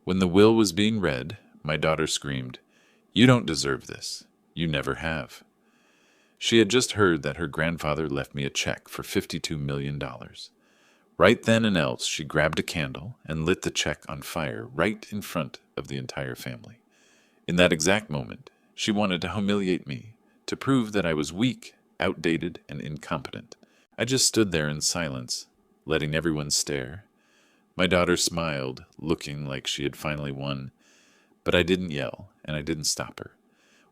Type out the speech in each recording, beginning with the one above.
When the will was being read, my daughter screamed, "You don't deserve this. You never have." She had just heard that her grandfather left me a check for $52 million. Right then and else, she grabbed a candle and lit the check on fire right in front of the entire family. In that exact moment, she wanted to humiliate me, to prove that I was weak, outdated, and incompetent. I just stood there in silence, letting everyone stare. My daughter smiled, looking like she had finally won, but I didn't yell, and I didn't stop her.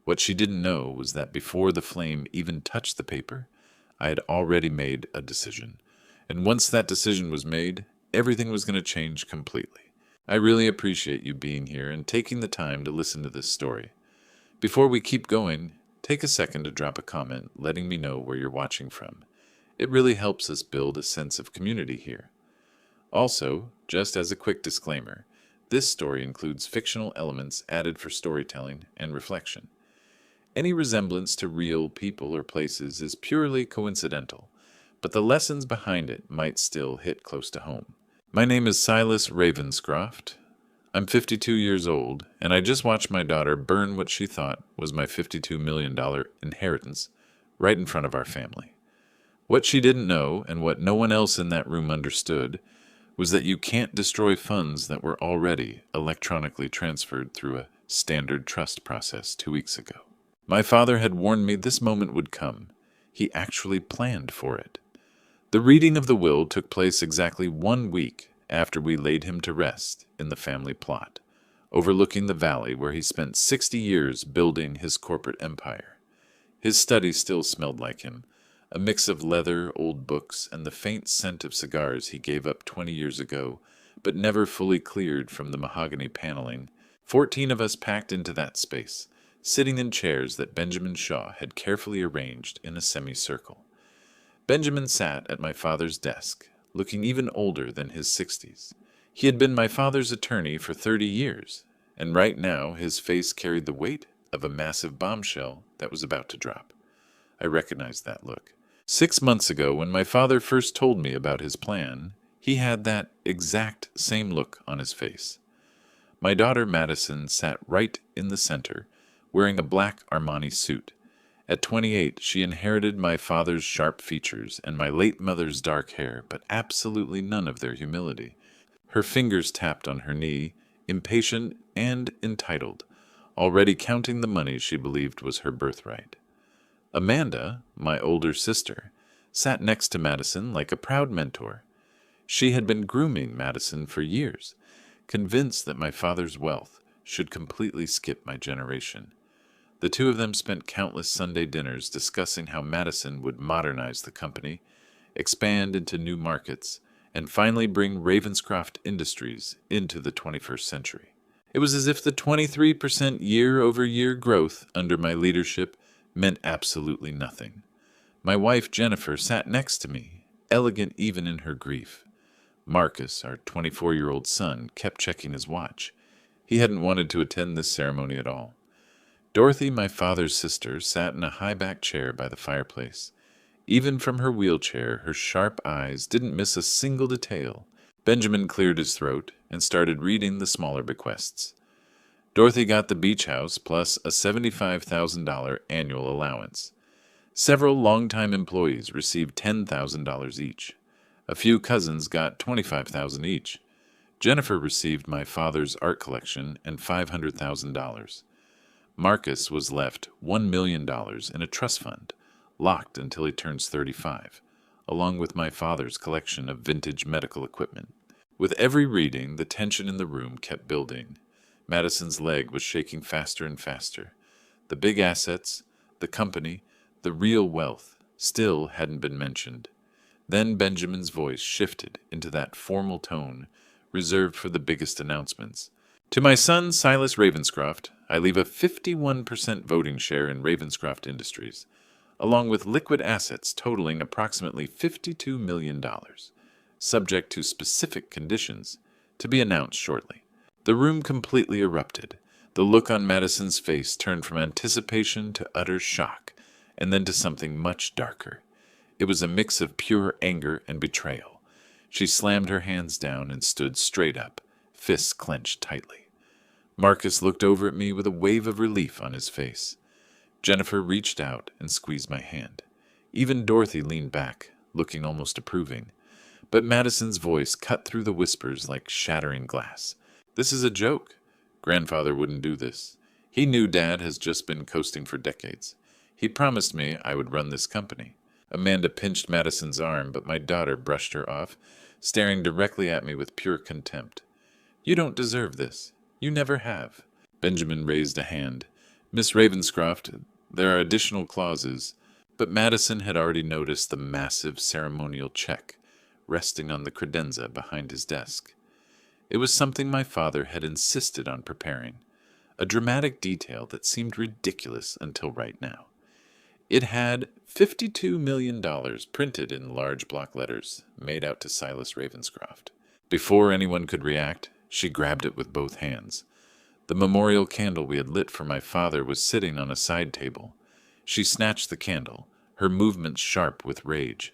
What she didn't know was that before the flame even touched the paper, I had already made a decision. And once that decision was made, everything was going to change completely. I really appreciate you being here and taking the time to listen to this story. Before we keep going, take a second to drop a comment letting me know where you're watching from. It really helps us build a sense of community here. Also, just as a quick disclaimer, this story includes fictional elements added for storytelling and reflection. Any resemblance to real people or places is purely coincidental, but the lessons behind it might still hit close to home. My name is Silas Ravenscroft. I'm 52 years old, and I just watched my daughter burn what she thought was my $52 million inheritance right in front of our family. What she didn't know, and what no one else in that room understood, was that you can't destroy funds that were already electronically transferred through a standard trust process 2 weeks ago. My father had warned me this moment would come. He actually planned for it. The reading of the will took place exactly 1 week after we laid him to rest in the family plot, overlooking the valley where he spent 60 years building his corporate empire. His study still smelled like him, a mix of leather, old books, and the faint scent of cigars he gave up 20 years ago, but never fully cleared from the mahogany paneling. 14 of us packed into that space, sitting in chairs that Benjamin Shaw had carefully arranged in a semicircle. Benjamin sat at my father's desk, looking even older than his 60s. He had been my father's attorney for 30 years, and right now his face carried the weight of a massive bombshell that was about to drop. I recognized that look. 6 months ago, when my father first told me about his plan, he had that exact same look on his face. My daughter Madison sat right in the center, wearing a black Armani suit. At 28, she inherited my father's sharp features and my late mother's dark hair, but absolutely none of their humility. Her fingers tapped on her knee, impatient and entitled, already counting the money she believed was her birthright. Amanda, my older sister, sat next to Madison like a proud mentor. She had been grooming Madison for years, convinced that my father's wealth should completely skip my generation. The two of them spent countless Sunday dinners discussing how Madison would modernize the company, expand into new markets, and finally bring Ravenscroft Industries into the 21st century. It was as if the 23% year-over-year growth under my leadership meant absolutely nothing. My wife Jennifer sat next to me, elegant even in her grief. Marcus, our 24-year-old son, kept checking his watch. He hadn't wanted to attend this ceremony at all. Dorothy, my father's sister, sat in a high-back chair by the fireplace. Even from her wheelchair, her sharp eyes didn't miss a single detail. Benjamin cleared his throat and started reading the smaller bequests. Dorothy got the beach house plus a $75,000 annual allowance. Several longtime employees received $10,000 each. A few cousins got $25,000 each. Jennifer received my father's art collection and $500,000. Marcus was left $1 million in a trust fund, locked until he turns 35, along with my father's collection of vintage medical equipment. With every reading, the tension in the room kept building. Madison's leg was shaking faster and faster. The big assets, the company, the real wealth still hadn't been mentioned. Then Benjamin's voice shifted into that formal tone reserved for the biggest announcements. To my son, Silas Ravenscroft, I leave a 51% voting share in Ravenscroft Industries, along with liquid assets totaling approximately $52 million, subject to specific conditions to be announced shortly. The room completely erupted. The look on Madison's face turned from anticipation to utter shock, and then to something much darker. It was a mix of pure anger and betrayal. She slammed her hands down and stood straight up, fists clenched tightly. Marcus looked over at me with a wave of relief on his face. Jennifer reached out and squeezed my hand. Even Dorothy leaned back, looking almost approving. But Madison's voice cut through the whispers like shattering glass. "This is a joke. Grandfather wouldn't do this. He knew Dad has just been coasting for decades. He promised me I would run this company." Amanda pinched Madison's arm, but my daughter brushed her off, staring directly at me with pure contempt. "You don't deserve this. You never have." Benjamin raised a hand. "Miss Ravenscroft, there are additional clauses," but Madison had already noticed the massive ceremonial check resting on the credenza behind his desk. It was something my father had insisted on preparing, a dramatic detail that seemed ridiculous until right now. It had $52 million printed in large block letters, made out to Silas Ravenscroft. Before anyone could react, she grabbed it with both hands. The memorial candle we had lit for my father was sitting on a side table. She snatched the candle, her movements sharp with rage.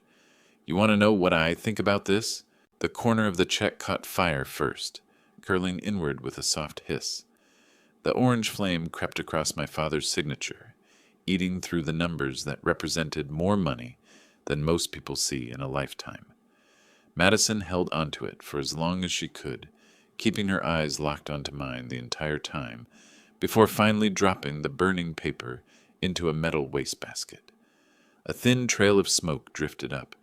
"You want to know what I think about this?" The corner of the check caught fire first, curling inward with a soft hiss. The orange flame crept across my father's signature, eating through the numbers that represented more money than most people see in a lifetime. Madison held onto it for as long as she could, keeping her eyes locked onto mine the entire time, before finally dropping the burning paper into a metal wastebasket. A thin trail of smoke drifted up,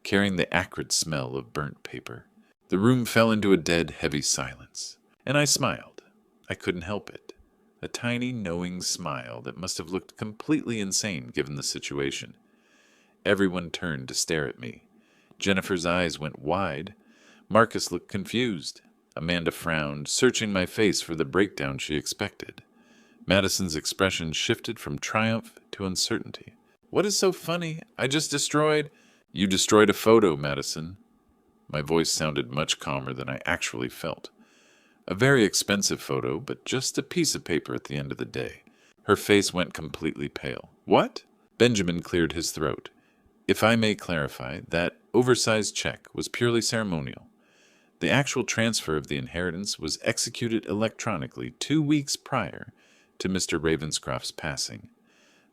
carrying the acrid smell of burnt paper. The room fell into a dead, heavy silence, and I smiled. I couldn't help it. A tiny, knowing smile that must have looked completely insane given the situation. Everyone turned to stare at me. Jennifer's eyes went wide. Marcus looked confused. Amanda frowned, searching my face for the breakdown she expected. Madison's expression shifted from triumph to uncertainty. "What is so funny? I just destroyed—" "You destroyed a photo, Madison." My voice sounded much calmer than I actually felt. "A very expensive photo, but just a piece of paper at the end of the day." Her face went completely pale. "What?" Benjamin cleared his throat. "If I may clarify, that oversized check was purely ceremonial. The actual transfer of the inheritance was executed electronically 2 weeks prior to Mr. Ravenscroft's passing.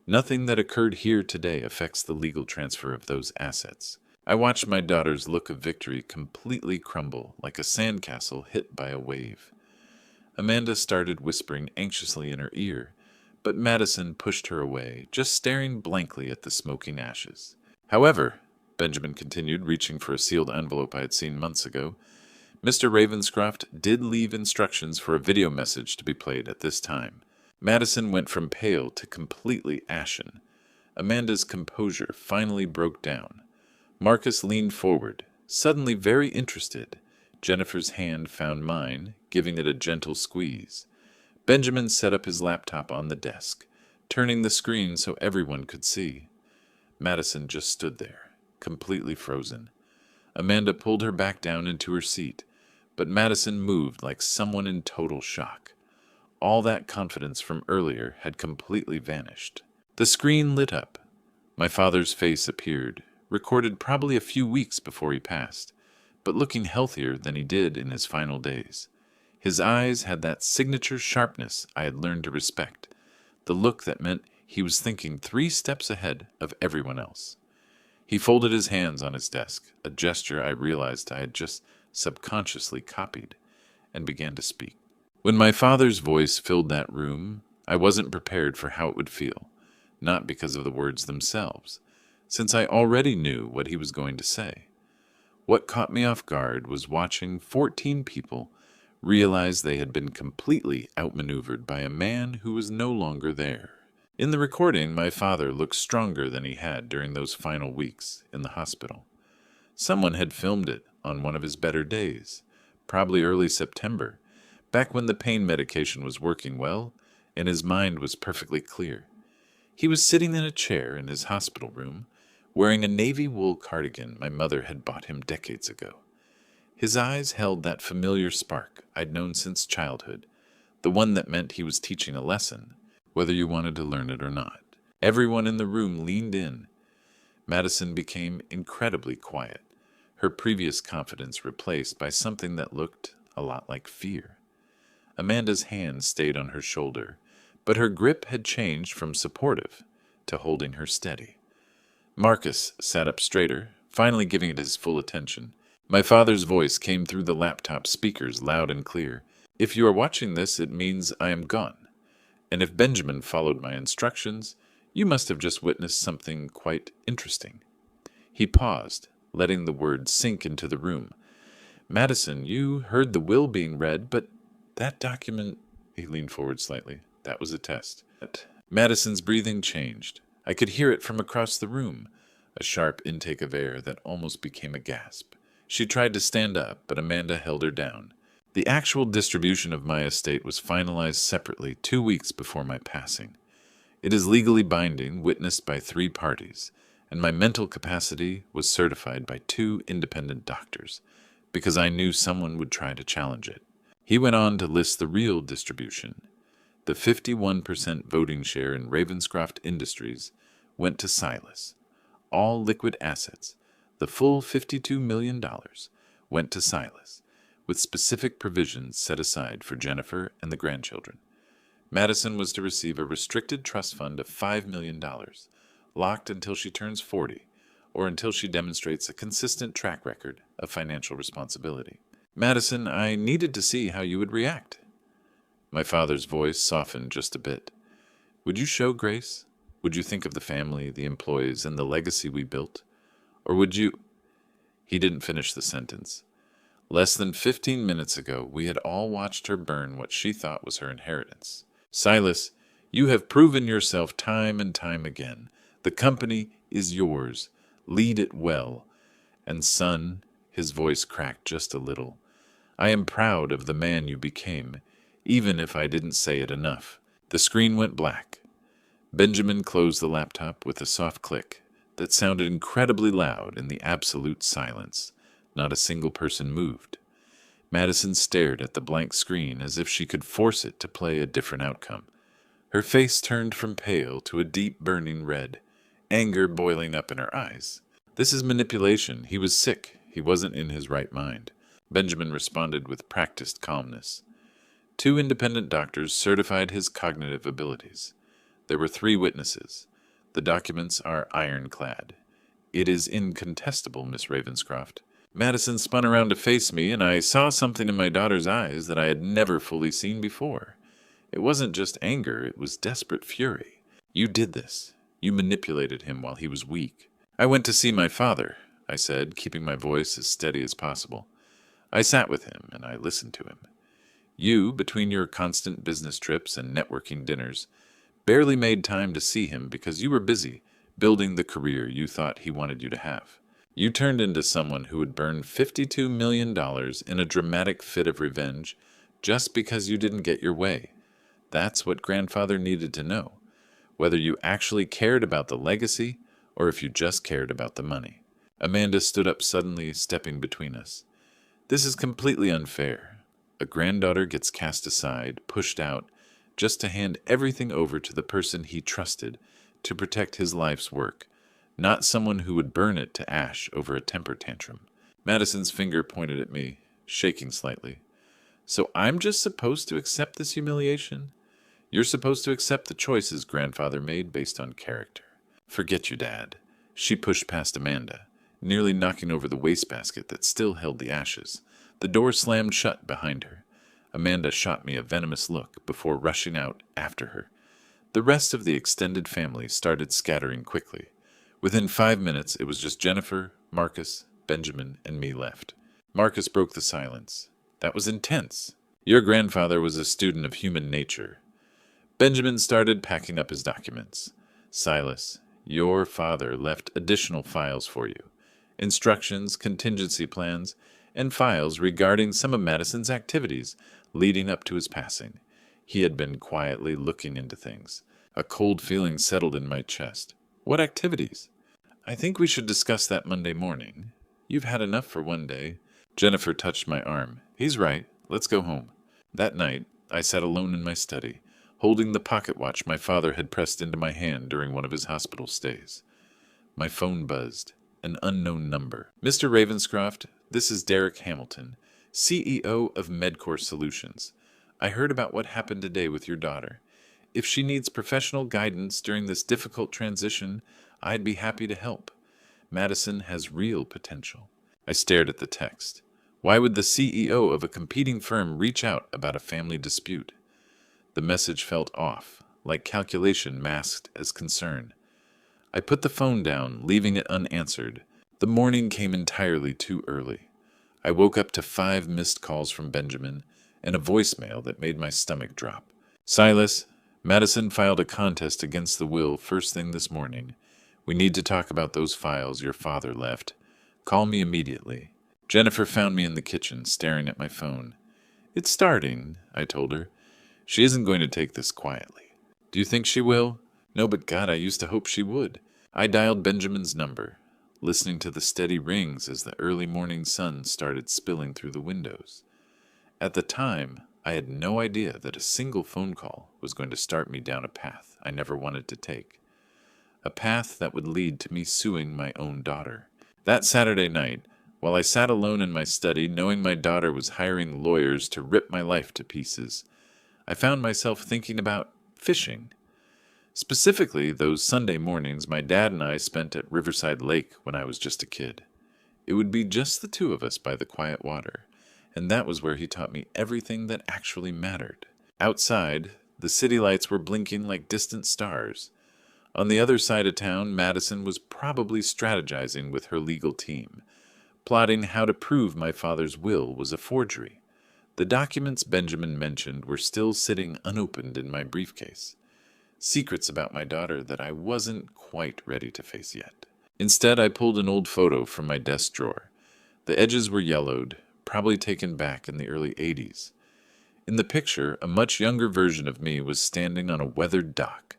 Nothing that occurred here today affects the legal transfer of those assets." I watched my daughter's look of victory completely crumble like a sandcastle hit by a wave. Amanda started whispering anxiously in her ear, but Madison pushed her away, just staring blankly at the smoking ashes. "However," Benjamin continued, reaching for a sealed envelope I had seen months ago, "Mr. Ravenscroft did leave instructions for a video message to be played at this time." Madison went from pale to completely ashen. Amanda's composure finally broke down. Marcus leaned forward, suddenly very interested. Jennifer's hand found mine, giving it a gentle squeeze. Benjamin set up his laptop on the desk, turning the screen so everyone could see. Madison just stood there, completely frozen. Amanda pulled her back down into her seat, but Madison moved like someone in total shock. All that confidence from earlier had completely vanished. The screen lit up. My father's face appeared, recorded probably a few weeks before he passed, but looking healthier than he did in his final days. His eyes had that signature sharpness I had learned to respect, the look that meant he was thinking 3 steps ahead of everyone else. He folded his hands on his desk, a gesture I realized I had just subconsciously copied, and began to speak. When my father's voice filled that room, I wasn't prepared for how it would feel, not because of the words themselves, since I already knew what he was going to say. What caught me off guard was watching 14 people realize they had been completely outmaneuvered by a man who was no longer there. In the recording, my father looked stronger than he had during those final weeks in the hospital. Someone had filmed it on one of his better days, probably early September, back when the pain medication was working well and his mind was perfectly clear. He was sitting in a chair in his hospital room, wearing a navy wool cardigan my mother had bought him decades ago. His eyes held that familiar spark I'd known since childhood, the one that meant he was teaching a lesson, whether you wanted to learn it or not. Everyone in the room leaned in. Madison became incredibly quiet, her previous confidence replaced by something that looked a lot like fear. Amanda's hand stayed on her shoulder, but her grip had changed from supportive to holding her steady. Marcus sat up straighter, finally giving it his full attention. My father's voice came through the laptop speakers loud and clear. If you are watching this, it means I am gone. And if Benjamin followed my instructions, you must have just witnessed something quite interesting. He paused, letting the words sink into the room. Madison, you heard the will being read, but that document... He leaned forward slightly. That was a test. Madison's breathing changed. I could hear it from across the room, a sharp intake of air that almost became a gasp. She tried to stand up, but Amanda held her down. The actual distribution of my estate was finalized separately 2 weeks before my passing. It is legally binding, witnessed by 3 parties, and my mental capacity was certified by 2 independent doctors, because I knew someone would try to challenge it. He went on to list the real distribution. The 51% voting share in Ravenscroft Industries went to Silas. All liquid assets, the full $52 million, went to Silas, with specific provisions set aside for Jennifer and the grandchildren. Madison was to receive a restricted trust fund of $5 million, locked until she turns 40, or until she demonstrates a consistent track record of financial responsibility. Madison, I needed to see how you would react. My father's voice softened just a bit. Would you show grace? Would you think of the family, the employees, and the legacy we built? Or would you... He didn't finish the sentence. Less than 15 minutes ago, we had all watched her burn what she thought was her inheritance. Silas, you have proven yourself time and time again. The company is yours. Lead it well. And son, his voice cracked just a little, I am proud of the man you became, even if I didn't say it enough. The screen went black. Benjamin closed the laptop with a soft click that sounded incredibly loud in the absolute silence. Not a single person moved. Madison stared at the blank screen as if she could force it to play a different outcome. Her face turned from pale to a deep burning red, anger boiling up in her eyes. This is manipulation. He was sick. He wasn't in his right mind. Benjamin responded with practiced calmness. 2 independent doctors certified his cognitive abilities. There were 3 witnesses. The documents are ironclad. It is incontestable, Miss Ravenscroft. Madison spun around to face me, and I saw something in my daughter's eyes that I had never fully seen before. It wasn't just anger, it was desperate fury. You did this. You manipulated him while he was weak. I went to see my father, I said, keeping my voice as steady as possible. I sat with him, and I listened to him. You, between your constant business trips and networking dinners, barely made time to see him because you were busy building the career you thought he wanted you to have. You turned into someone who would burn $52 million in a dramatic fit of revenge just because you didn't get your way. That's what grandfather needed to know, whether you actually cared about the legacy or if you just cared about the money. Amanda stood up suddenly, stepping between us. This is completely unfair. A granddaughter gets cast aside, pushed out, just to hand everything over to the person he trusted to protect his life's work, not someone who would burn it to ash over a temper tantrum. Madison's finger pointed at me, shaking slightly. So I'm just supposed to accept this humiliation? You're supposed to accept the choices grandfather made based on character. Forget your dad. She pushed past Amanda, nearly knocking over the wastebasket that still held the ashes. The door slammed shut behind her. Amanda shot me a venomous look before rushing out after her. The rest of the extended family started scattering quickly. Within 5 minutes, it was just Jennifer, Marcus, Benjamin, and me left. Marcus broke the silence. That was intense. Your grandfather was a student of human nature. Benjamin started packing up his documents. Silas, your father left additional files for you. Instructions, contingency plans, and files regarding some of Madison's activities leading up to his passing. He had been quietly looking into things. A cold feeling settled in my chest. What activities? I think we should discuss that Monday morning. You've had enough for one day. Jennifer touched my arm. He's right. Let's go home. That night, I sat alone in my study, holding the pocket watch my father had pressed into my hand during one of his hospital stays. My phone buzzed. An unknown number. Mr. Ravenscroft, this is Derek Hamilton, CEO of Medcore Solutions, I heard about what happened today with your daughter. If she needs professional guidance during this difficult transition, I'd be happy to help. Madison has real potential." I stared at the text. Why would the CEO of a competing firm reach out about a family dispute? The message felt off, like calculation masked as concern. I put the phone down, leaving it unanswered. The morning came entirely too early. I woke up to 5 missed calls from Benjamin and a voicemail that made my stomach drop. "Silas, Madison filed a contest against the will first thing this morning. We need to talk about those files your father left. Call me immediately." Jennifer found me in the kitchen, staring at my phone. "It's starting," I told her. "She isn't going to take this quietly." "Do you think she will?" "No, but God, I used to hope she would." I dialed Benjamin's number, listening to the steady rings as the early morning sun started spilling through the windows. At the time, I had no idea that a single phone call was going to start me down a path I never wanted to take. A path that would lead to me suing my own daughter. That Saturday night, while I sat alone in my study, knowing my daughter was hiring lawyers to rip my life to pieces, I found myself thinking about fishing. Specifically, those Sunday mornings my dad and I spent at Riverside Lake when I was just a kid. It would be just the two of us by the quiet water, and that was where he taught me everything that actually mattered. Outside, the city lights were blinking like distant stars. On the other side of town, Madison was probably strategizing with her legal team, plotting how to prove my father's will was a forgery. The documents Benjamin mentioned were still sitting unopened in my briefcase. Secrets about my daughter that I wasn't quite ready to face yet. Instead, I pulled an old photo from my desk drawer. The edges were yellowed, probably taken back in the early 80s. In the picture, a much younger version of me was standing on a weathered dock,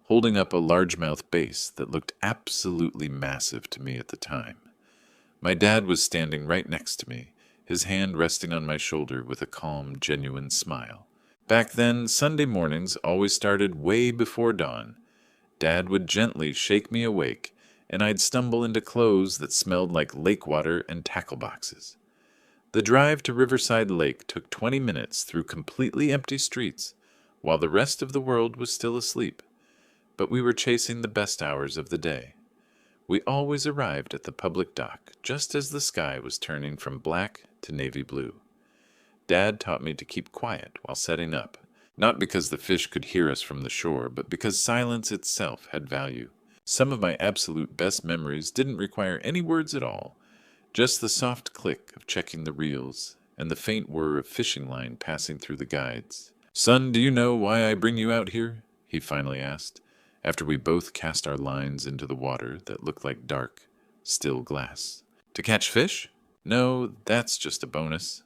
holding up a largemouth bass that looked absolutely massive to me at the time. My dad was standing right next to me, his hand resting on my shoulder with a calm, genuine smile. Back then, Sunday mornings always started way before dawn. Dad would gently shake me awake, and I'd stumble into clothes that smelled like lake water and tackle boxes. The drive to Riverside Lake took 20 minutes through completely empty streets, while the rest of the world was still asleep. But we were chasing the best hours of the day. We always arrived at the public dock just as the sky was turning from black to navy blue. Dad taught me to keep quiet while setting up, not because the fish could hear us from the shore, but because silence itself had value. Some of my absolute best memories didn't require any words at all, just the soft click of checking the reels and the faint whir of fishing line passing through the guides. "Son, do you know why I bring you out here?" he finally asked, after we both cast our lines into the water that looked like dark, still glass. "To catch fish? No, that's just a bonus."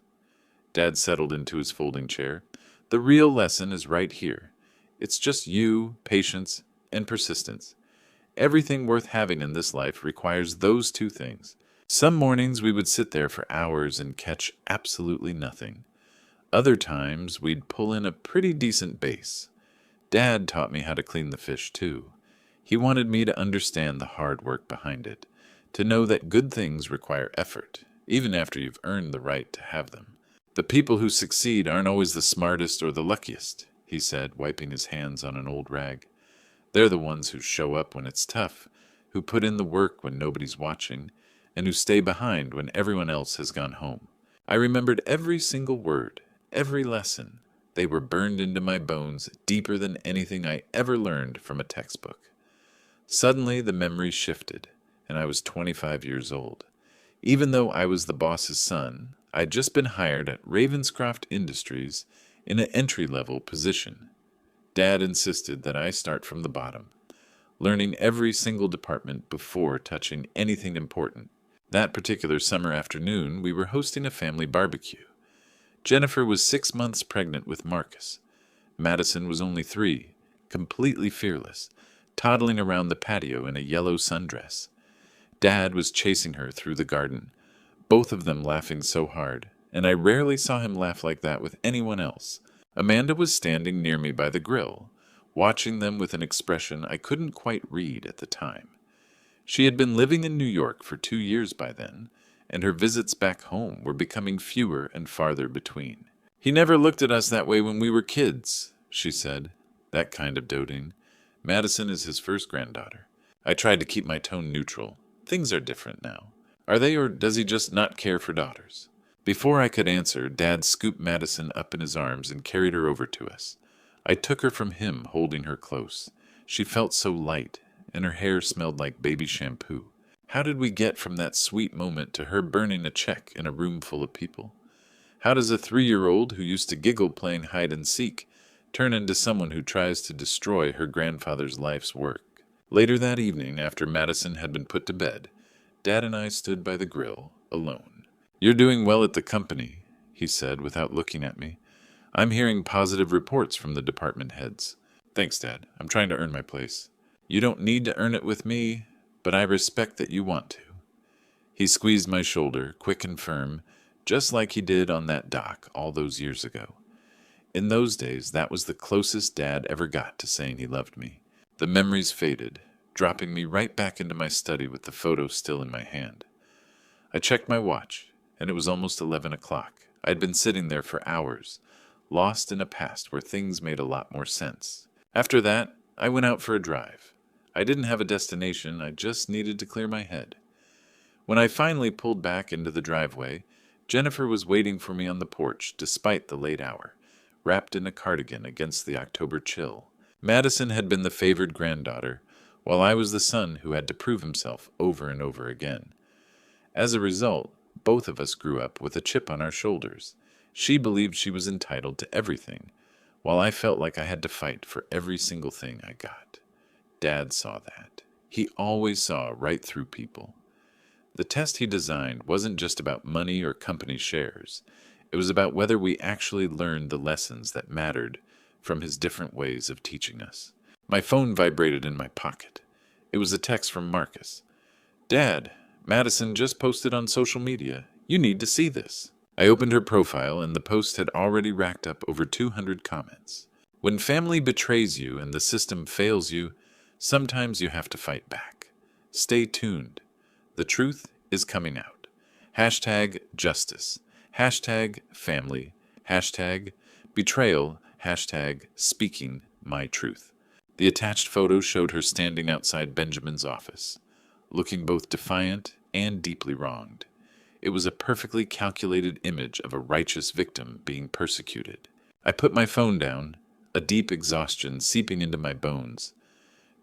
Dad settled into his folding chair. "The real lesson is right here. It's just you, patience, and persistence. Everything worth having in this life requires those two things." Some mornings we would sit there for hours and catch absolutely nothing. Other times we'd pull in a pretty decent bass. Dad taught me how to clean the fish, too. He wanted me to understand the hard work behind it, to know that good things require effort, even after you've earned the right to have them. "The people who succeed aren't always the smartest or the luckiest," he said, wiping his hands on an old rag. "They're the ones who show up when it's tough, who put in the work when nobody's watching, and who stay behind when everyone else has gone home." I remembered every single word, every lesson. They were burned into my bones deeper than anything I ever learned from a textbook. Suddenly, the memory shifted, and I was 25 years old. Even though I was the boss's son, I'd just been hired at Ravenscroft Industries in an entry-level position. Dad insisted that I start from the bottom, learning every single department before touching anything important. That particular summer afternoon, we were hosting a family barbecue. Jennifer was 6 months pregnant with Marcus. Madison was only 3, completely fearless, toddling around the patio in a yellow sundress. Dad was chasing her through the garden, both of them laughing so hard, and I rarely saw him laugh like that with anyone else. Amanda was standing near me by the grill, watching them with an expression I couldn't quite read at the time. She had been living in New York for 2 years by then, and her visits back home were becoming fewer and farther between. He never looked at us that way when we were kids, she said, that kind of doting. Madison is his first granddaughter. I tried to keep my tone neutral. Things are different now. Are they, or does he just not care for daughters? Before I could answer, Dad scooped Madison up in his arms and carried her over to us. I took her from him, holding her close. She felt so light, and her hair smelled like baby shampoo. How did we get from that sweet moment to her burning a check in a room full of people? How does a 3-year-old who used to giggle playing hide and seek turn into someone who tries to destroy her grandfather's life's work? Later that evening, after Madison had been put to bed, Dad and I stood by the grill, alone. "You're doing well at the company," he said without looking at me. "I'm hearing positive reports from the department heads." "Thanks, Dad. I'm trying to earn my place." "You don't need to earn it with me, but I respect that you want to." He squeezed my shoulder, quick and firm, just like he did on that dock all those years ago. In those days, that was the closest Dad ever got to saying he loved me. The memories faded, dropping me right back into my study with the photo still in my hand. I checked my watch, and it was almost 11 o'clock. I'd been sitting there for hours, lost in a past where things made a lot more sense. After that, I went out for a drive. I didn't have a destination, I just needed to clear my head. When I finally pulled back into the driveway, Jennifer was waiting for me on the porch despite the late hour, wrapped in a cardigan against the October chill. Madison had been the favored granddaughter, while I was the son who had to prove himself over and over again. As a result, both of us grew up with a chip on our shoulders. She believed she was entitled to everything, while I felt like I had to fight for every single thing I got. Dad saw that. He always saw right through people. The test he designed wasn't just about money or company shares. It was about whether we actually learned the lessons that mattered from his different ways of teaching us. My phone vibrated in my pocket. It was a text from Marcus. "Dad, Madison just posted on social media. You need to see this." I opened her profile, and the post had already racked up over 200 comments. When family betrays you and the system fails you, sometimes you have to fight back. Stay tuned. The truth is coming out. Hashtag justice. Hashtag family. Hashtag betrayal. Hashtag speaking my truth. The attached photo showed her standing outside Benjamin's office, looking both defiant and deeply wronged. It was a perfectly calculated image of a righteous victim being persecuted. I put my phone down, a deep exhaustion seeping into my bones.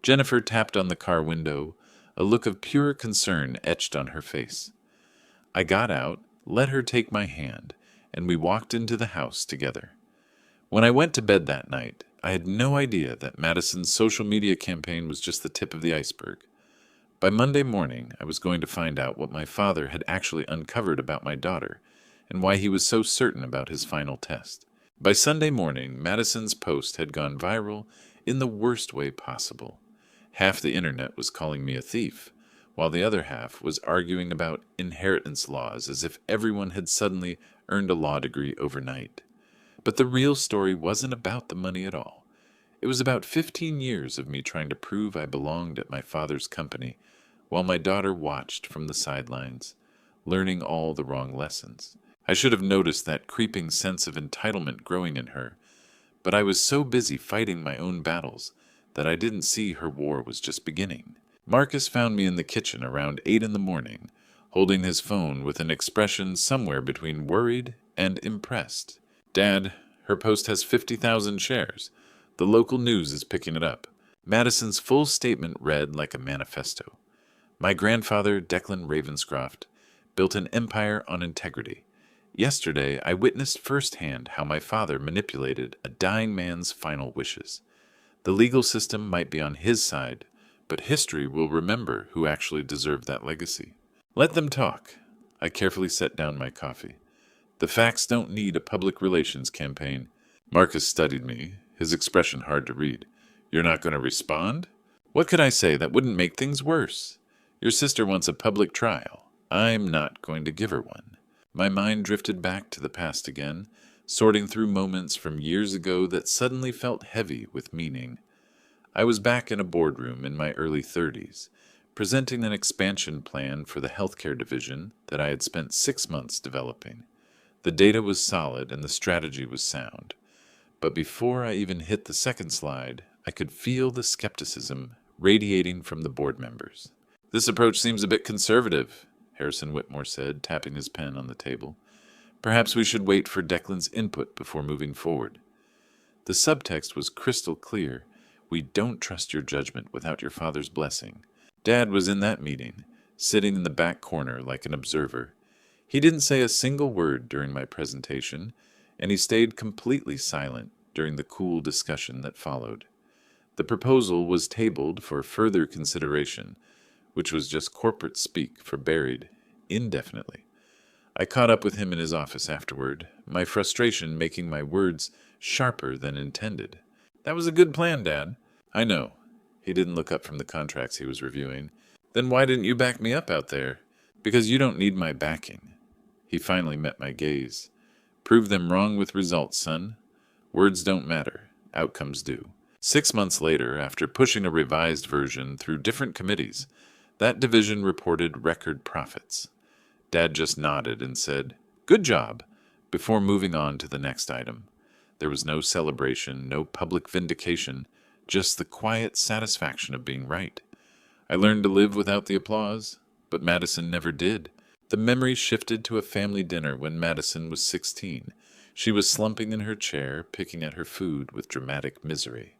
Jennifer tapped on the car window, a look of pure concern etched on her face. I got out, let her take my hand, and we walked into the house together. When I went to bed that night, I had no idea that Madison's social media campaign was just the tip of the iceberg. By Monday morning, I was going to find out what my father had actually uncovered about my daughter, and why he was so certain about his final test. By Sunday morning, Madison's post had gone viral in the worst way possible. Half the internet was calling me a thief, while the other half was arguing about inheritance laws as if everyone had suddenly earned a law degree overnight. But the real story wasn't about the money at all. It was about 15 years of me trying to prove I belonged at my father's company, while my daughter watched from the sidelines, learning all the wrong lessons. I should have noticed that creeping sense of entitlement growing in her, but I was so busy fighting my own battles that I didn't see her war was just beginning. Marcus found me in the kitchen around 8 in the morning, holding his phone with an expression somewhere between worried and impressed. "Dad, her post has 50,000 shares. The local news is picking it up." Madison's full statement read like a manifesto. "My grandfather, Declan Ravenscroft, built an empire on integrity. Yesterday, I witnessed firsthand how my father manipulated a dying man's final wishes. The legal system might be on his side, but history will remember who actually deserved that legacy." "Let them talk." I carefully set down my coffee. "The facts don't need a public relations campaign." Marcus studied me, his expression hard to read. "You're not going to respond?" "What could I say that wouldn't make things worse? Your sister wants a public trial. I'm not going to give her one." My mind drifted back to the past again, sorting through moments from years ago that suddenly felt heavy with meaning. I was back in a boardroom in my early 30s, presenting an expansion plan for the healthcare division that I had spent 6 months developing. The data was solid and the strategy was sound. But before I even hit the second slide, I could feel the skepticism radiating from the board members. "This approach seems a bit conservative," Harrison Whitmore said, tapping his pen on the table. "Perhaps we should wait for Declan's input before moving forward." The subtext was crystal clear. "We don't trust your judgment without your father's blessing." Dad was in that meeting, sitting in the back corner like an observer. He didn't say a single word during my presentation, and he stayed completely silent during the cool discussion that followed. The proposal was tabled for further consideration, which was just corporate speak for buried indefinitely. I caught up with him in his office afterward, my frustration making my words sharper than intended. "That was a good plan, Dad." "I know." He didn't look up from the contracts he was reviewing. "Then why didn't you back me up out there?" "Because you don't need my backing." He finally met my gaze. "Prove them wrong with results, son. Words don't matter. Outcomes do." 6 months later, after pushing a revised version through different committees, that division reported record profits. Dad just nodded and said, "Good job," before moving on to the next item. There was no celebration, no public vindication, just the quiet satisfaction of being right. I learned to live without the applause, but Madison never did. The memory shifted to a family dinner when Madison was 16. She was slumping in her chair, picking at her food with dramatic misery.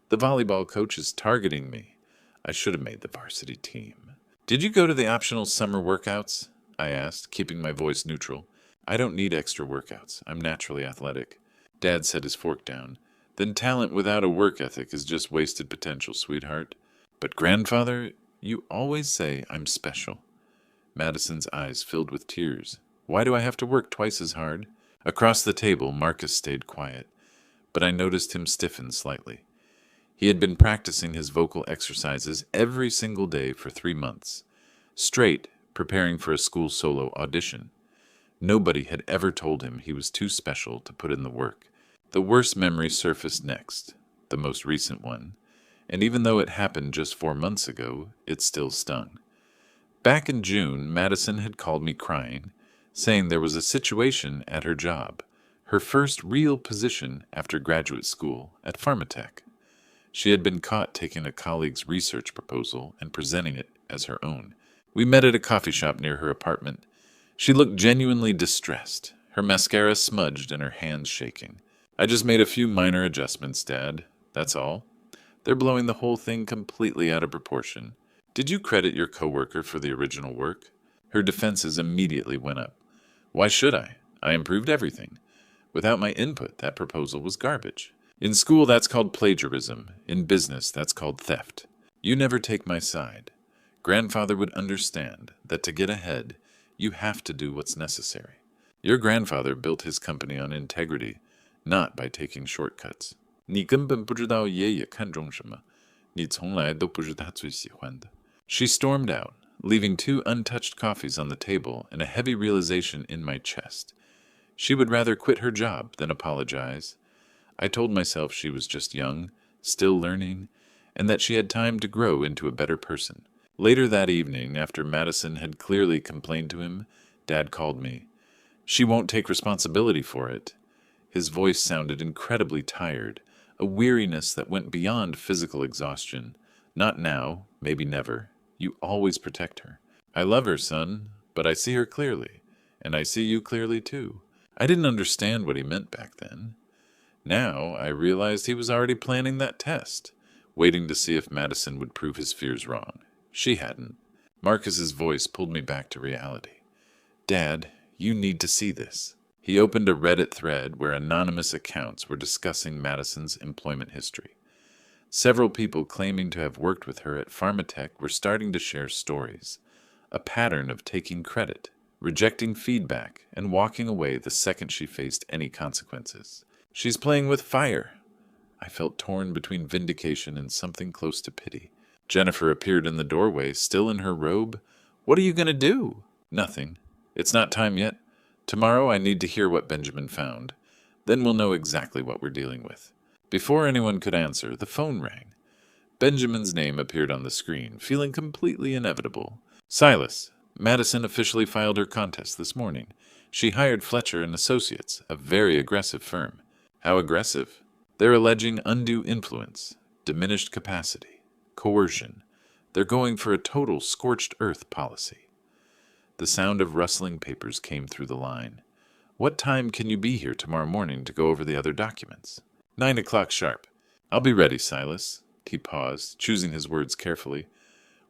"The volleyball coach is targeting me. I should have made the varsity team." "Did you go to the optional summer workouts?" I asked, keeping my voice neutral. "I don't need extra workouts. I'm naturally athletic." Dad set his fork down. "Then talent without a work ethic is just wasted potential, sweetheart." "But grandfather, you always say I'm special." Madison's eyes filled with tears. "Why do I have to work twice as hard?" Across the table, Marcus stayed quiet, but I noticed him stiffen slightly. He had been practicing his vocal exercises every single day for 3 months, straight, preparing for a school solo audition. Nobody had ever told him he was too special to put in the work. The worst memory surfaced next, the most recent one, and even though it happened just 4 months ago, it still stung. Back in June, Madison had called me crying, saying there was a situation at her job, her first real position after graduate school at Pharmatech. She had been caught taking a colleague's research proposal and presenting it as her own. We met at a coffee shop near her apartment. She looked genuinely distressed, her mascara smudged and her hands shaking. "I just made a few minor adjustments, Dad. That's all. They're blowing the whole thing completely out of proportion." "Did you credit your coworker for the original work?" Her defenses immediately went up. "Why should I? I improved everything. Without my input, that proposal was garbage. In school, that's called plagiarism. In business, that's called theft. You never take my side. Grandfather would understand that to get ahead, you have to do what's necessary. Your grandfather built his company on integrity, not by taking shortcuts. 你根本不知道爷爷看重什么，你从来都不是他最喜欢的." She stormed out, leaving 2 untouched coffees on the table and a heavy realization in my chest. She would rather quit her job than apologize. I told myself she was just young, still learning, and that she had time to grow into a better person. Later that evening, after Madison had clearly complained to him, Dad called me. "She won't take responsibility for it." His voice sounded incredibly tired, a weariness that went beyond physical exhaustion. "Not now, maybe never. You always protect her." "I love her, son, but I see her clearly, and I see you clearly too." I didn't understand what he meant back then. Now I realized he was already planning that test, waiting to see if Madison would prove his fears wrong. She hadn't. Marcus's voice pulled me back to reality. "Dad, you need to see this." He opened a Reddit thread where anonymous accounts were discussing Madison's employment history. Several people claiming to have worked with her at Pharmatech were starting to share stories, a pattern of taking credit, rejecting feedback, and walking away the second she faced any consequences. "She's playing with fire." I felt torn between vindication and something close to pity. Jennifer appeared in the doorway, still in her robe. "What are you going to do?" "Nothing. It's not time yet. Tomorrow I need to hear what Benjamin found. Then we'll know exactly what we're dealing with." Before anyone could answer, the phone rang. Benjamin's name appeared on the screen, feeling completely inevitable. "Silas, Madison officially filed her contest this morning. She hired Fletcher and Associates, a very aggressive firm. How aggressive? They're alleging undue influence, diminished capacity, coercion. They're going for a total scorched earth policy. The sound of rustling papers came through the line. What time can you be here tomorrow morning to go over the other documents? 9 o'clock sharp. I'll be ready, Silas. He paused, choosing his words carefully.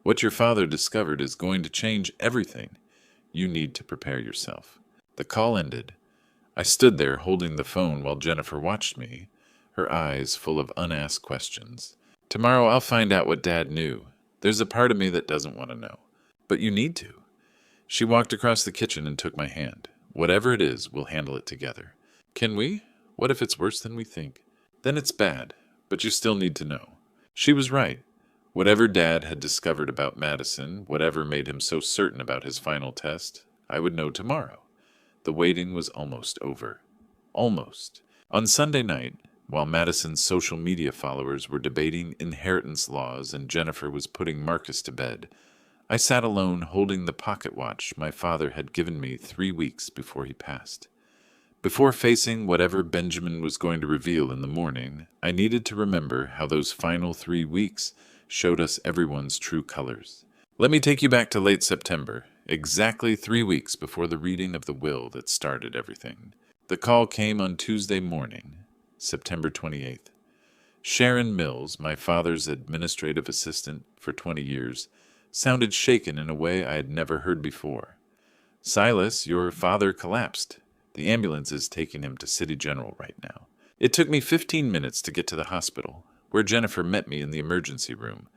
What your father discovered is going to change everything. You need to prepare yourself. The call ended. I stood there holding the phone while Jennifer watched me, her eyes full of unasked questions. Tomorrow I'll find out what Dad knew. There's a part of me that doesn't want to know. But you need to. She walked across the kitchen and took my hand. Whatever it is, we'll handle it together. Can we? What if it's worse than we think? Then it's bad, but you still need to know. She was right. Whatever Dad had discovered about Madison, whatever made him so certain about his final test, I would know tomorrow. The waiting was almost over. Almost. On Sunday night, while Madison's social media followers were debating inheritance laws and Jennifer was putting Marcus to bed, I sat alone holding the pocket watch my father had given me 3 weeks before he passed. Before facing whatever Benjamin was going to reveal in the morning, I needed to remember how those final 3 weeks showed us everyone's true colors. Let me take you back to late September, exactly 3 weeks before the reading of the will that started everything. The call came on Tuesday morning, September 28th. Sharon Mills, my father's administrative assistant for 20 years, sounded shaken in a way I had never heard before. Silas, your father collapsed. The ambulance is taking him to City General right now. It took me 15 minutes to get to the hospital, where Jennifer met me in the emergency room.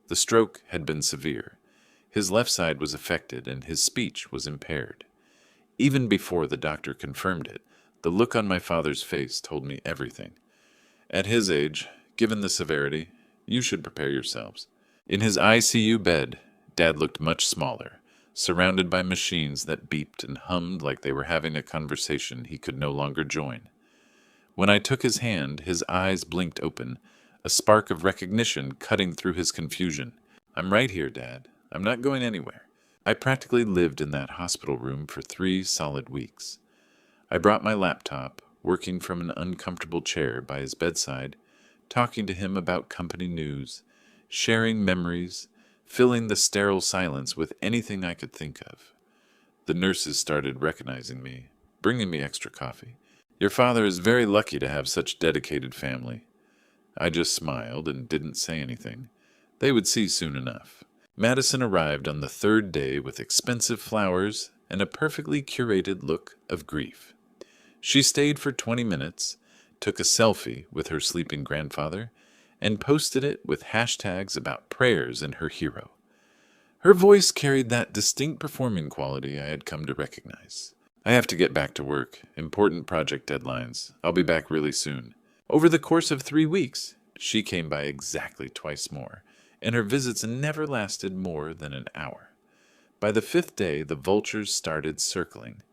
The stroke had been severe. His left side was affected and his speech was impaired. Even before the doctor confirmed it, the look on my father's face told me everything. At his age, given the severity, you should prepare yourselves. In his ICU bed, Dad looked much smaller, surrounded by machines that beeped and hummed like they were having a conversation he could no longer join. When I took his hand, his eyes blinked open, a spark of recognition cutting through his confusion. I'm right here, Dad. I'm not going anywhere. I practically lived in that hospital room for 3 solid weeks. I brought my laptop, working from an uncomfortable chair by his bedside, talking to him about company news, sharing memories, filling the sterile silence with anything I could think of. The nurses started recognizing me, bringing me extra coffee. Your father is very lucky to have such dedicated family. I just smiled and didn't say anything. They would see soon enough. Madison arrived on the 3rd day with expensive flowers and a perfectly curated look of grief. She stayed for 20 minutes, took a selfie with her sleeping grandfather, and posted it with hashtags about prayers and her hero. Her voice carried that distinct performing quality I had come to recognize. I have to get back to work. Important project deadlines. I'll be back really soon. Over the course of 3 weeks, she came by exactly twice more, and her visits never lasted more than an hour. By the 5th day, the vultures started circling.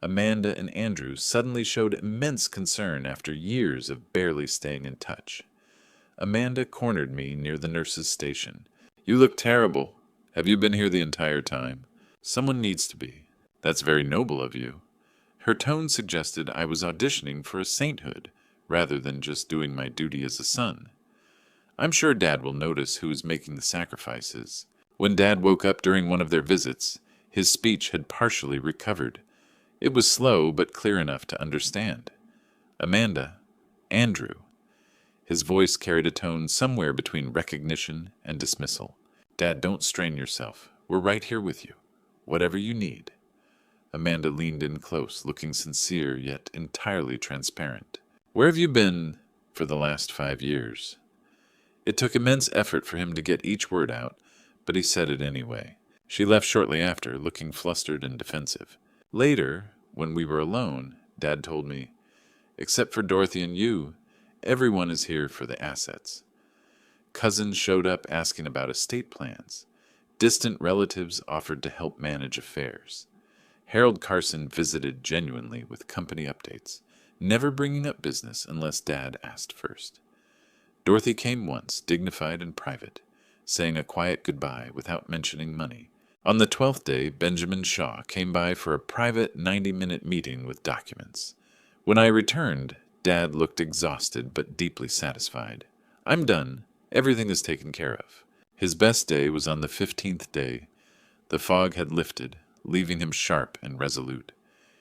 Amanda and Andrew suddenly showed immense concern after years of barely staying in touch. Amanda cornered me near the nurse's station. You look terrible. Have you been here the entire time? Someone needs to be. That's very noble of you. Her tone suggested I was auditioning for a sainthood, rather than just doing my duty as a son. I'm sure Dad will notice who is making the sacrifices. When Dad woke up during one of their visits, his speech had partially recovered. It was slow but clear enough to understand. Amanda, Andrew. His voice carried a tone somewhere between recognition and dismissal. Dad, don't strain yourself. We're right here with you. Whatever you need. Amanda leaned in close, looking sincere yet entirely transparent. Where have you been for the last 5 years? It took immense effort for him to get each word out, but he said it anyway. She left shortly after, looking flustered and defensive. Later, when we were alone, Dad told me, except for Dorothy and you, everyone is here for the assets. Cousins showed up asking about estate plans. Distant relatives offered to help manage affairs. Harold Carson visited genuinely with company updates, never bringing up business unless Dad asked first. Dorothy came once, dignified and private, saying a quiet goodbye without mentioning money, On the 12th day, Benjamin Shaw came by for a private 90-minute meeting with documents. When I returned, Dad looked exhausted but deeply satisfied. I'm done. Everything is taken care of. His best day was on the 15th day. The fog had lifted, leaving him sharp and resolute.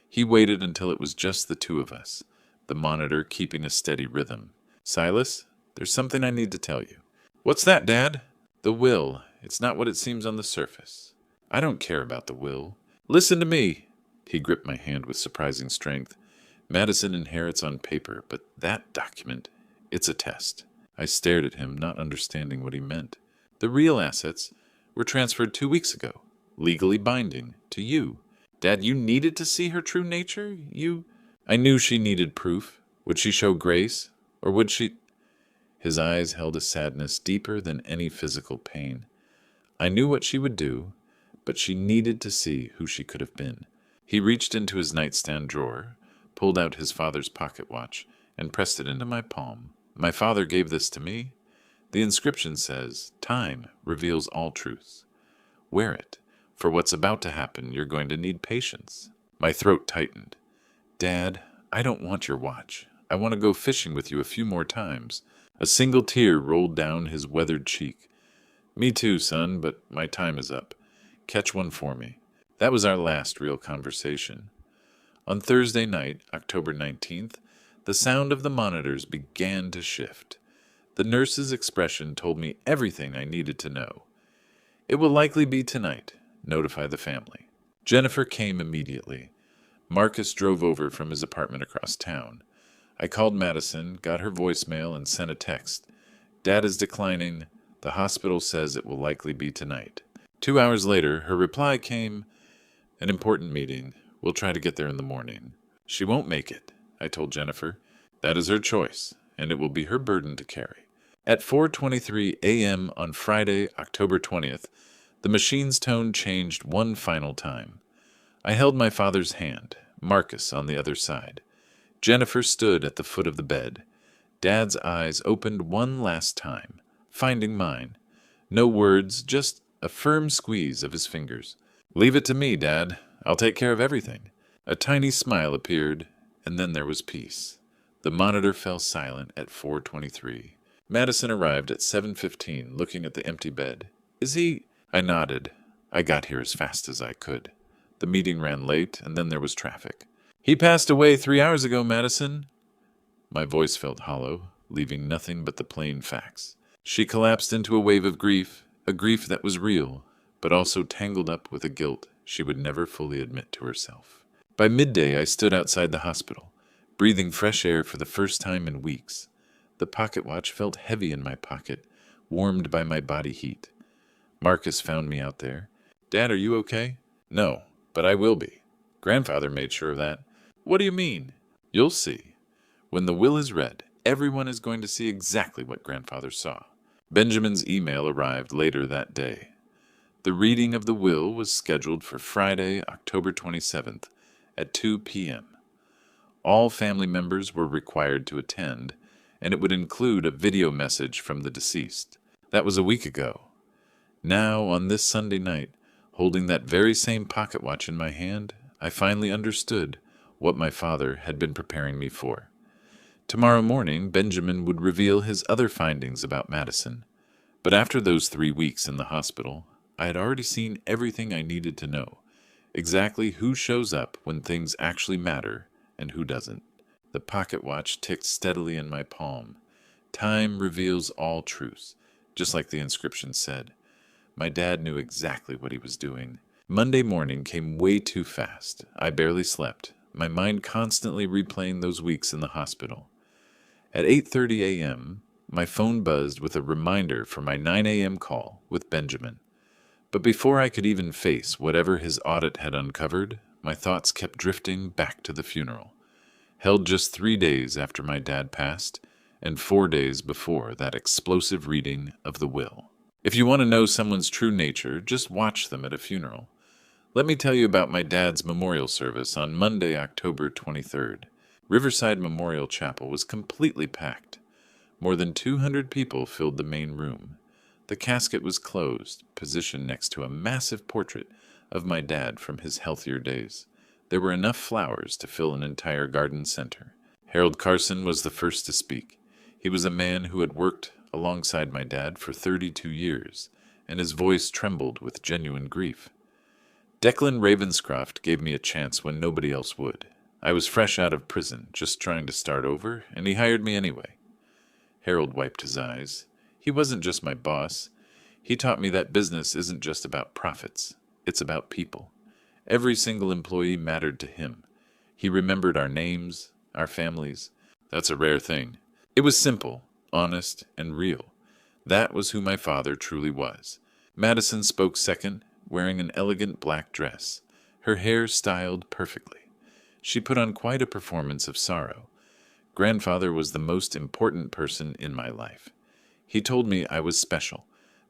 He waited until it was just the two of us, the monitor keeping a steady rhythm. Silas, there's something I need to tell you. What's that, Dad? The will. It's not what it seems on the surface. I don't care about the will. Listen to me. He gripped my hand with surprising strength. Madison inherits on paper, but that document, it's a test. I stared at him, not understanding what he meant. The real assets were transferred 2 weeks ago, legally binding, to you. Dad, you needed to see her true nature? I knew she needed proof. Would she show grace? Or would she... His eyes held a sadness deeper than any physical pain. I knew what she would do, but she needed to see who she could have been. He reached into his nightstand drawer, pulled out his father's pocket watch, and pressed it into my palm. My father gave this to me. The inscription says, "Time reveals all truths." Wear it. For what's about to happen, you're going to need patience. My throat tightened. Dad, I don't want your watch. I want to go fishing with you a few more times. A single tear rolled down his weathered cheek. Me too, son, but my time is up. Catch one for me. That was our last real conversation. On Thursday night, October 19th, the sound of the monitors began to shift. The nurse's expression told me everything I needed to know. It will likely be tonight. Notify the family. Jennifer came immediately. Marcus drove over from his apartment across town. I called Madison, got her voicemail, and sent a text. Dad is declining. The hospital says it will likely be tonight. 2 hours later, her reply came, "An important meeting. We'll try to get there in the morning." She won't make it, I told Jennifer. That is her choice, and it will be her burden to carry. At 4:23 a.m. on Friday, October 20th, the machine's tone changed one final time. I held my father's hand, Marcus on the other side. Jennifer stood at the foot of the bed. Dad's eyes opened one last time, finding mine. No words, just a firm squeeze of his fingers. "Leave it to me, Dad. I'll take care of everything." A tiny smile appeared, and then there was peace. The monitor fell silent at 4:23. Madison arrived at 7:15, looking at the empty bed. "Is he—" I nodded. I got here as fast as I could. The meeting ran late, and then there was traffic. "He passed away 3 hours ago, Madison." My voice felt hollow, leaving nothing but the plain facts. She collapsed into a wave of grief, a grief that was real, but also tangled up with a guilt she would never fully admit to herself. By midday, I stood outside the hospital, breathing fresh air for the first time in weeks. The pocket watch felt heavy in my pocket, warmed by my body heat. Marcus found me out there. "Dad, are you okay?" "No, but I will be. Grandfather made sure of that." "What do you mean?" "You'll see. When the will is read, everyone is going to see exactly what Grandfather saw." Benjamin's email arrived later that day. The reading of the will was scheduled for Friday, October 27th at 2 p.m. All family members were required to attend, and it would include a video message from the deceased. That was a week ago. Now, on this Sunday night, holding that very same pocket watch in my hand, I finally understood what my father had been preparing me for. Tomorrow morning, Benjamin would reveal his other findings about Madison. But after those 3 weeks in the hospital, I had already seen everything I needed to know, exactly who shows up when things actually matter and who doesn't. The pocket watch ticked steadily in my palm. Time reveals all truths, just like the inscription said. My dad knew exactly what he was doing. Monday morning came way too fast. I barely slept, my mind constantly replaying those weeks in the hospital. At 8:30 a.m., my phone buzzed with a reminder for my 9 a.m. call with Benjamin. But before I could even face whatever his audit had uncovered, my thoughts kept drifting back to the funeral, held just 3 days after my dad passed, and 4 days before that explosive reading of the will. If you want to know someone's true nature, just watch them at a funeral. Let me tell you about my dad's memorial service on Monday, October 23rd. Riverside Memorial Chapel was completely packed. More than 200 people filled the main room. The casket was closed, positioned next to a massive portrait of my dad from his healthier days. There were enough flowers to fill an entire garden center. Harold Carson was the first to speak. He was a man who had worked alongside my dad for 32 years, and his voice trembled with genuine grief. Declan Ravenscroft gave me a chance when nobody else would. I was fresh out of prison, just trying to start over, and he hired me anyway. Harold wiped his eyes. He wasn't just my boss. He taught me that business isn't just about profits. It's about people. Every single employee mattered to him. He remembered our names, our families. That's a rare thing. It was simple, honest, and real. That was who my father truly was. Madison spoke second, wearing an elegant black dress, her hair styled perfectly. She put on quite a performance of sorrow. Grandfather was the most important person in my life. He told me I was special,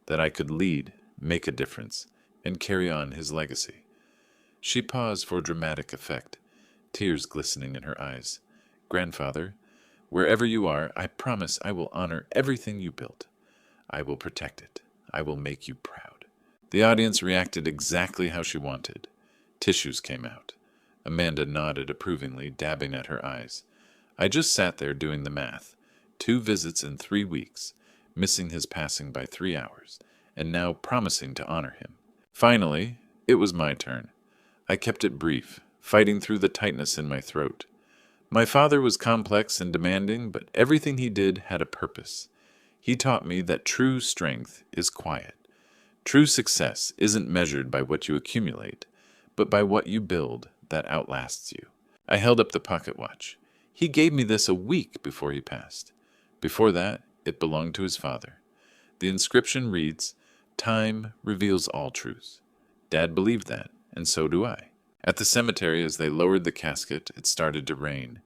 that I could lead, make a difference, and carry on his legacy. She paused for dramatic effect, tears glistening in her eyes. Grandfather, wherever you are, I promise I will honor everything you built. I will protect it. I will make you proud. The audience reacted exactly how she wanted. Tissues came out. Amanda nodded approvingly, dabbing at her eyes. I just sat there doing the math. 2 visits in 3 weeks, missing his passing by 3 hours, and now promising to honor him. Finally, it was my turn. I kept it brief, fighting through the tightness in my throat. My father was complex and demanding, but everything he did had a purpose. He taught me that true strength is quiet. True success isn't measured by what you accumulate, but by what you build that outlasts you. I held up the pocket watch. He gave me this a week before he passed. Before that, it belonged to his father. The inscription reads, "Time reveals all truths." Dad believed that, and so do I. At the cemetery, as they lowered the casket, it started to rain.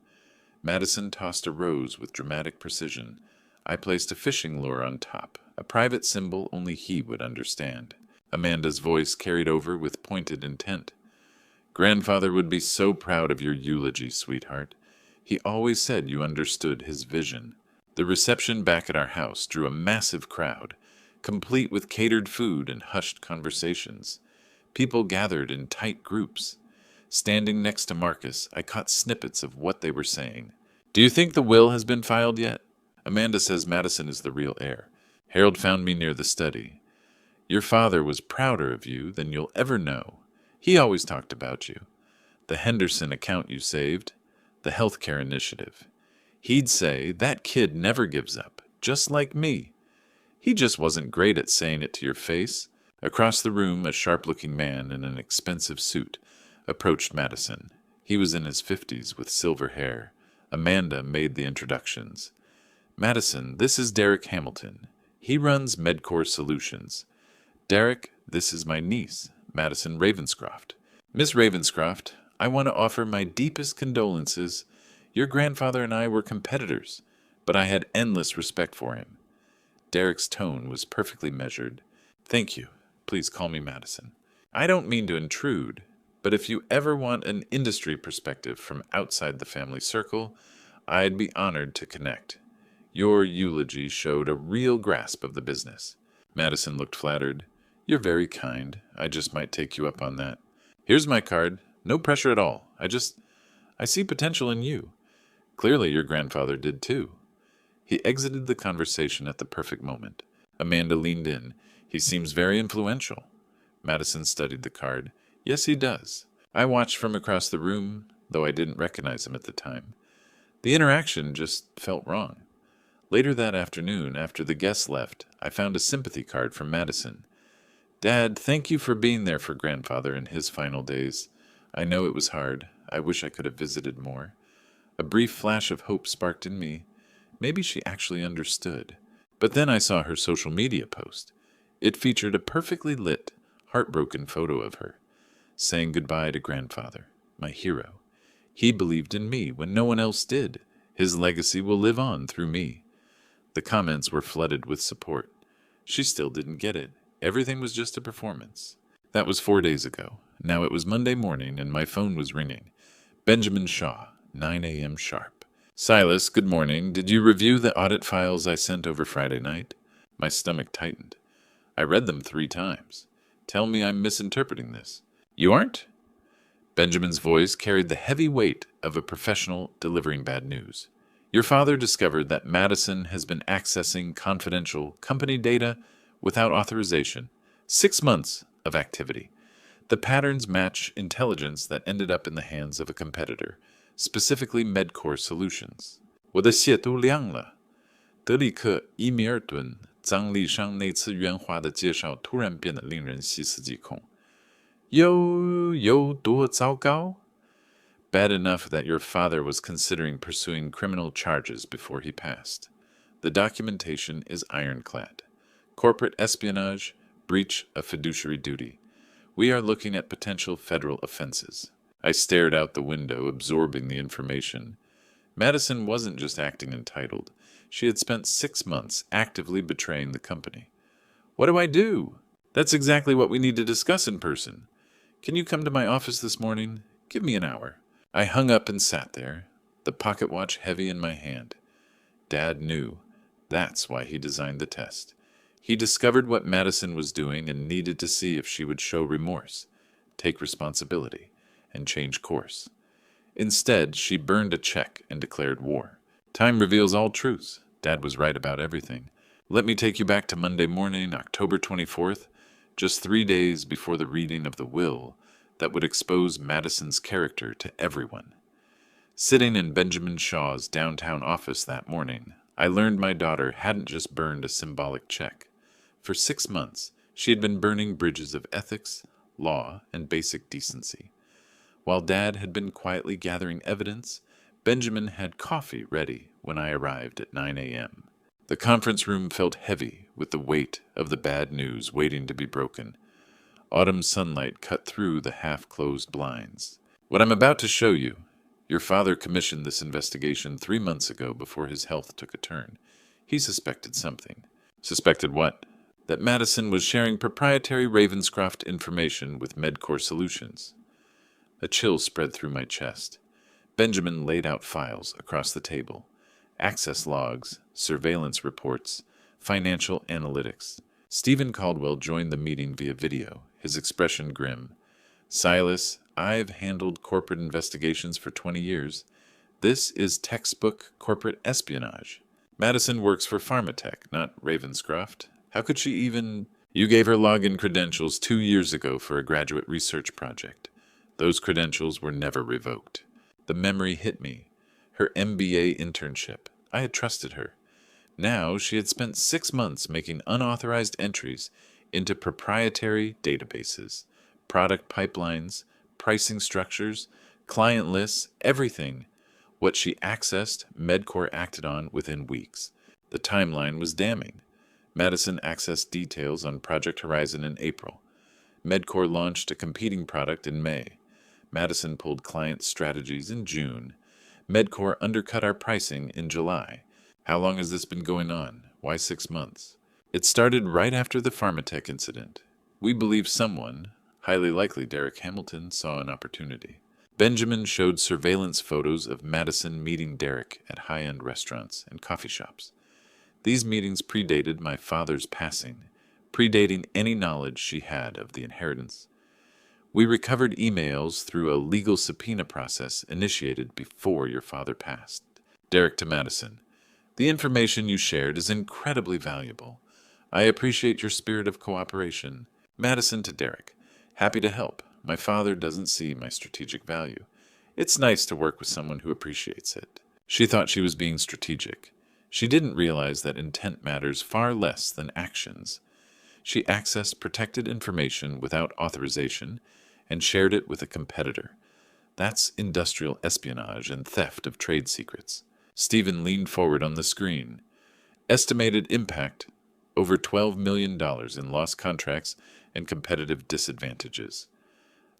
Madison tossed a rose with dramatic precision. I placed a fishing lure on top, a private symbol only he would understand. Amanda's voice carried over with pointed intent. Grandfather would be so proud of your eulogy, sweetheart. He always said you understood his vision. The reception back at our house drew a massive crowd, complete with catered food and hushed conversations. People gathered in tight groups. Standing next to Marcus, I caught snippets of what they were saying. "Do you think the will has been filed yet? Amanda says Madison is the real heir. Harold found me near the study. Your father was prouder of you than you'll ever know. He always talked about you. The Henderson account you saved, the healthcare initiative. He'd say, that kid never gives up, just like me. He just wasn't great at saying it to your face." Across the room, a sharp-looking man in an expensive suit approached Madison. He was in his 50s with silver hair. Amanda made the introductions. "Madison, this is Derek Hamilton. He runs MedCore Solutions. Derek, this is my niece, Madison Ravenscroft. Miss Ravenscroft, I want to offer my deepest condolences. Your grandfather and I were competitors, but I had endless respect for him." Derek's tone was perfectly measured. "Thank you. Please call me Madison. I don't mean to intrude, but if you ever want an industry perspective from outside the family circle, I'd be honored to connect. Your eulogy showed a real grasp of the business." Madison looked flattered. "You're very kind. I just might take you up on that. Here's my card. No pressure at all. I see potential in you. Clearly your grandfather did too." He exited the conversation at the perfect moment. Amanda leaned in. "He seems very influential." Madison studied the card. "Yes, he does." I watched from across the room, though I didn't recognize him at the time. The interaction just felt wrong. Later that afternoon, after the guests left, I found a sympathy card from Madison. "Dad, thank you for being there for Grandfather in his final days. I know it was hard. I wish I could have visited more." A brief flash of hope sparked in me. Maybe she actually understood. But then I saw her social media post. It featured a perfectly lit, heartbroken photo of her, saying goodbye to Grandfather, my hero. He believed in me when no one else did. His legacy will live on through me. The comments were flooded with support. She still didn't get it. Everything was just a performance. That was 4 days ago. Now it was Monday morning, and my phone was ringing. Benjamin Shaw, 9 a.m. sharp. "Silas, good morning. Did you review the audit files I sent over Friday night?" My stomach tightened. I read them 3 times. Tell me I'm misinterpreting this. You aren't? Benjamin's voice carried the heavy weight of a professional delivering bad news. Your father discovered that Madison has been accessing confidential company data without authorization. 6 months of activity. The patterns match intelligence that ended up in the hands of a competitor, specifically Medcore Solutions. 我的血都凉了。德里克·伊米尔顿张力上那次圆滑的介绍突然变得令人细思极恐。有多糟糕? Bad enough that your father was considering pursuing criminal charges before he passed. The documentation is ironclad. Corporate espionage, breach of fiduciary duty. We are looking at potential federal offenses. I stared out the window, absorbing the information. Madison wasn't just acting entitled. She had spent 6 months actively betraying the company. What do I do? That's exactly what we need to discuss in person. Can you come to my office this morning? Give me an hour. I hung up and sat there, the pocket watch heavy in my hand. Dad knew. That's why he designed the test. He discovered what Madison was doing and needed to see if she would show remorse, take responsibility, and change course. Instead, she burned a check and declared war. Time reveals all truths. Dad was right about everything. Let me take you back to Monday morning, October 24th, just 3 days before the reading of the will that would expose Madison's character to everyone. Sitting in Benjamin Shaw's downtown office that morning, I learned my daughter hadn't just burned a symbolic check. For 6 months, she had been burning bridges of ethics, law, and basic decency. While Dad had been quietly gathering evidence, Benjamin had coffee ready when I arrived at 9 a.m. The conference room felt heavy with the weight of the bad news waiting to be broken. Autumn sunlight cut through the half-closed blinds. What I'm about to show you, your father commissioned this investigation 3 months ago before his health took a turn. He suspected something. Suspected what? That Madison was sharing proprietary Ravenscroft information with Medcore Solutions. A chill spread through my chest. Benjamin laid out files across the table. Access logs, surveillance reports, financial analytics. Stephen Caldwell joined the meeting via video, his expression grim. Silas, I've handled corporate investigations for 20 years. This is textbook corporate espionage. Madison works for Pharmatech, not Ravenscroft. How could she even... You gave her login credentials 2 years ago for a graduate research project. Those credentials were never revoked. The memory hit me. Her MBA internship. I had trusted her. Now she had spent 6 months making unauthorized entries into proprietary databases, product pipelines, pricing structures, client lists, everything. What she accessed, Medcore acted on within weeks. The timeline was damning. Madison accessed details on Project Horizon in April. Medcore launched a competing product in May. Madison pulled client strategies in June. Medcore undercut our pricing in July. How long has this been going on? Why 6 months? It started right after the Pharmatech incident. We believe someone, highly likely Derek Hamilton, saw an opportunity. Benjamin showed surveillance photos of Madison meeting Derek at high-end restaurants and coffee shops. These meetings predated my father's passing, predating any knowledge she had of the inheritance. We recovered emails through a legal subpoena process initiated before your father passed. Derek to Madison. The information you shared is incredibly valuable. I appreciate your spirit of cooperation. Madison to Derek. Happy to help. My father doesn't see my strategic value. It's nice to work with someone who appreciates it. She thought she was being strategic. She didn't realize that intent matters far less than actions. She accessed protected information without authorization and shared it with a competitor. That's industrial espionage and theft of trade secrets. Stephen leaned forward on the screen. Estimated impact, over $12 million in lost contracts and competitive disadvantages.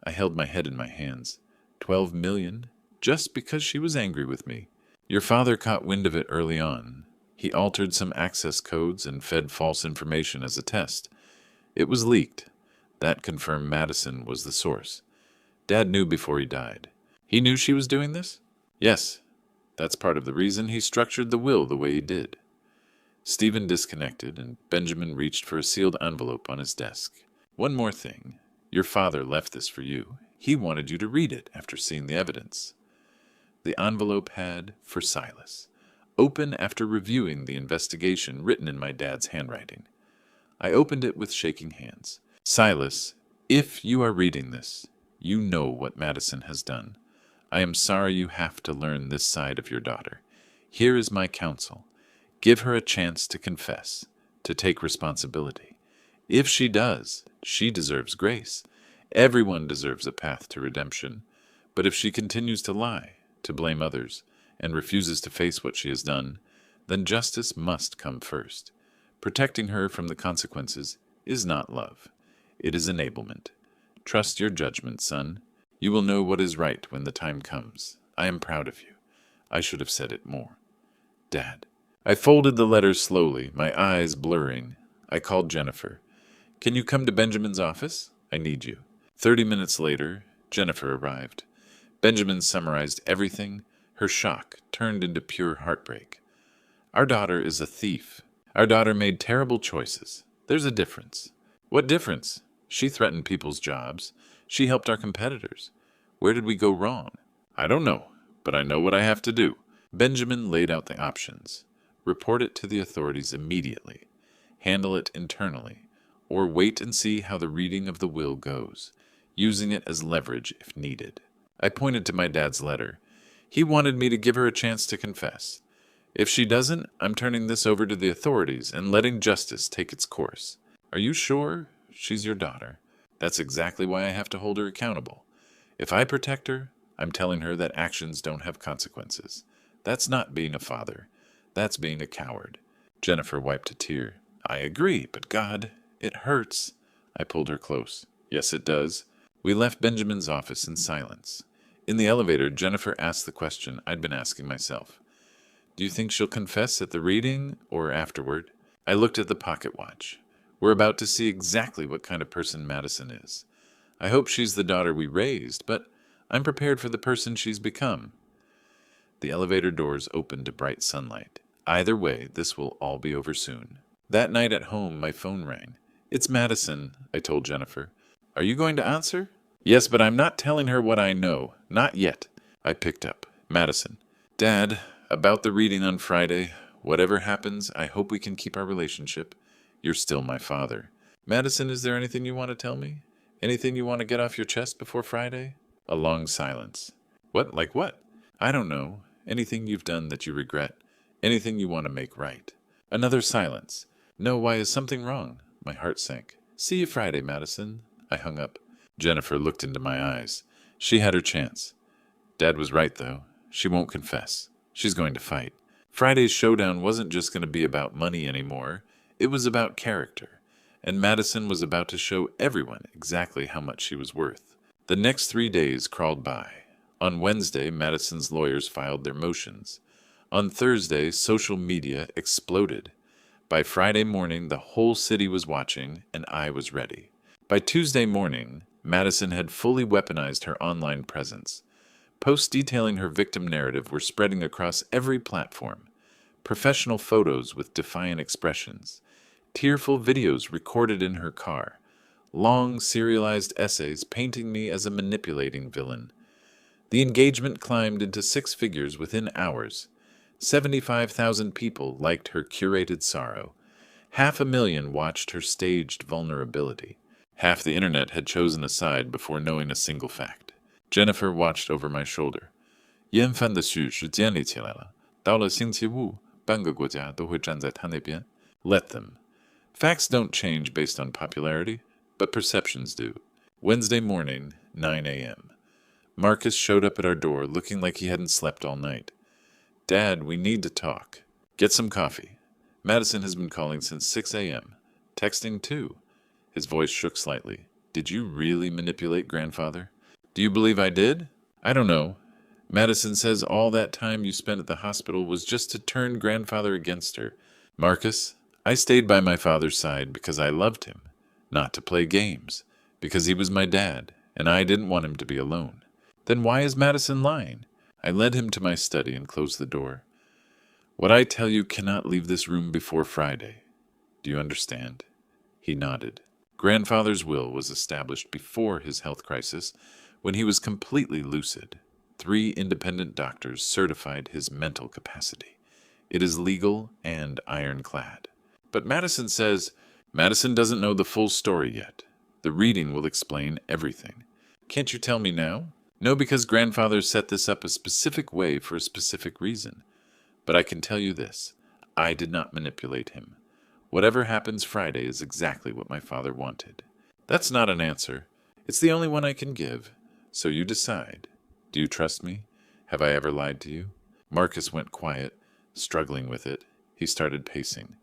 I held my head in my hands. 12 million? Just because she was angry with me. Your father caught wind of it early on. He altered some access codes and fed false information as a test. It was leaked. That confirmed Madison was the source. Dad knew before he died. He knew she was doing this? Yes. That's part of the reason he structured the will the way he did. Stephen disconnected, and Benjamin reached for a sealed envelope on his desk. One more thing. Your father left this for you. He wanted you to read it after seeing the evidence. The envelope had, for Silas, open after reviewing the investigation written in my dad's handwriting. I opened it with shaking hands. Silas, if you are reading this, you know what Madison has done. I am sorry you have to learn this side of your daughter. Here is my counsel. Give her a chance to confess, to take responsibility. If she does, she deserves grace. Everyone deserves a path to redemption. But if she continues to lie, to blame others, and refuses to face what she has done, then justice must come first. Protecting her from the consequences is not love. It is enablement. Trust your judgment, son. You will know what is right when the time comes. I am proud of you. I should have said it more. Dad. I folded the letter slowly, my eyes blurring. I called Jennifer. Can you come to Benjamin's office? I need you. 30 minutes later, Jennifer arrived. Benjamin summarized everything. Her shock turned into pure heartbreak. Our daughter is a thief. Our daughter made terrible choices. There's a difference. What difference? She threatened people's jobs. She helped our competitors. Where did we go wrong? I don't know, but I know what I have to do. Benjamin laid out the options. Report it to the authorities immediately. Handle it internally. Or wait and see how the reading of the will goes, using it as leverage if needed. I pointed to my dad's letter. He wanted me to give her a chance to confess. If she doesn't, I'm turning this over to the authorities and letting justice take its course. Are you sure? She's your daughter. That's exactly why I have to hold her accountable. If I protect her, I'm telling her that actions don't have consequences. That's not being a father. That's being a coward. Jennifer wiped a tear. I agree, but God, it hurts. I pulled her close. Yes, it does. We left Benjamin's office in silence. In the elevator, Jennifer asked the question I'd been asking myself. Do you think she'll confess at the reading or afterward? I looked at the pocket watch. We're about to see exactly what kind of person Madison is. I hope she's the daughter we raised, but I'm prepared for the person she's become. The elevator doors opened to bright sunlight. Either way, this will all be over soon. That night at home, my phone rang. It's Madison, I told Jennifer. Are you going to answer? Yes, but I'm not telling her what I know. Not yet. I picked up. Madison. Dad, about the reading on Friday. Whatever happens, I hope we can keep our relationship. You're still my father. Madison, is there anything you want to tell me? Anything you want to get off your chest before Friday? A long silence. What? Like what? I don't know. Anything you've done that you regret. Anything you want to make right. Another silence. No, why is something wrong? My heart sank. See you Friday, Madison. I hung up. Jennifer looked into my eyes. She had her chance. Dad was right, though. She won't confess. She's going to fight. Friday's showdown wasn't just going to be about money anymore. It was about character. And Madison was about to show everyone exactly how much she was worth. The next 3 days crawled by. On Wednesday, Madison's lawyers filed their motions. On Thursday, social media exploded. By Friday morning, the whole city was watching, and I was ready. By Tuesday morning, Madison had fully weaponized her online presence. Posts detailing her victim narrative were spreading across every platform. Professional photos with defiant expressions. Tearful videos recorded in her car. Long, serialized essays painting me as a manipulating villain. The engagement climbed into 6 figures within hours. 75,000 people liked her curated sorrow. 500,000 watched her staged vulnerability. Half the internet had chosen a side before knowing a single fact. Jennifer watched over my shoulder. 厌烦的事是建立起来了，到了星期五，半个国家都会站在他那边。Let them. Facts don't change based on popularity, but perceptions do. Wednesday morning, 9 a.m. Marcus showed up at our door looking like he hadn't slept all night. Dad, we need to talk. Get some coffee. Madison has been calling since 6 a.m. Texting too. His voice shook slightly. Did you really manipulate Grandfather? Do you believe I did? I don't know. Madison says all that time you spent at the hospital was just to turn Grandfather against her. Marcus, I stayed by my father's side because I loved him, not to play games, because he was my dad, and I didn't want him to be alone. Then why is Madison lying? I led him to my study and closed the door. What I tell you cannot leave this room before Friday. Do you understand? He nodded. Grandfather's will was established before his health crisis, when he was completely lucid. 3 independent doctors certified his mental capacity. It is legal and ironclad. But Madison doesn't know the full story yet. The reading will explain everything. Can't you tell me now? No, because grandfather set this up a specific way for a specific reason. But I can tell you this. I did not manipulate him. Whatever happens Friday is exactly what my father wanted. That's not an answer. It's the only one I can give. So you decide. Do you trust me? Have I ever lied to you? Marcus went quiet, struggling with it. He started pacing.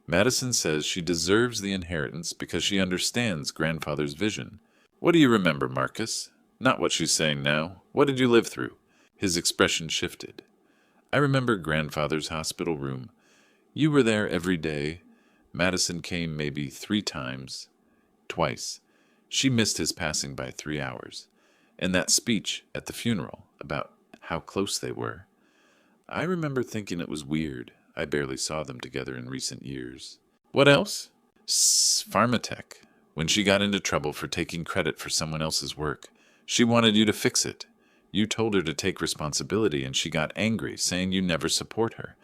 Madison says she deserves the inheritance because she understands grandfather's vision. What do you remember, Marcus? Not what she's saying now. What did you live through? His expression shifted. I remember grandfather's hospital room. You were there every day. Madison came maybe 3 times. Twice. She missed his passing by 3 hours. And that speech at the funeral about how close they were. I remember thinking it was weird. I barely saw them together in recent years. What else? Pharmatech. When she got into trouble for taking credit for someone else's work. She wanted you to fix it. You told her to take responsibility and she got angry, saying you never support her.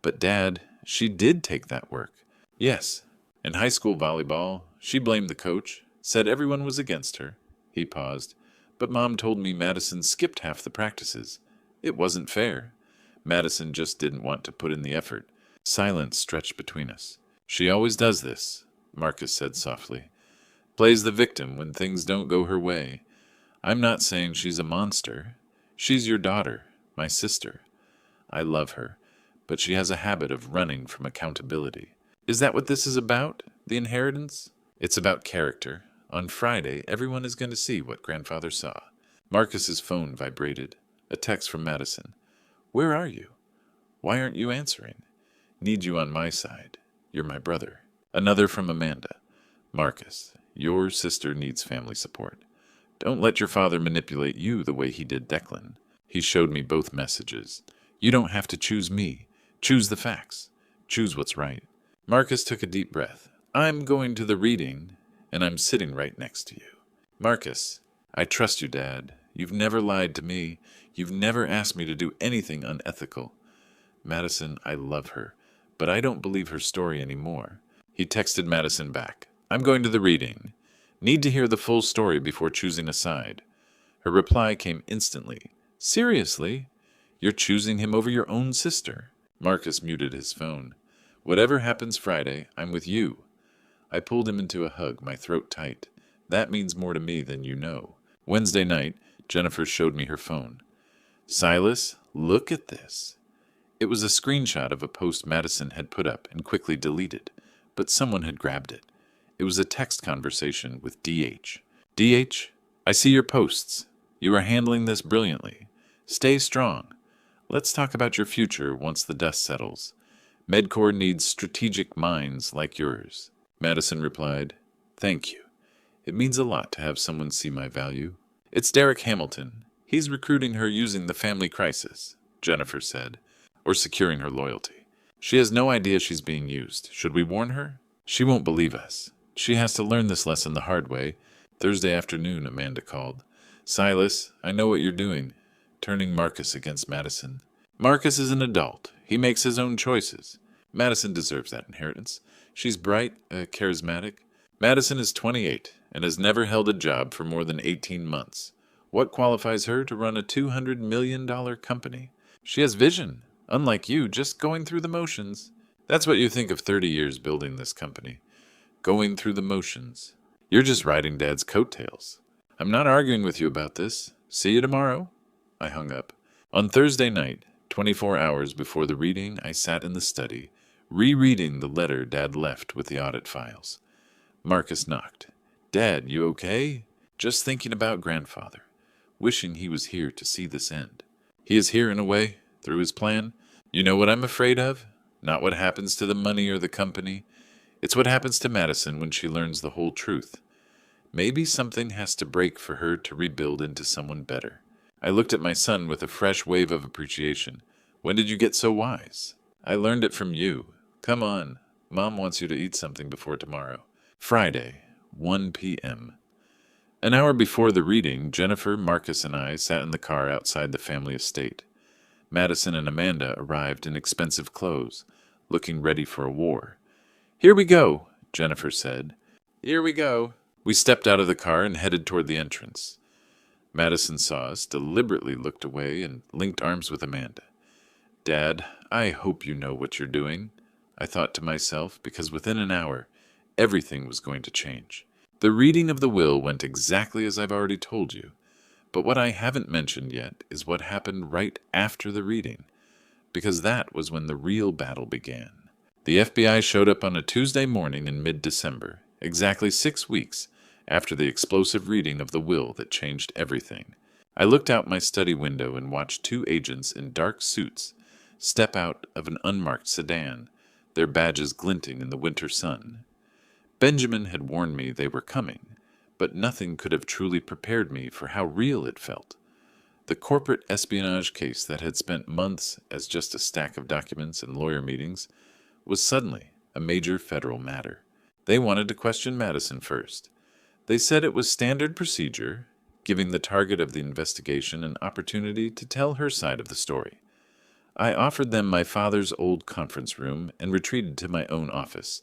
But Dad, she did take that work. Yes. In high school volleyball, she blamed the coach, said everyone was against her. He paused. But Mom told me Madison skipped half the practices. It wasn't fair. Madison just didn't want to put in the effort. Silence stretched between us. She always does this, Marcus said softly. Plays the victim when things don't go her way. I'm not saying she's a monster. She's your daughter, my sister. I love her, but she has a habit of running from accountability. Is that what this is about? The inheritance? It's about character. On Friday, everyone is going to see what grandfather saw. Marcus's phone vibrated. A text from Madison. Where are you? Why aren't you answering? Need you on my side. You're my brother. Another from Amanda. Marcus, your sister needs family support. Don't let your father manipulate you the way he did Declan. He showed me both messages. You don't have to choose me. Choose the facts. Choose what's right. Marcus took a deep breath. I'm going to the reading, and I'm sitting right next to you. Marcus, I trust you, Dad. You've never lied to me. You've never asked me to do anything unethical. Madison, I love her, but I don't believe her story anymore. He texted Madison back. I'm going to the reading. Need to hear the full story before choosing a side. Her reply came instantly. Seriously? You're choosing him over your own sister? Marcus muted his phone. Whatever happens Friday, I'm with you. I pulled him into a hug, my throat tight. That means more to me than you know. Wednesday night, Jennifer showed me her phone. Silas, look at this. It was a screenshot of a post Madison had put up and quickly deleted, but someone had grabbed it. It was a text conversation with DH. DH, I see your posts. You are handling this brilliantly. Stay strong. Let's talk about your future once the dust settles. MedCorps needs strategic minds like yours. Madison replied, Thank you. It means a lot to have someone see my value. It's Derek Hamilton. He's recruiting her using the family crisis, Jennifer said, or securing her loyalty. She has no idea she's being used. Should we warn her? She won't believe us. She has to learn this lesson the hard way. Thursday afternoon, Amanda called. Silas, I know what you're doing. Turning Marcus against Madison. Marcus is an adult. He makes his own choices. Madison deserves that inheritance. She's bright, charismatic. Madison is 28 and has never held a job for more than 18 months. What qualifies her to run a $200 million company? She has vision, unlike you, just going through the motions. That's what you think of 30 years building this company. Going through the motions. You're just riding Dad's coattails. I'm not arguing with you about this. See you tomorrow. I hung up. On Thursday night, 24 hours before the reading, I sat in the study, rereading the letter Dad left with the audit files. Marcus knocked. Dad, you okay? Just thinking about grandfather. Wishing he was here to see this end. He is here in a way, through his plan. You know what I'm afraid of? Not what happens to the money or the company. It's what happens to Madison when she learns the whole truth. Maybe something has to break for her to rebuild into someone better. I looked at my son with a fresh wave of appreciation. When did you get so wise? I learned it from you. Come on. Mom wants you to eat something before tomorrow. Friday, 1 p.m. An hour before the reading, Jennifer, Marcus, and I sat in the car outside the family estate. Madison and Amanda arrived in expensive clothes, looking ready for a war. "Here we go," Jennifer said. "Here we go." We stepped out of the car and headed toward the entrance. Madison saw us, deliberately looked away, and linked arms with Amanda. "Dad, I hope you know what you're doing," I thought to myself, because within an hour, everything was going to change. The reading of the will went exactly as I've already told you, but what I haven't mentioned yet is what happened right after the reading, because that was when the real battle began. The FBI showed up on a Tuesday morning in mid-December, exactly 6 weeks after the explosive reading of the will that changed everything. I looked out my study window and watched 2 agents in dark suits step out of an unmarked sedan, their badges glinting in the winter sun. Benjamin had warned me they were coming, but nothing could have truly prepared me for how real it felt. The corporate espionage case that had spent months as just a stack of documents and lawyer meetings was suddenly a major federal matter. They wanted to question Madison first. They said it was standard procedure, giving the target of the investigation an opportunity to tell her side of the story. I offered them my father's old conference room and retreated to my own office.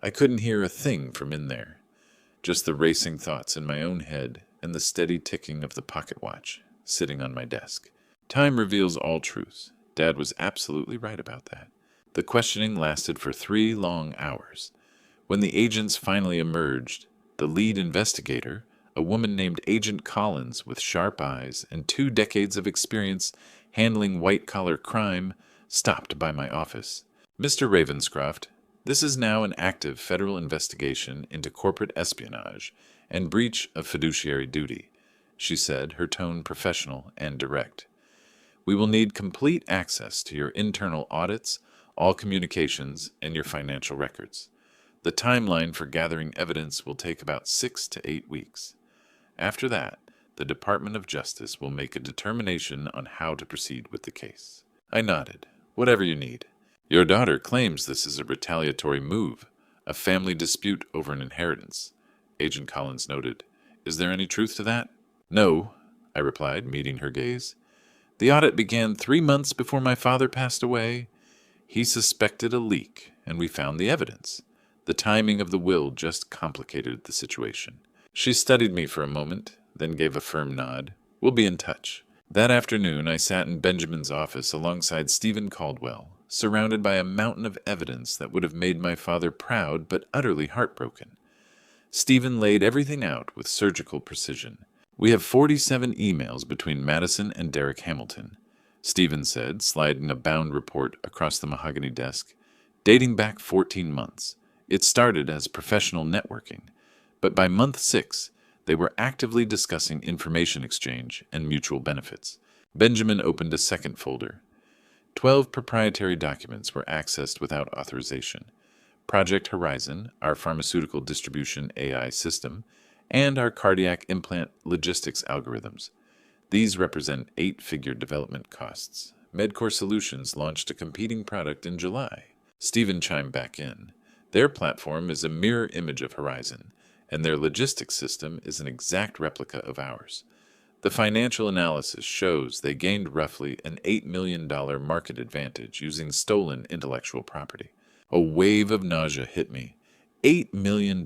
I couldn't hear a thing from in there, just the racing thoughts in my own head and the steady ticking of the pocket watch sitting on my desk. Time reveals all truths. Dad was absolutely right about that. The questioning lasted for 3 long hours. When the agents finally emerged, the lead investigator, a woman named Agent Collins with sharp eyes and 2 decades of experience handling white-collar crime, stopped by my office. "Mr. Ravenscroft, this is now an active federal investigation into corporate espionage and breach of fiduciary duty," she said, her tone professional and direct. "We will need complete access to your internal audits, all communications, and your financial records. The timeline for gathering evidence will take about 6 to 8 weeks. After that, the Department of Justice will make a determination on how to proceed with the case." I nodded. "Whatever you need. Your daughter claims this is a retaliatory move, a family dispute over an inheritance," Agent Collins noted. "Is there any truth to that?" "No," I replied, meeting her gaze. "The audit began 3 months before my father passed away. He suspected a leak, and we found the evidence. The timing of the will just complicated the situation." She studied me for a moment, then gave a firm nod. "We'll be in touch." That afternoon, I sat in Benjamin's office alongside Stephen Caldwell, surrounded by a mountain of evidence that would have made my father proud but utterly heartbroken. Stephen laid everything out with surgical precision. "We have 47 emails between Madison and Derek Hamilton," Stephen said, sliding a bound report across the mahogany desk, "dating back 14 months. It started as professional networking, but by month 6, they were actively discussing information exchange and mutual benefits." Benjamin opened a second folder. 12 proprietary documents were accessed without authorization. Project Horizon, our pharmaceutical distribution AI system, and our cardiac implant logistics algorithms. These represent 8-figure development costs. Medcore Solutions launched a competing product in July. Stephen chimed back in. "Their platform is a mirror image of Horizon, and their logistics system is an exact replica of ours. The financial analysis shows they gained roughly an $8 million market advantage using stolen intellectual property." A wave of nausea hit me. $8 million.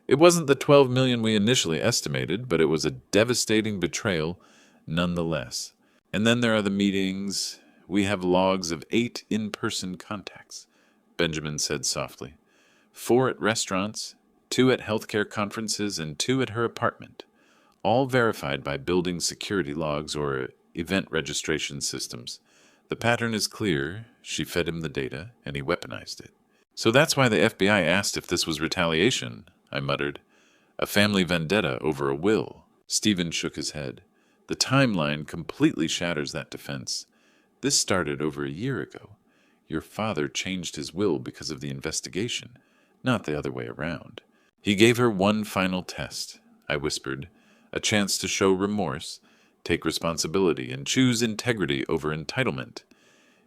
It wasn't the $12 million we initially estimated, but it was a devastating betrayal nonetheless. "And then there are the meetings. We have logs of 8 in-person contacts," Benjamin said softly. 4 at restaurants, 2 at healthcare conferences, and 2 at her apartment. All verified by building security logs or event registration systems. The pattern is clear. She fed him the data, and he weaponized it. "So that's why the FBI asked if this was retaliation," I muttered. "A family vendetta over a will." Stephen shook his head. "The timeline completely shatters that defense. This started over a year ago. Your father changed his will because of the investigation, not the other way around. He gave her one final test," I whispered, "a chance to show remorse, take responsibility, and choose integrity over entitlement.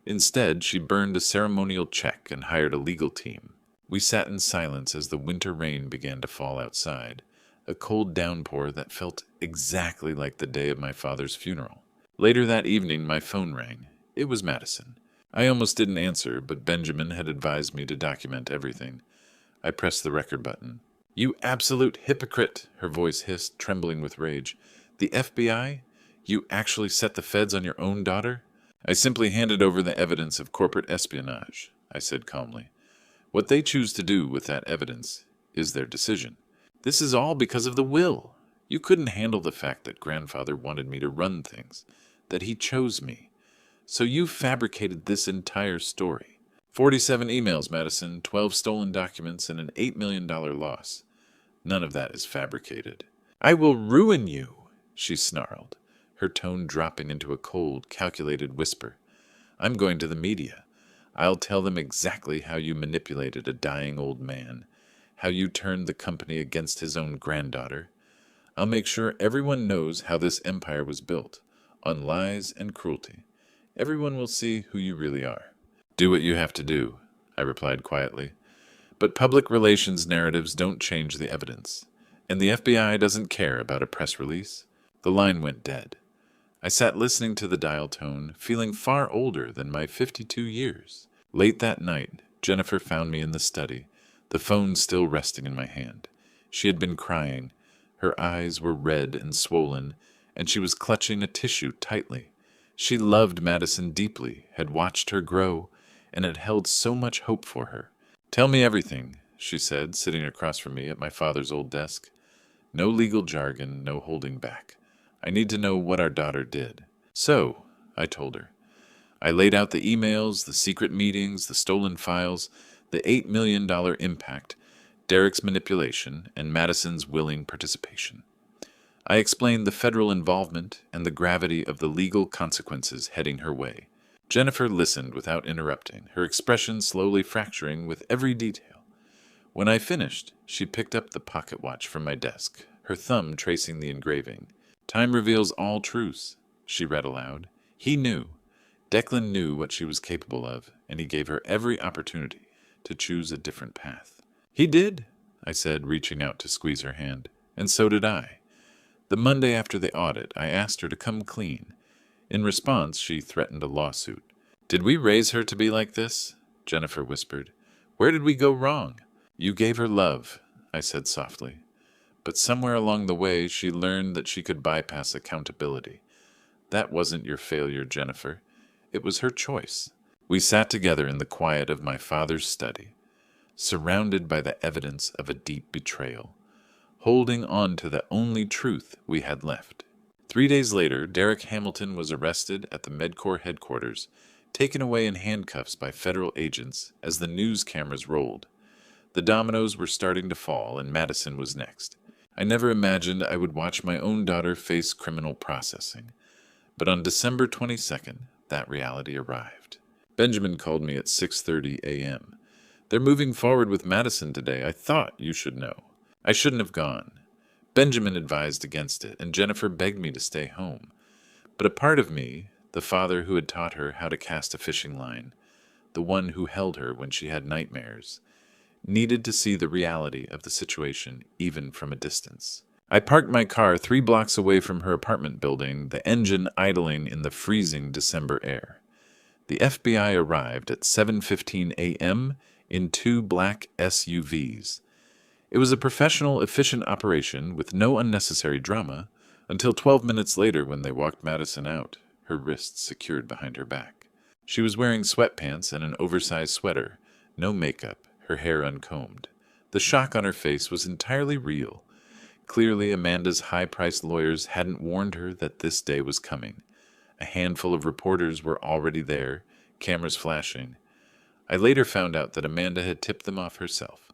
Instead, she burned a ceremonial check and hired a legal team. We sat in silence as the winter rain began to fall outside, a cold downpour that felt exactly like the day of my father's funeral. Later that evening, my phone rang. It was Madison. I almost didn't answer, but Benjamin had advised me to document everything. I pressed the record button. "You absolute hypocrite," her voice hissed, trembling with rage. "The FBI? You actually set the feds on your own daughter?" "I simply handed over the evidence of corporate espionage," I said calmly. "What they choose to do with that evidence is their decision. This is all because of the will. You couldn't handle the fact that grandfather wanted me to run things, that he chose me. So you fabricated this entire story. 47 emails, Madison, 12 stolen documents, and an $8 million loss. None of that is fabricated." "I will ruin you," she snarled, her tone dropping into a cold, calculated whisper. "I'm going to the media. I'll tell them exactly how you manipulated a dying old man, how you turned the company against his own granddaughter. I'll make sure everyone knows how this empire was built, on lies and cruelty. Everyone will see who you really are." "Do what you have to do," I replied quietly. "But public relations narratives don't change the evidence, and the FBI doesn't care about a press release." The line went dead. I sat listening to the dial tone, feeling far older than my 52 years. Late that night, Jennifer found me in the study, the phone still resting in my hand. She had been crying. Her eyes were red and swollen, and she was clutching a tissue tightly. She loved Madison deeply, had watched her grow, and had held so much hope for her. "Tell me everything," she said, sitting across from me at my father's old desk. "No legal jargon, no holding back. I need to know what our daughter did." "So," I told her. I laid out the emails, the secret meetings, the stolen files, the $8 million impact, Derek's manipulation, and Madison's willing participation. I explained the federal involvement and the gravity of the legal consequences heading her way. Jennifer listened without interrupting, her expression slowly fracturing with every detail. When I finished, she picked up the pocket watch from my desk, her thumb tracing the engraving. "Time reveals all truths," she read aloud. "He knew. Declan knew what she was capable of, and he gave her every opportunity to choose a different path." "He did," I said, reaching out to squeeze her hand. "And so did I. The Monday after the audit, I asked her to come clean. In response, she threatened a lawsuit. "Did we raise her to be like this?" Jennifer whispered. "Where did we go wrong?" "You gave her love," I said softly. "But somewhere along the way, she learned that she could bypass accountability. That wasn't your failure, Jennifer. It was her choice." We sat together in the quiet of my father's study, surrounded by the evidence of a deep betrayal, holding on to the only truth we had left. 3 days later, Derek Hamilton was arrested at the MedCorps headquarters, taken away in handcuffs by federal agents as the news cameras rolled. The dominoes were starting to fall, and Madison was next. I never imagined I would watch my own daughter face criminal processing. But on December 22nd, that reality arrived. Benjamin called me at 6:30 a.m. "They're moving forward with Madison today. I thought you should know." I shouldn't have gone. Benjamin advised against it, and Jennifer begged me to stay home. But a part of me, the father who had taught her how to cast a fishing line, the one who held her when she had nightmares, needed to see the reality of the situation even from a distance. I parked my car 3 blocks away from her apartment building, the engine idling in the freezing December air. The FBI arrived at 7:15 a.m. in 2 black SUVs. It was a professional, efficient operation with no unnecessary drama until 12 minutes later when they walked Madison out, her wrists secured behind her back. She was wearing sweatpants and an oversized sweater, no makeup, her hair uncombed. The shock on her face was entirely real. Clearly, Amanda's high-priced lawyers hadn't warned her that this day was coming. A handful of reporters were already there, cameras flashing. I later found out that Amanda had tipped them off herself,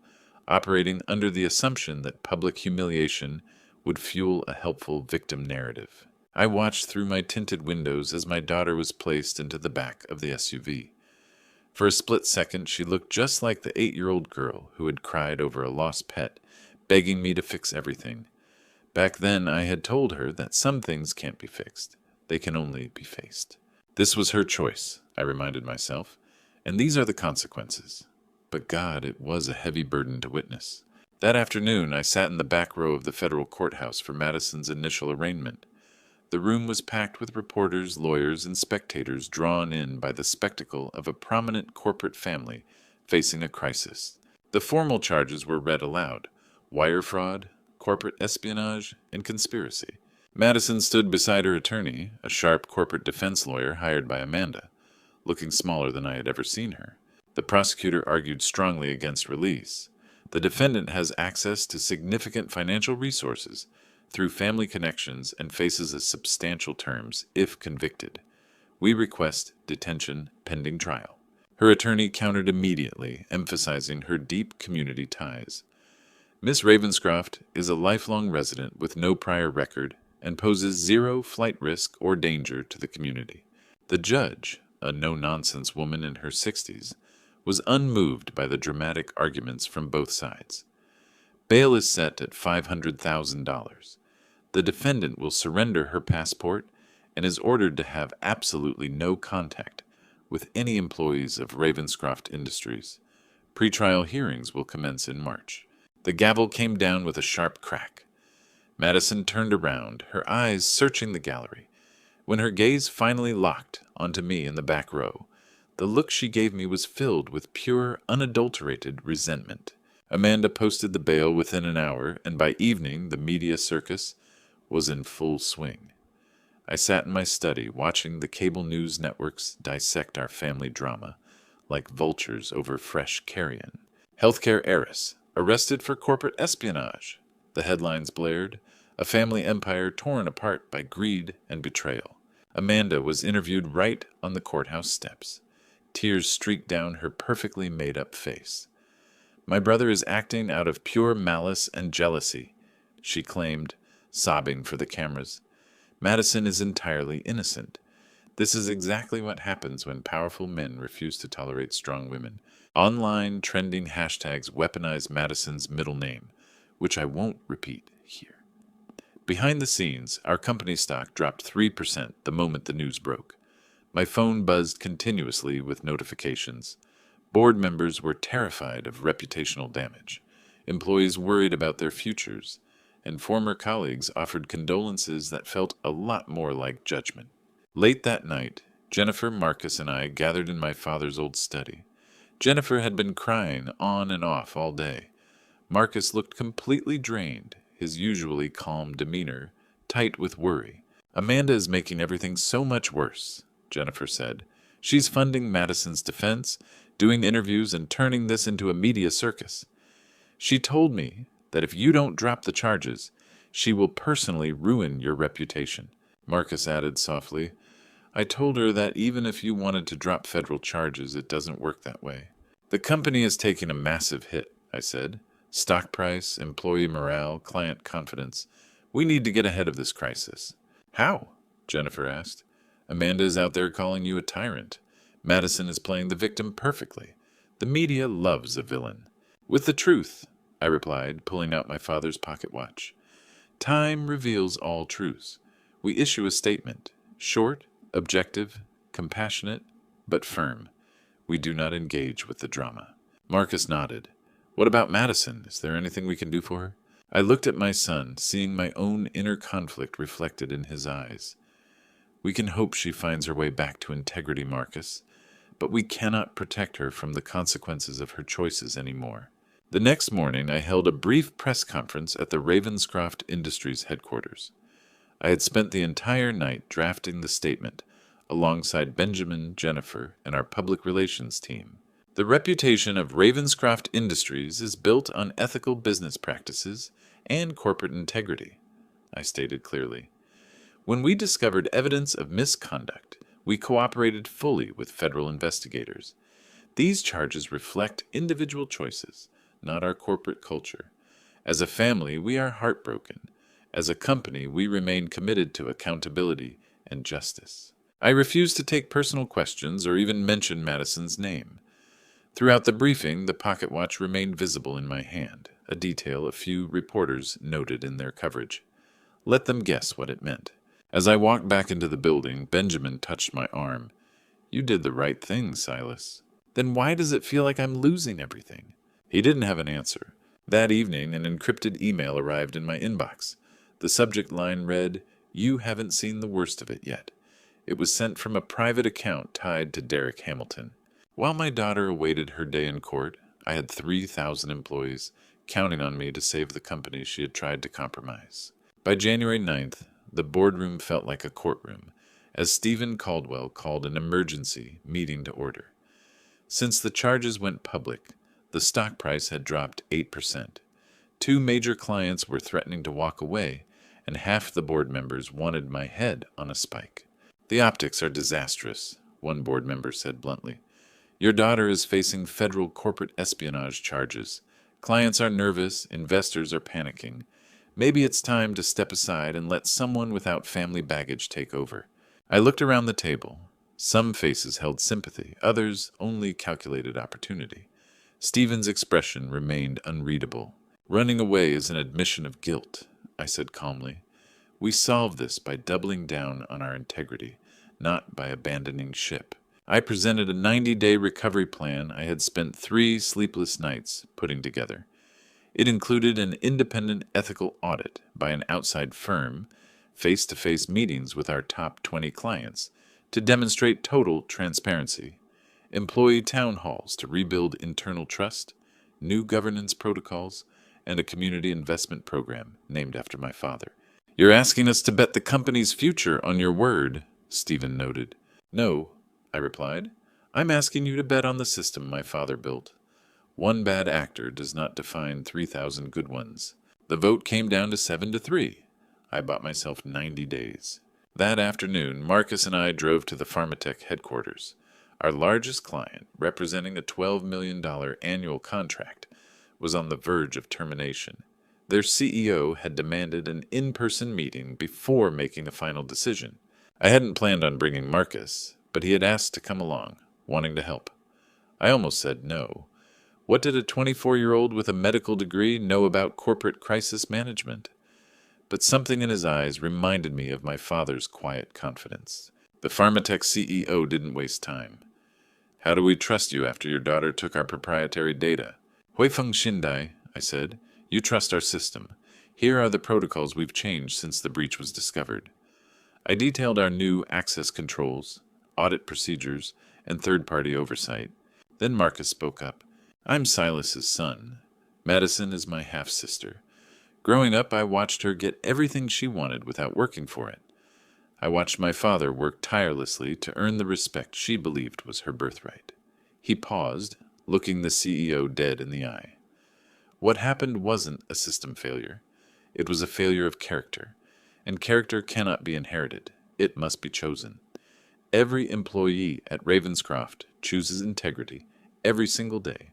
operating under the assumption that public humiliation would fuel a helpful victim narrative. I watched through my tinted windows as my daughter was placed into the back of the SUV. For a split second, she looked just like the 8-year-old girl who had cried over a lost pet, begging me to fix everything. Back then, I had told her that some things can't be fixed. They can only be faced. This was her choice, I reminded myself, and these are the consequences. But God, it was a heavy burden to witness. That afternoon, I sat in the back row of the federal courthouse for Madison's initial arraignment. The room was packed with reporters, lawyers, and spectators drawn in by the spectacle of a prominent corporate family facing a crisis. The formal charges were read aloud: wire fraud, corporate espionage, and conspiracy. Madison stood beside her attorney, a sharp corporate defense lawyer hired by Amanda, looking smaller than I had ever seen her. The prosecutor argued strongly against release. The defendant has access to significant financial resources through family connections and faces a substantial terms if convicted. We request detention pending trial. Her attorney countered immediately, emphasizing her deep community ties. Miss Ravenscroft is a lifelong resident with no prior record and poses zero flight risk or danger to the community. The judge, a no-nonsense woman in her 60s, was unmoved by the dramatic arguments from both sides. Bail is set at $500,000. The defendant will surrender her passport and is ordered to have absolutely no contact with any employees of Ravenscroft Industries. Pretrial hearings will commence in March. The gavel came down with a sharp crack. Madison turned around, her eyes searching the gallery. When her gaze finally locked onto me in the back row, the look she gave me was filled with pure, unadulterated resentment. Amanda posted the bail within an hour, and by evening the media circus was in full swing. I sat in my study watching the cable news networks dissect our family drama like vultures over fresh carrion. Healthcare heiress arrested for corporate espionage. The headlines blared, a family empire torn apart by greed and betrayal. Amanda was interviewed right on the courthouse steps. Tears streaked down her perfectly made-up face. My brother is acting out of pure malice and jealousy, she claimed, sobbing for the cameras. Madison is entirely innocent. This is exactly what happens when powerful men refuse to tolerate strong women. Online trending hashtags weaponize Madison's middle name, which I won't repeat here. Behind the scenes, our company stock dropped 3% the moment the news broke. My phone buzzed continuously with notifications. Board members were terrified of reputational damage. Employees worried about their futures, and former colleagues offered condolences that felt a lot more like judgment. Late that night, Jennifer, Marcus, and I gathered in my father's old study. Jennifer had been crying on and off all day. Marcus looked completely drained, his usually calm demeanor tight with worry. Amanda is making everything so much worse, Jennifer said. She's funding Madison's defense, doing interviews, and turning this into a media circus. She told me that if you don't drop the charges, she will personally ruin your reputation. Marcus added softly, I told her that even if you wanted to drop federal charges, it doesn't work that way. The company is taking a massive hit, I said. Stock price, employee morale, client confidence. We need to get ahead of this crisis. How? Jennifer asked. Amanda is out there calling you a tyrant. Madison is playing the victim perfectly. The media loves a villain. With the truth, I replied, pulling out my father's pocket watch. Time reveals all truths. We issue a statement, short, objective, compassionate, but firm. We do not engage with the drama. Marcus nodded. What about Madison? Is there anything we can do for her? I looked at my son, seeing my own inner conflict reflected in his eyes. We can hope she finds her way back to integrity, Marcus, but we cannot protect her from the consequences of her choices anymore. The next morning, I held a brief press conference at the Ravenscroft Industries headquarters. I had spent the entire night drafting the statement alongside Benjamin, Jennifer, and our public relations team. The reputation of Ravenscroft Industries is built on ethical business practices and corporate integrity, I stated clearly. When we discovered evidence of misconduct, we cooperated fully with federal investigators. These charges reflect individual choices, not our corporate culture. As a family, we are heartbroken. As a company, we remain committed to accountability and justice. I refused to take personal questions or even mention Madison's name. Throughout the briefing, the pocket watch remained visible in my hand, a detail a few reporters noted in their coverage. Let them guess what it meant. As I walked back into the building, Benjamin touched my arm. You did the right thing, Silas. Then why does it feel like I'm losing everything? He didn't have an answer. That evening, an encrypted email arrived in my inbox. The subject line read, "You haven't seen the worst of it yet." It was sent from a private account tied to Derek Hamilton. While my daughter awaited her day in court, I had 3,000 employees counting on me to save the company she had tried to compromise. By January 9th, the boardroom felt like a courtroom, as Stephen Caldwell called an emergency meeting to order. Since the charges went public, the stock price had dropped 8%. Two major clients were threatening to walk away, and half the board members wanted my head on a spike. "The optics are disastrous," one board member said bluntly. "Your daughter is facing federal corporate espionage charges. Clients are nervous, investors are panicking. Maybe it's time to step aside and let someone without family baggage take over." I looked around the table. Some faces held sympathy, others only calculated opportunity. Stephen's expression remained unreadable. "Running away is an admission of guilt," I said calmly. "We solve this by doubling down on our integrity, not by abandoning ship." I presented a 90-day recovery plan I had spent 3 sleepless nights putting together. It included an independent ethical audit by an outside firm, face-to-face meetings with our top 20 clients to demonstrate total transparency, employee town halls to rebuild internal trust, new governance protocols, and a community investment program named after my father. "You're asking us to bet the company's future on your word," Stephen noted. "No," I replied. "I'm asking you to bet on the system my father built. One bad actor does not define 3,000 good ones." The vote came down to 7-3. I bought myself 90 days. That afternoon, Marcus and I drove to the Pharmatech headquarters. Our largest client, representing a $12 million annual contract, was on the verge of termination. Their CEO had demanded an in-person meeting before making a final decision. I hadn't planned on bringing Marcus, but he had asked to come along, wanting to help. I almost said no. What did a 24-year-old with a medical degree know about corporate crisis management? But something in his eyes reminded me of my father's quiet confidence. The Pharmatech CEO didn't waste time. "How do we trust you after your daughter took our proprietary data?" "Huifeng Shindai," I said. "You trust our system. Here are the protocols we've changed since the breach was discovered." I detailed our new access controls, audit procedures, and third-party oversight. Then Marcus spoke up. "I'm Silas's son. Madison is my half-sister. Growing up, I watched her get everything she wanted without working for it. I watched my father work tirelessly to earn the respect she believed was her birthright." He paused, looking the CEO dead in the eye. "What happened wasn't a system failure. It was a failure of character, and character cannot be inherited. It must be chosen. Every employee at Ravenscroft chooses integrity every single day.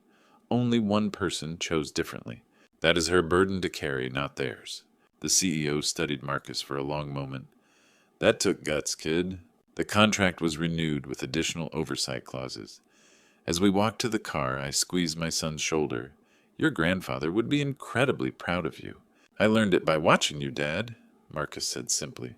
Only one person chose differently. That is her burden to carry, not theirs." The CEO studied Marcus for a long moment. "That took guts, kid." The contract was renewed with additional oversight clauses. As we walked to the car, I squeezed my son's shoulder. "Your grandfather would be incredibly proud of you." "I learned it by watching you, Dad," Marcus said simply.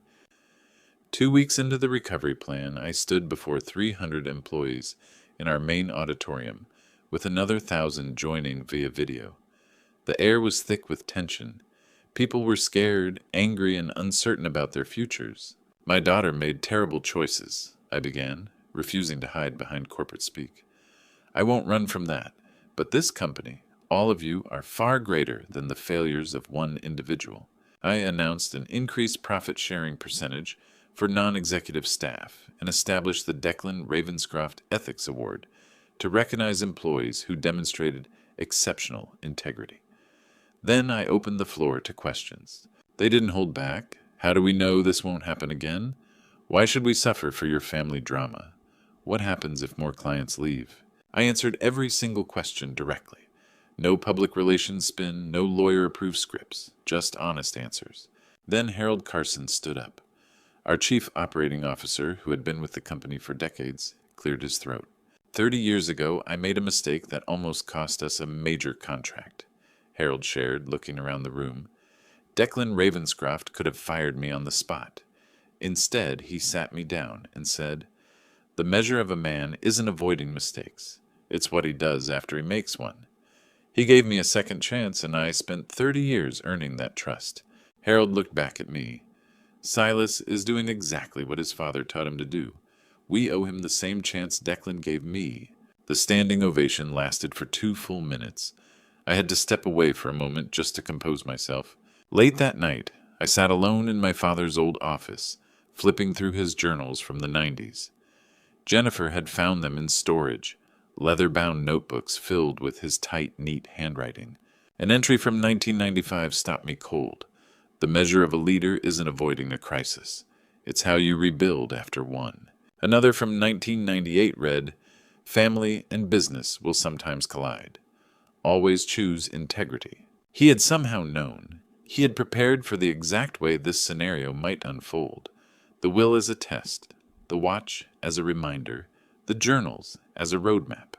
2 weeks into the recovery plan, I stood before 300 employees in our main auditorium, with another 1,000 joining via video. The air was thick with tension. People were scared, angry, and uncertain about their futures. "My daughter made terrible choices," I began, refusing to hide behind corporate speak. "I won't run from that, but this company, all of you, are far greater than the failures of one individual." I announced an increased profit-sharing percentage for non-executive staff and established the Declan Ravenscroft Ethics Award to recognize employees who demonstrated exceptional integrity. Then I opened the floor to questions. They didn't hold back. "How do we know this won't happen again? Why should we suffer for your family drama? What happens if more clients leave?" I answered every single question directly. No public relations spin, no lawyer-approved scripts, just honest answers. Then Harold Carson stood up. Our chief operating officer, who had been with the company for decades, cleared his throat. 30 years ago, I made a mistake that almost cost us a major contract," Harold shared, looking around the room. "Declan Ravenscroft could have fired me on the spot. Instead, he sat me down and said, The measure of a man isn't avoiding mistakes. It's what he does after he makes one. He gave me a second chance, and I spent 30 years earning that trust. Harold looked back at me. Silas is doing exactly what his father taught him to do. We owe him the same chance Declan gave me. The standing ovation lasted for 2 full minutes. I had to step away for a moment just to compose myself. Late that night, I sat alone in my father's old office, flipping through his journals from the 90s. Jennifer had found them in storage, leather-bound notebooks filled with his tight, neat handwriting. An entry from 1995 stopped me cold. The measure of a leader isn't avoiding a crisis. It's how you rebuild after one. Another from 1998 read, "Family and business will sometimes collide. Always choose integrity." He had somehow known. He had prepared for the exact way this scenario might unfold. The will as a test, the watch as a reminder, the journals as a roadmap.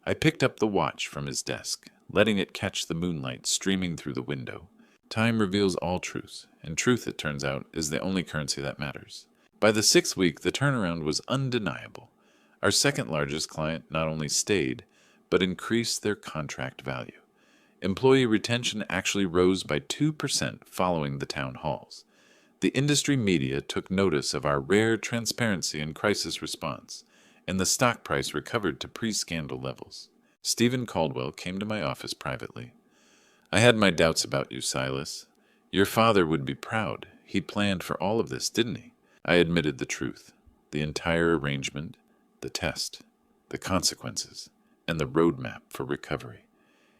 I picked up the watch from his desk, letting it catch the moonlight streaming through the window. Time reveals all truths, and truth, it turns out, is the only currency that matters. By the 6th week, the turnaround was undeniable. Our second largest client not only stayed, but increased their contract value. Employee retention actually rose by 2% following the town halls. The industry media took notice of our rare transparency and crisis response, and the stock price recovered to pre-scandal levels. Stephen Caldwell came to my office privately. "I had my doubts about you, Silas. Your father would be proud. He planned for all of this, didn't he?" I admitted the truth. The entire arrangement, the test, the consequences, and the roadmap for recovery.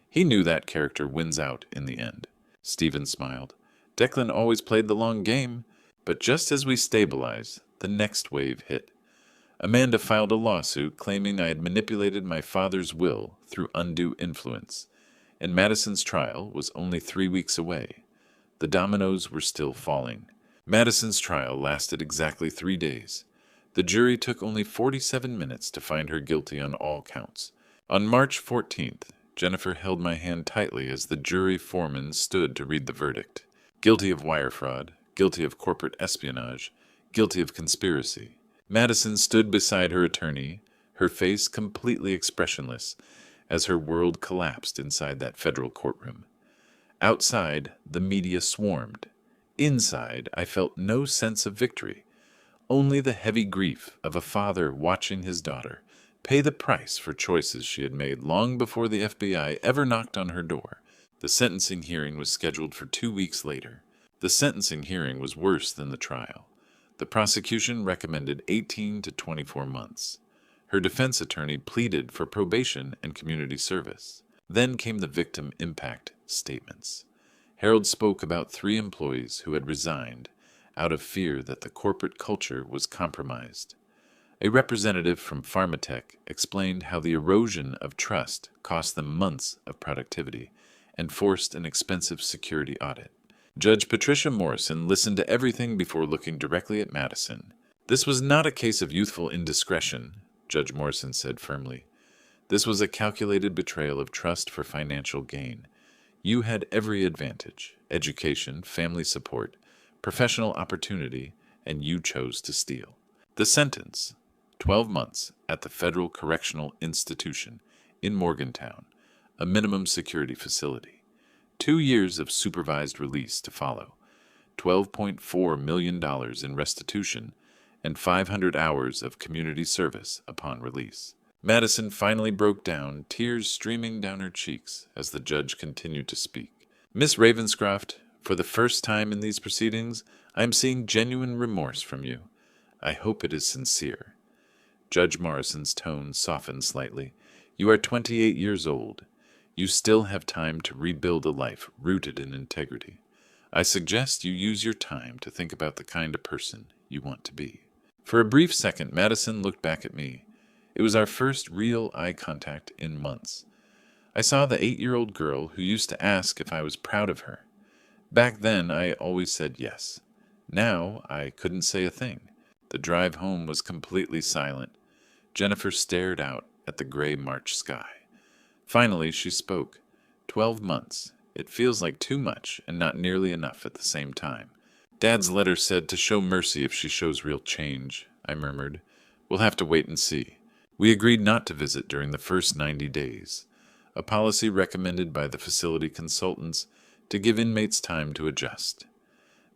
He knew that character wins out in the end. Stephen smiled. Declan always played the long game, but just as we stabilized, the next wave hit. Amanda filed a lawsuit claiming I had manipulated my father's will through undue influence, and Madison's trial was only 3 weeks away. The dominoes were still falling. Madison's trial lasted exactly 3 days. The jury took only 47 minutes to find her guilty on all counts. On March 14th, Jennifer held my hand tightly as the jury foreman stood to read the verdict. Guilty of wire fraud, guilty of corporate espionage, guilty of conspiracy. Madison stood beside her attorney, her face completely expressionless, as her world collapsed inside that federal courtroom. Outside, the media swarmed. Inside, I felt no sense of victory, only the heavy grief of a father watching his daughter pay the price for choices she had made long before the FBI ever knocked on her door. The sentencing hearing was scheduled for 2 weeks later. The sentencing hearing was worse than the trial. The prosecution recommended 18 to 24 months. Her defense attorney pleaded for probation and community service. Then came the victim impact statements. Harold spoke about 3 employees who had resigned out of fear that the corporate culture was compromised. A representative from Pharmatech explained how the erosion of trust cost them months of productivity and forced an expensive security audit. Judge Patricia Morrison listened to everything before looking directly at Madison. "This was not a case of youthful indiscretion," Judge Morrison said firmly. "This was a calculated betrayal of trust for financial gain. You had every advantage: education, family support, professional opportunity, and you chose to steal." The sentence: 12 months at the Federal Correctional Institution in Morgantown, a minimum security facility. 2 years of supervised release to follow, $12.4 million in restitution, and 500 hours of community service upon release. Madison finally broke down, tears streaming down her cheeks as the judge continued to speak. "Miss Ravenscroft, for the first time in these proceedings, I am seeing genuine remorse from you. I hope it is sincere." Judge Morrison's tone softened slightly. "You are 28 years old. You still have time to rebuild a life rooted in integrity. I suggest you use your time to think about the kind of person you want to be." For a brief second, Madison looked back at me. It was our first real eye contact in months. I saw the 8-year-old girl who used to ask if I was proud of her. Back then, I always said yes. Now, I couldn't say a thing. The drive home was completely silent. Jennifer stared out at the gray March sky. Finally, she spoke. 12 months. It feels like too much and not nearly enough at the same time. Dad's letter said to show mercy if she shows real change, I murmured. We'll have to wait and see. We agreed not to visit during the first 90 days, a policy recommended by the facility consultants to give inmates time to adjust.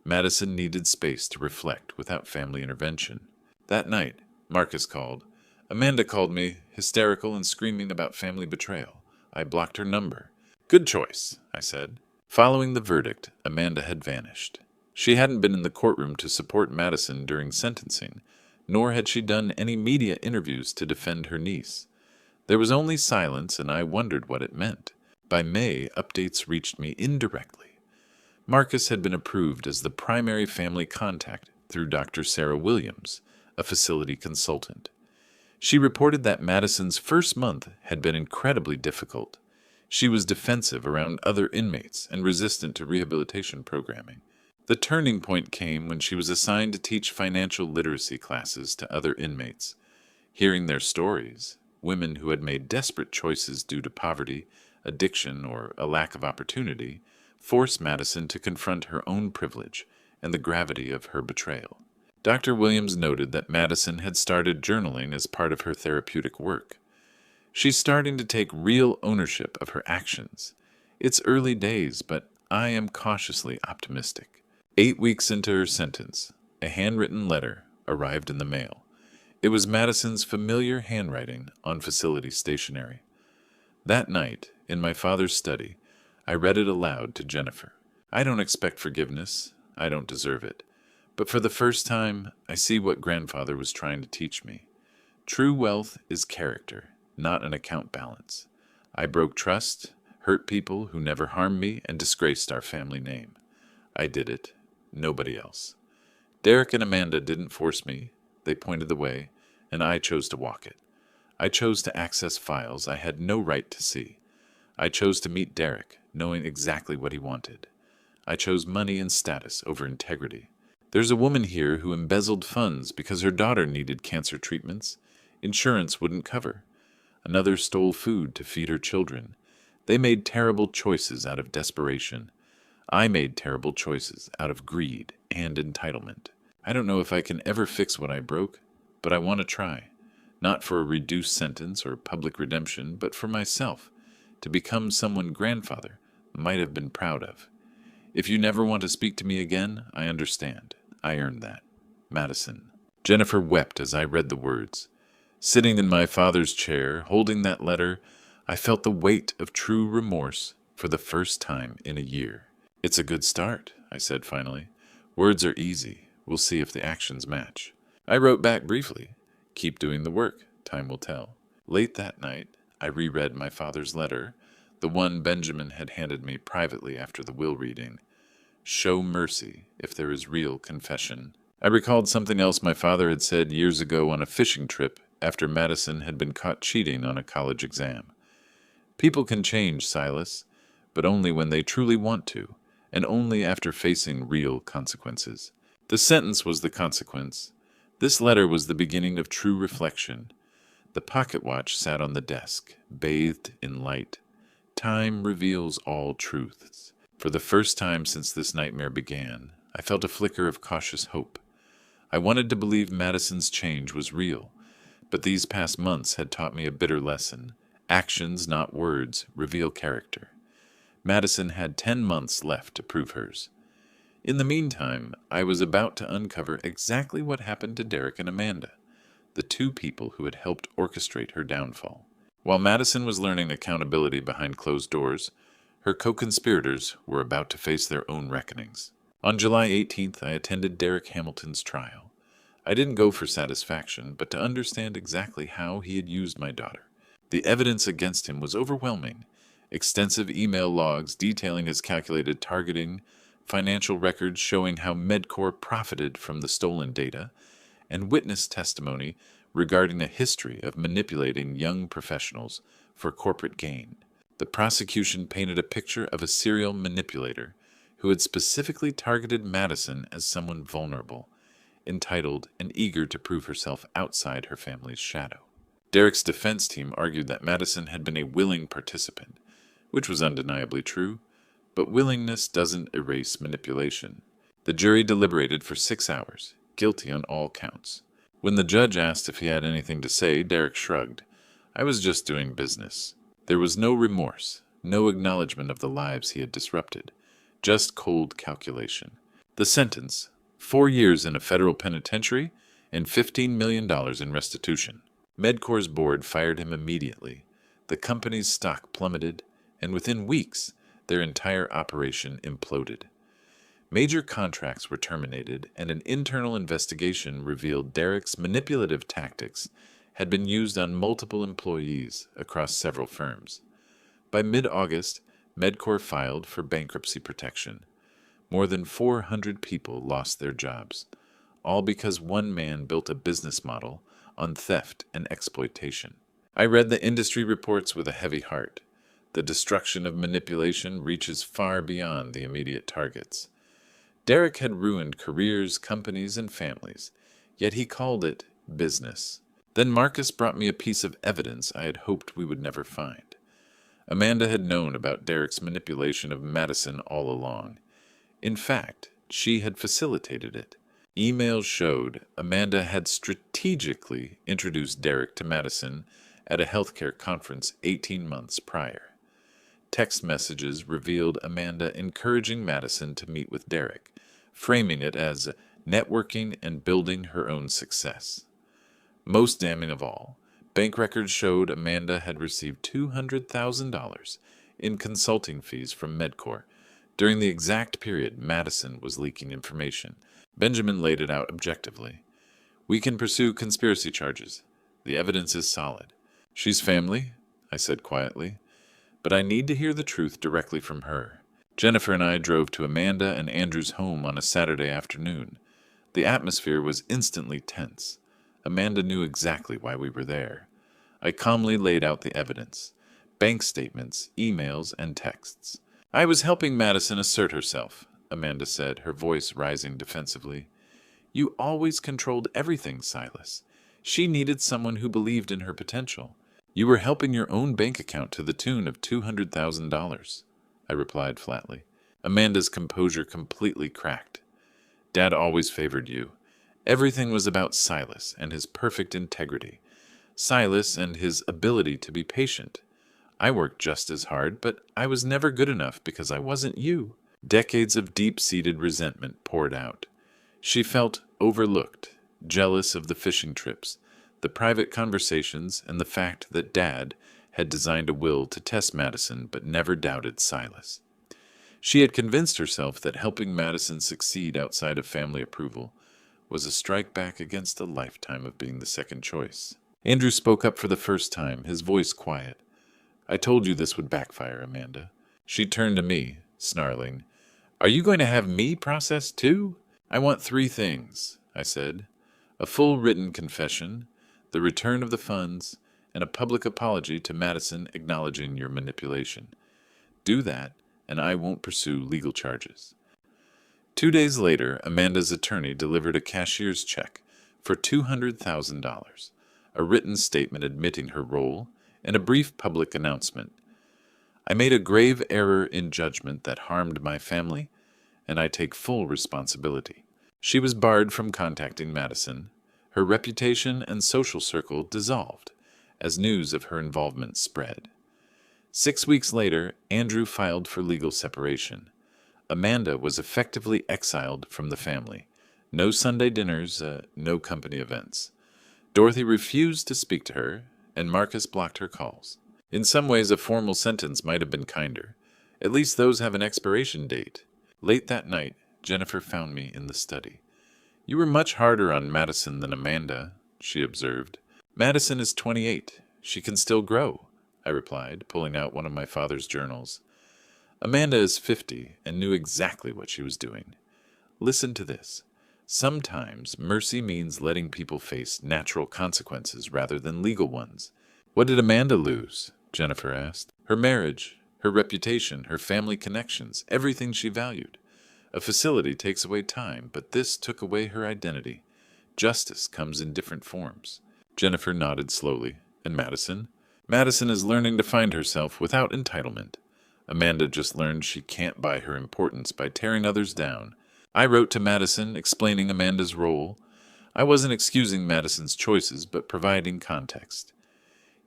Madison needed space to reflect without family intervention. That night, Marcus called. Amanda called me, hysterical and screaming about family betrayal. I blocked her number. Good choice, I said. Following the verdict, Amanda had vanished. She hadn't been in the courtroom to support Madison during sentencing, nor had she done any media interviews to defend her niece. There was only silence, and I wondered what it meant. By May, updates reached me indirectly. Marcus had been approved as the primary family contact through Dr. Sarah Williams, a facility consultant. She reported that Madison's first month had been incredibly difficult. She was defensive around other inmates and resistant to rehabilitation programming. The turning point came when she was assigned to teach financial literacy classes to other inmates. Hearing their stories, women who had made desperate choices due to poverty, addiction, or a lack of opportunity, forced Madison to confront her own privilege and the gravity of her betrayal. Dr. Williams noted that Madison had started journaling as part of her therapeutic work. She's starting to take real ownership of her actions. It's early days, but I am cautiously optimistic. 8 weeks into her sentence, a handwritten letter arrived in the mail. It was Madison's familiar handwriting on facility stationery. That night, in my father's study, I read it aloud to Jennifer. I don't expect forgiveness. I don't deserve it. But for the first time, I see what grandfather was trying to teach me. True wealth is character, not an account balance. I broke trust, hurt people who never harmed me, and disgraced our family name. I did it. Nobody else. Derek and Amanda didn't force me. They pointed the way, and I chose to walk it. I chose to access files I had no right to see. I chose to meet Derek, knowing exactly what he wanted. I chose money and status over integrity. There's a woman here who embezzled funds because her daughter needed cancer treatments. Insurance wouldn't cover. Another stole food to feed her children. They made terrible choices out of desperation. I made terrible choices out of greed and entitlement. I don't know if I can ever fix what I broke, but I want to try. Not for a reduced sentence or public redemption, but for myself, to become someone grandfather might have been proud of. If you never want to speak to me again, I understand. I earned that. Madison. Jennifer wept as I read the words. Sitting in my father's chair, holding that letter, I felt the weight of true remorse for the first time in a year. It's a good start, I said finally. Words are easy. We'll see if the actions match. I wrote back briefly. Keep doing the work. Time will tell. Late that night, I reread my father's letter, the one Benjamin had handed me privately after the will reading. Show mercy if there is real confession. I recalled something else my father had said years ago on a fishing trip after Madison had been caught cheating on a college exam. People can change, Silas, but only when they truly want to, and only after facing real consequences. The sentence was the consequence. This letter was the beginning of true reflection. The pocket watch sat on the desk, bathed in light. Time reveals all truths. For the first time since this nightmare began, I felt a flicker of cautious hope. I wanted to believe Madison's change was real, but these past months had taught me a bitter lesson. Actions, not words, reveal character. Madison had 10 months left to prove hers. In the meantime, I was about to uncover exactly what happened to Derek and Amanda, the two people who had helped orchestrate her downfall. While Madison was learning accountability behind closed doors, her co-conspirators were about to face their own reckonings. On July 18th, I attended Derek Hamilton's trial. I didn't go for satisfaction, but to understand exactly how he had used my daughter. The evidence against him was overwhelming. Extensive email logs detailing his calculated targeting, financial records showing how Medcore profited from the stolen data, and witness testimony regarding a history of manipulating young professionals for corporate gain. The prosecution painted a picture of a serial manipulator who had specifically targeted Madison as someone vulnerable, entitled, and eager to prove herself outside her family's shadow. Derek's defense team argued that Madison had been a willing participant, which was undeniably true, but willingness doesn't erase manipulation. The jury deliberated for 6 hours, guilty on all counts. When the judge asked if he had anything to say, Derek shrugged. I was just doing business. There was no remorse, no acknowledgement of the lives he had disrupted, just cold calculation. The sentence, 4 years in a federal penitentiary and $15 million in restitution. Medcor's board fired him immediately. The company's stock plummeted, and within weeks, their entire operation imploded. Major contracts were terminated, and an internal investigation revealed Derek's manipulative tactics had been used on multiple employees across several firms. By mid-August, Medcor filed for bankruptcy protection. More than 400 people lost their jobs, all because one man built a business model on theft and exploitation. I read the industry reports with a heavy heart. The destruction of manipulation reaches far beyond the immediate targets. Derek had ruined careers, companies, and families, yet he called it business. Then Marcus brought me a piece of evidence I had hoped we would never find. Amanda had known about Derek's manipulation of Madison all along. In fact, she had facilitated it. Emails showed Amanda had strategically introduced Derek to Madison at a healthcare conference 18 months prior. Text messages revealed Amanda encouraging Madison to meet with Derek, framing it as networking and building her own success. Most damning of all, bank records showed Amanda had received $200,000 in consulting fees from Medcor during the exact period Madison was leaking information. Benjamin laid it out objectively. We can pursue conspiracy charges. The evidence is solid. She's family, I said quietly, but I need to hear the truth directly from her. Jennifer and I drove to Amanda and Andrew's home on a Saturday afternoon. The atmosphere was instantly tense. Amanda knew exactly why we were there. I calmly laid out the evidence: bank statements, emails, and texts. I was helping Madison assert herself, Amanda said, her voice rising defensively. You always controlled everything, Silas. She needed someone who believed in her potential. You were helping your own bank account to the tune of $200,000, I replied flatly. Amanda's composure completely cracked. Dad always favored you. Everything was about Silas and his perfect integrity. Silas and his ability to be patient. I worked just as hard, but I was never good enough because I wasn't you. Decades of deep-seated resentment poured out. She felt overlooked, jealous of the fishing trips, the private conversations, and the fact that Dad had designed a will to test Madison but never doubted Silas. She had convinced herself that helping Madison succeed outside of family approval was a strike back against a lifetime of being the second choice. Andrew spoke up for the first time, his voice quiet. I told you this would backfire, Amanda. She turned to me, snarling. Are you going to have me processed too? I want 3 things, I said. A full written confession, the return of the funds, and a public apology to Madison acknowledging your manipulation. Do that, and I won't pursue legal charges. 2 days later, Amanda's attorney delivered a cashier's check for $200,000, a written statement admitting her role, and a brief public announcement. I made a grave error in judgment that harmed my family, and I take full responsibility. She was barred from contacting Madison. Her reputation and social circle dissolved as news of her involvement spread. 6 weeks later, Andrew filed for legal separation. Amanda was effectively exiled from the family. No Sunday dinners, no company events. Dorothy refused to speak to her, and Marcus blocked her calls. In some ways, a formal sentence might have been kinder. At least those have an expiration date. Late that night, Jennifer found me in the study. You were much harder on Madison than Amanda, she observed. Madison is 28. She can still grow, I replied, pulling out one of my father's journals. Amanda is 50 and knew exactly what she was doing. Listen to this. Sometimes mercy means letting people face natural consequences rather than legal ones. What did Amanda lose? Jennifer asked. Her marriage, her reputation, her family connections, everything she valued. A facility takes away time, but this took away her identity. Justice comes in different forms. Jennifer nodded slowly. And Madison? Madison is learning to find herself without entitlement. Amanda just learned she can't buy her importance by tearing others down. I wrote to Madison explaining Amanda's role. I wasn't excusing Madison's choices, but providing context.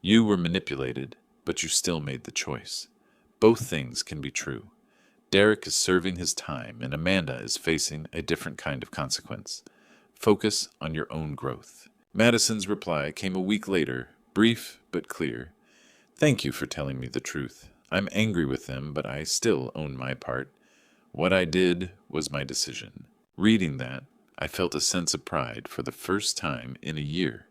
You were manipulated, but you still made the choice. Both things can be true. Derek is serving his time, and Amanda is facing a different kind of consequence. Focus on your own growth. Madison's reply came a week later, brief but clear. Thank you for telling me the truth. I'm angry with them, but I still own my part. What I did was my decision. Reading that, I felt a sense of pride for the first time in a year.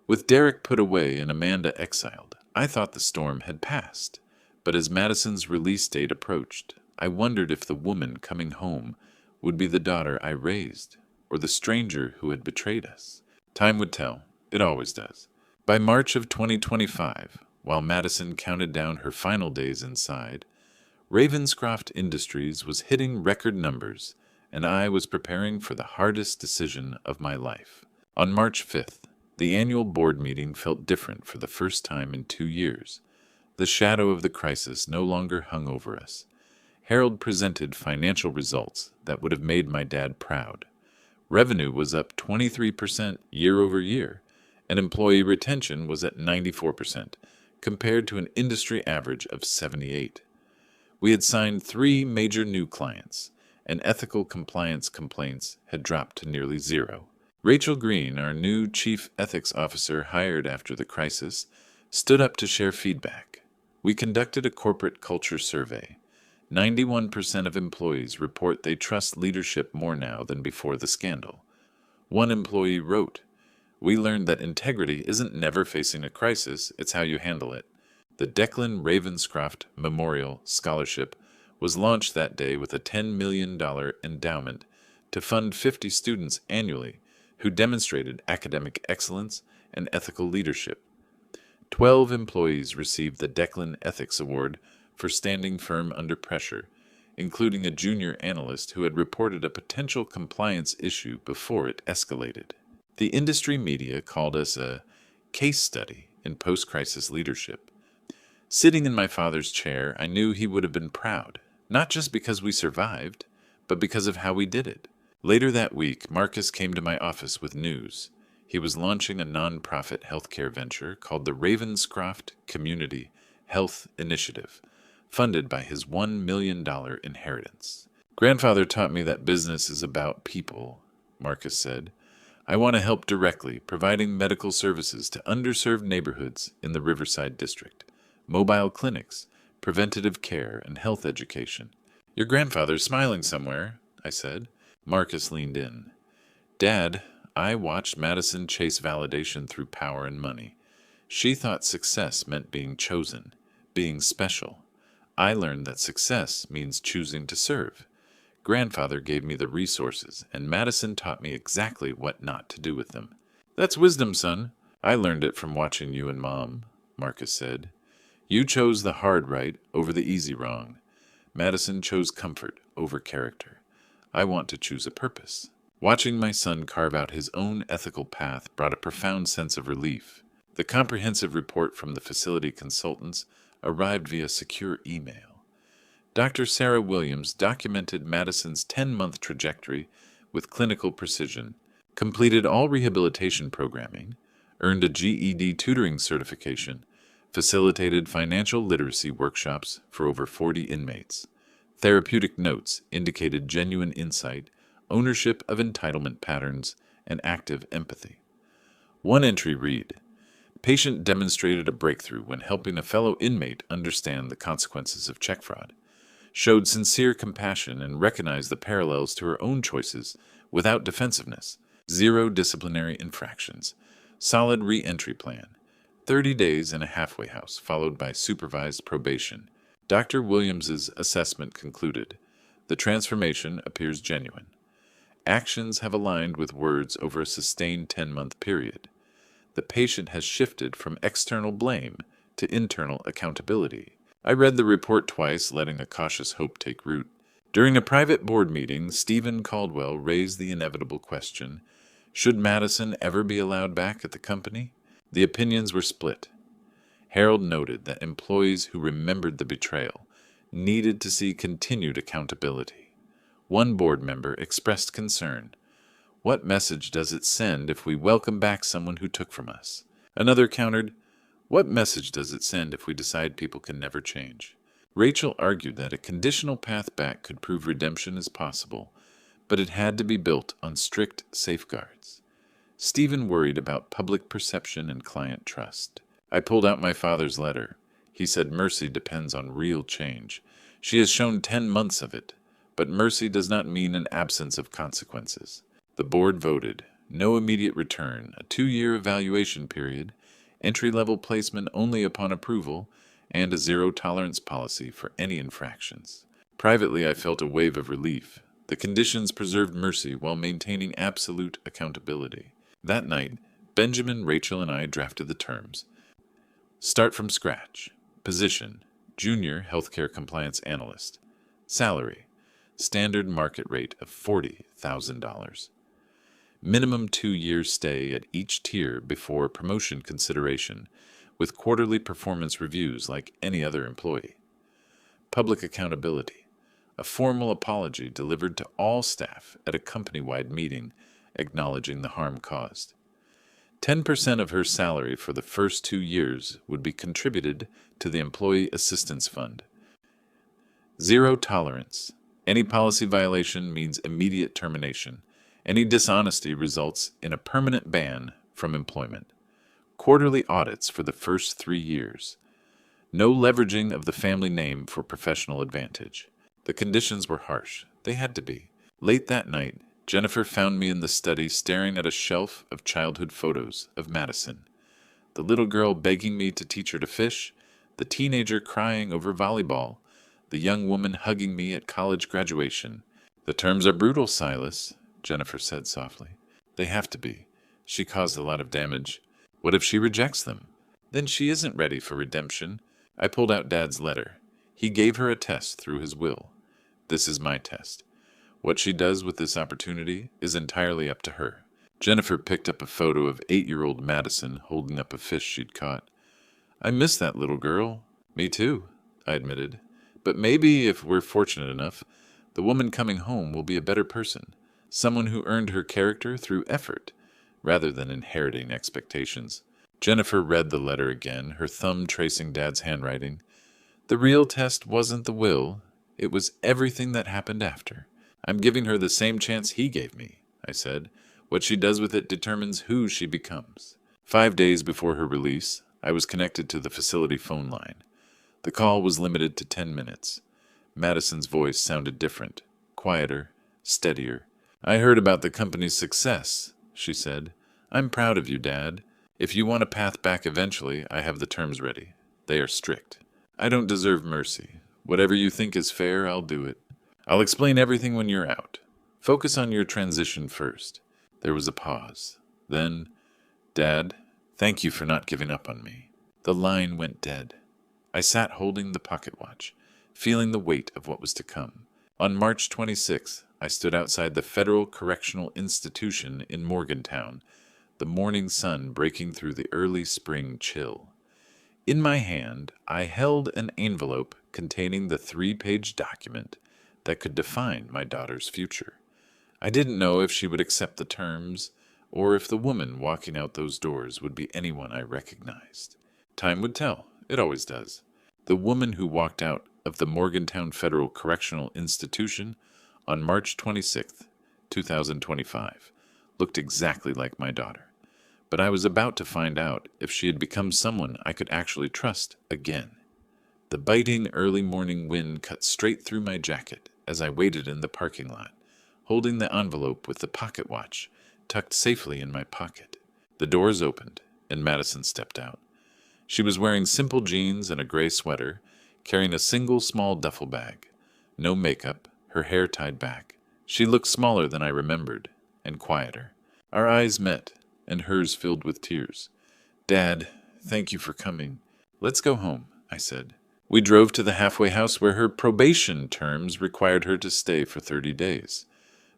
With Derek put away and Amanda exiled, I thought the storm had passed. But as Madison's release date approached, I wondered if the woman coming home would be the daughter I raised, or the stranger who had betrayed us. Time would tell. It always does. By March of 2025, while Madison counted down her final days inside, Ravenscroft Industries was hitting record numbers, and I was preparing for the hardest decision of my life. On March 5th, the annual board meeting felt different for the first time in 2 years. The shadow of the crisis no longer hung over us. Harold presented financial results that would have made my dad proud. Revenue was up 23% year over year, and employee retention was at 94%, compared to an industry average of 78%. We had signed 3 major new clients, and ethical compliance complaints had dropped to nearly 0. Rachel Green, our new chief ethics officer hired after the crisis, stood up to share feedback. We conducted a corporate culture survey. 91% of employees report they trust leadership more now than before the scandal. One employee wrote, "We learned that integrity isn't never facing a crisis, it's how you handle it." The Declan Ravenscroft Memorial Scholarship was launched that day with a $10 million endowment to fund 50 students annually who demonstrated academic excellence and ethical leadership. 12 employees received the Declan Ethics Award for standing firm under pressure, including a junior analyst who had reported a potential compliance issue before it escalated. The industry media called us a case study in post-crisis leadership. Sitting in my father's chair, I knew he would have been proud, not just because we survived, but because of how we did it. Later that week, Marcus came to my office with news. He was launching a nonprofit healthcare venture called the Ravenscroft Community Health Initiative, funded by his $1 million inheritance. "Grandfather taught me that business is about people," Marcus said. "I want to help directly, providing medical services to underserved neighborhoods in the Riverside District, mobile clinics, preventative care, and health education." "Your grandfather's smiling somewhere," I said. Marcus leaned in. "Dad, I watched Madison chase validation through power and money. She thought success meant being chosen, being special. I learned that success means choosing to serve. Grandfather gave me the resources, and Madison taught me exactly what not to do with them." "That's wisdom, son." "I learned it from watching you and Mom," Marcus said. "You chose the hard right over the easy wrong. Madison chose comfort over character. I want to choose a purpose." Watching my son carve out his own ethical path brought a profound sense of relief. The comprehensive report from the facility consultants arrived via secure email. Dr. Sarah Williams documented Madison's 10-month trajectory with clinical precision, completed all rehabilitation programming, earned a GED tutoring certification, facilitated financial literacy workshops for over 40 inmates. Therapeutic notes indicated genuine insight, ownership of entitlement patterns, and active empathy. One entry read, "Patient demonstrated a breakthrough when helping a fellow inmate understand the consequences of check fraud. Showed sincere compassion and recognized the parallels to her own choices without defensiveness. 0 disciplinary infractions. Solid re-entry plan. 30 days in a halfway house, followed by supervised probation." Dr. Williams's assessment concluded, "The transformation appears genuine. Actions have aligned with words over a sustained 10-month period. The patient has shifted from external blame to internal accountability." I read the report twice, letting a cautious hope take root. During a private board meeting, Stephen Caldwell raised the inevitable question, should Madison ever be allowed back at the company? The opinions were split. Harold noted that employees who remembered the betrayal needed to see continued accountability. One board member expressed concern. What message does it send if we welcome back someone who took from us? Another countered, what message does it send if we decide people can never change? Rachel argued that a conditional path back could prove redemption is possible, but it had to be built on strict safeguards. Stephen worried about public perception and client trust. I pulled out my father's letter. He said mercy depends on real change. She has shown 10 months of it, but mercy does not mean an absence of consequences. The board voted, no immediate return, a 2-year evaluation period, entry-level placement only upon approval, and a zero-tolerance policy for any infractions. Privately, I felt a wave of relief. The conditions preserved mercy while maintaining absolute accountability. That night, Benjamin, Rachel, and I drafted the terms. Start from scratch. Position: Junior Healthcare Compliance Analyst. Salary: Standard market rate of $40,000. Minimum 2-year stay at each tier before promotion consideration, with quarterly performance reviews like any other employee. Public accountability: a formal apology delivered to all staff at a company-wide meeting acknowledging the harm caused. 10% of her salary for the first 2 years would be contributed to the Employee Assistance Fund. Zero tolerance: any policy violation means immediate termination. Any dishonesty results in a permanent ban from employment. Quarterly audits for the first 3 years. No leveraging of the family name for professional advantage. The conditions were harsh. They had to be. Late that night, Jennifer found me in the study staring at a shelf of childhood photos of Madison. The little girl begging me to teach her to fish, the teenager crying over volleyball, the young woman hugging me at college graduation. The terms are brutal, Silas, Jennifer said softly. They have to be. She caused a lot of damage. What if she rejects them? Then she isn't ready for redemption. I pulled out Dad's letter. He gave her a test through his will. This is my test. What she does with this opportunity is entirely up to her. Jennifer picked up a photo of 8-year-old Madison holding up a fish she'd caught. I miss that little girl. Me too, I admitted. But maybe, if we're fortunate enough, the woman coming home will be a better person. Someone who earned her character through effort, rather than inheriting expectations. Jennifer read the letter again, her thumb tracing Dad's handwriting. The real test wasn't the will, it was everything that happened after. I'm giving her the same chance he gave me, I said. What she does with it determines who she becomes. 5 days before her release, I was connected to the facility phone line. The call was limited to 10 minutes. Madison's voice sounded different, quieter, steadier. I heard about the company's success, she said. I'm proud of you, Dad. If you want a path back eventually, I have the terms ready. They are strict. I don't deserve mercy. Whatever you think is fair, I'll do it. I'll explain everything when you're out. Focus on your transition first. There was a pause. Then, Dad, thank you for not giving up on me. The line went dead. I sat holding the pocket watch, feeling the weight of what was to come. On March 26th, I stood outside the Federal Correctional Institution in Morgantown, the morning sun breaking through the early spring chill. In my hand, I held an envelope containing the 3-page document that could define my daughter's future. I didn't know if she would accept the terms, or if the woman walking out those doors would be anyone I recognized. Time would tell. It always does. The woman who walked out of the Morgantown Federal Correctional Institution on March 26th, 2025, looked exactly like my daughter. But I was about to find out if she had become someone I could actually trust again. The biting early morning wind cut straight through my jacket as I waited in the parking lot, holding the envelope with the pocket watch tucked safely in my pocket. The doors opened, and Madison stepped out. She was wearing simple jeans and a gray sweater, carrying a single small duffel bag. No makeup, her hair tied back. She looked smaller than I remembered, and quieter. Our eyes met, and hers filled with tears. Dad, thank you for coming. Let's go home, I said. We drove to the halfway house where her probation terms required her to stay for 30 days.